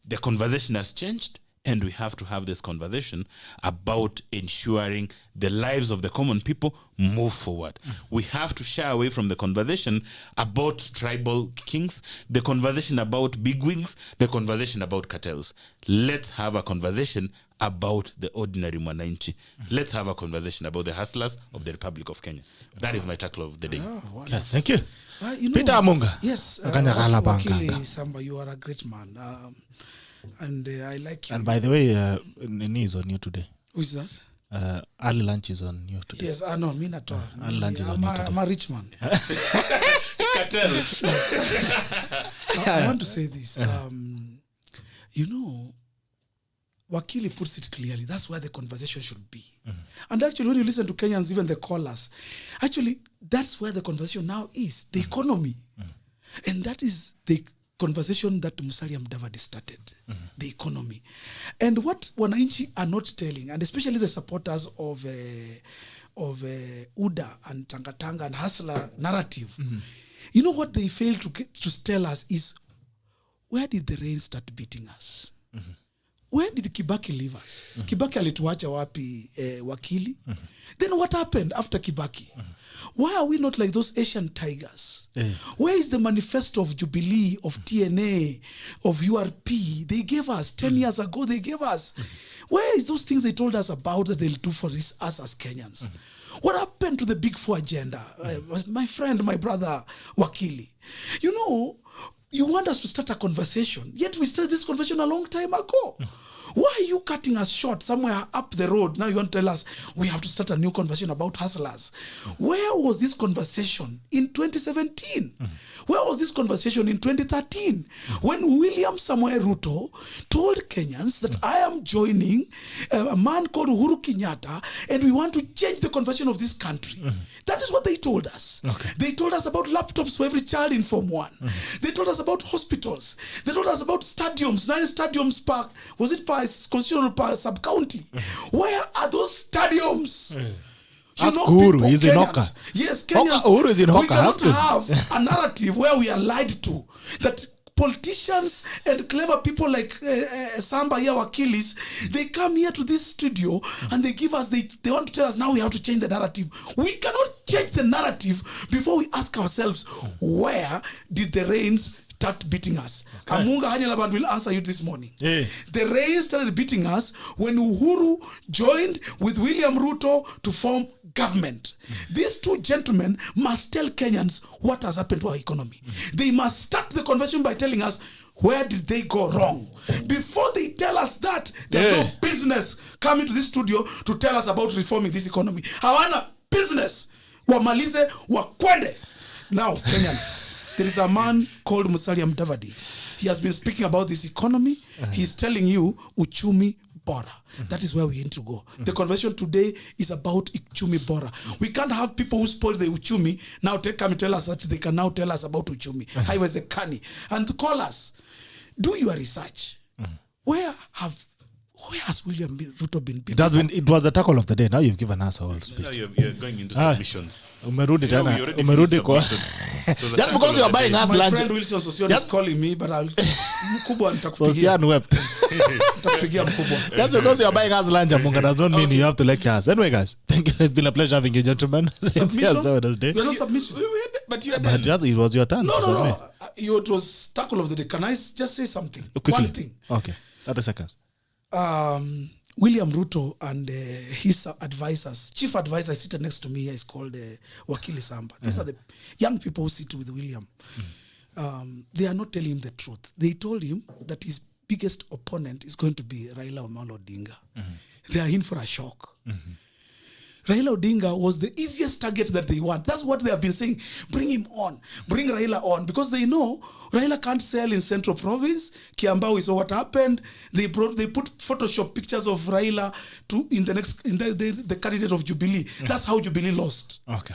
The conversation has changed. And we have to have this conversation about ensuring the lives of the common people move forward. We have to shy away from the conversation about tribal kings, the conversation about bigwigs, the conversation about cartels. Let's have a conversation about the ordinary mwananchi. Let's have a conversation about the hustlers of the Republic of Kenya. That is my tackle of the day. Okay, thank you. Peter AMUNGA. Yes, Wakili Samba, you are a great man. And I like you. And by the way, Nini is on you today. Who is that? Early lunch is on you today. Yes, no, me not all. Early lunch is on you today. I'm a rich man. I want to say this. Wakili puts it clearly. That's where the conversation should be. And actually, when you listen to Kenyans, even the callers, actually, that's where the conversation now is. The economy. And that is the conversation that Musalia Mudavadi started, the economy. And what wananchi are not telling, and especially the supporters of UDA and Tangatanga and Hustler narrative, you know what they fail to tell us is, where did the rain start beating us? Where did Kibaki leave us? Kibaki alituacha wapi Wakili? Then what happened after Kibaki? Why are we not like those Asian tigers? Where is the manifesto of Jubilee, of TNA, of URP? They gave us 10 years ago. They gave us. Where is those things they told us about that they'll do for us as Kenyans? What happened to the Big Four agenda? My friend, my brother, Wakili. You know, you want us to start a conversation, yet we started this conversation a long time ago. Why are you cutting us short somewhere up the road? Now you want to tell us we have to start a new conversation about hustlers. Where was this conversation in 2017? Where was this conversation in 2013? When William Samoei Ruto told Kenyans that I am joining a man called Uhuru Kenyatta and we want to change the conversation of this country. That is what they told us. Okay. They told us about laptops for every child in Form 1. They told us about hospitals. They told us about stadiums, 9 stadiums per, was it per constitutional per sub-county? Where are those stadiums? Ask Uhuru, he's in Hoka. Yes, Kenyans. Uhuru is in Hoka. We cannot have a narrative where we are lied to. That politicians and clever people like Samba here, Wakilis, they come here to this studio and they give us, they want to tell us now we have to change the narrative. We cannot change the narrative before we ask ourselves, where did the rains start beating us? Okay. Amunga Hanyalaban will answer you this morning. Yeah. The rain started beating us when Uhuru joined with William Ruto to form government. These two gentlemen must tell Kenyans what has happened to our economy. They must start the conversation by telling us where did they go wrong. Before they tell us that, there's no business coming to this studio to tell us about reforming this economy. Hawana business. Wamalize wakwende. Now, Kenyans, there is a man called Musalia Mudavadi. He has been speaking about this economy. He's telling you uchumi bora. That is where we need to go. The conversation today is about uchumi bora. We can't have people who spoil the uchumi now come and tell us that they can now tell us about uchumi. Haiwezekani. And to call us, do your research. Where has William Ruto been? It was the tackle of the day. Now you've given us a whole speech. Now you're going into submissions. Umerudi kwa. Just because you are buying us lunch. My friend Wilson Sosian is calling me, but I'll mkubwa nitakupigia. Sosian wept. Nitakupigia mkubwa. Just because you are buying us lunch, Amunga, does not mean you have to lecture us. Anyway, guys, thank you. It's been a pleasure having you, gentlemen. Submission? We are not submission. But you are done. It was your turn. No. It was tackle of the day. Can I just say something? Quickly. One thing. Okay. 30 seconds. William Ruto and his advisors, chief advisor seated next to me here is called Wakili Samba. These are the young people who sit with William. They are not telling him the truth. They told him that his biggest opponent is going to be Raila Amolo Odinga. They are in for a shock. Raila Odinga was the easiest target that they want. That's what they have been saying. Bring him on. Bring Raila on. Because they know Raila can't sell in Central Province. Kiambao is what happened. They put Photoshop pictures of Raila in the candidate of Jubilee. That's how Jubilee lost. Okay.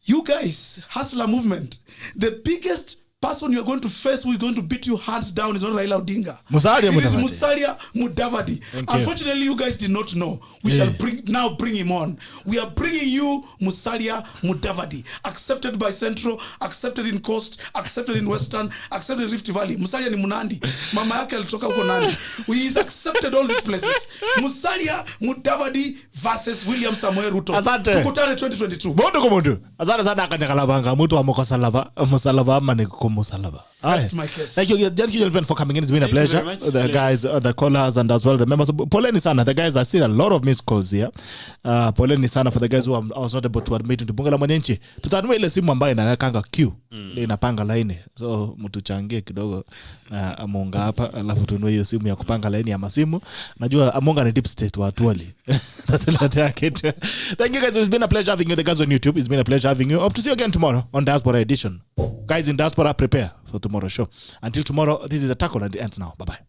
You guys, Hustler Movement, the biggest person you are going to face who is going to beat you hands down is not Raila Odinga. It is Musalia Mudavadi. Unfortunately, you guys did not know. We shall bring him on. We are bringing you Musalia Mudavadi. Accepted by Central, accepted in Coast, accepted in Western, accepted in Rift Valley. Musalia ni Munandi. Mama yake alitoka huko Nandi. We is accepted all these places. Musalia Mudavadi versus William Samoei Ruto. Tukutane 2022. Bodo komodo. Asante sana kanyakalabanga. Mutu wa mokosalaba. Musalaba amane Musalaba. That's my case. Thank you, gentlemen, for coming in. It's been a pleasure. The guys, the callers, and as well the members. Poleni sana. The guys, I see a lot of missed calls here. Poleni sana for the guys who I was not able to admit into bunga la mwananchi. Tutanua ile simu ambayo inawekanga queue. Inapanga line. So mtuchangie kidogo Amunga hapa, alafu tunue hiyo simu ya kupanga line ya masimu. Najua Amunga ni deep state watu wali. Thank you guys. It's been a pleasure having you. The guys on YouTube. It's been a pleasure having you. Hope to see you again tomorrow on Diaspora Edition. Guys in Diaspora, prepare for tomorrow's show. Until tomorrow, this is a tackle and it ends now. Bye-bye.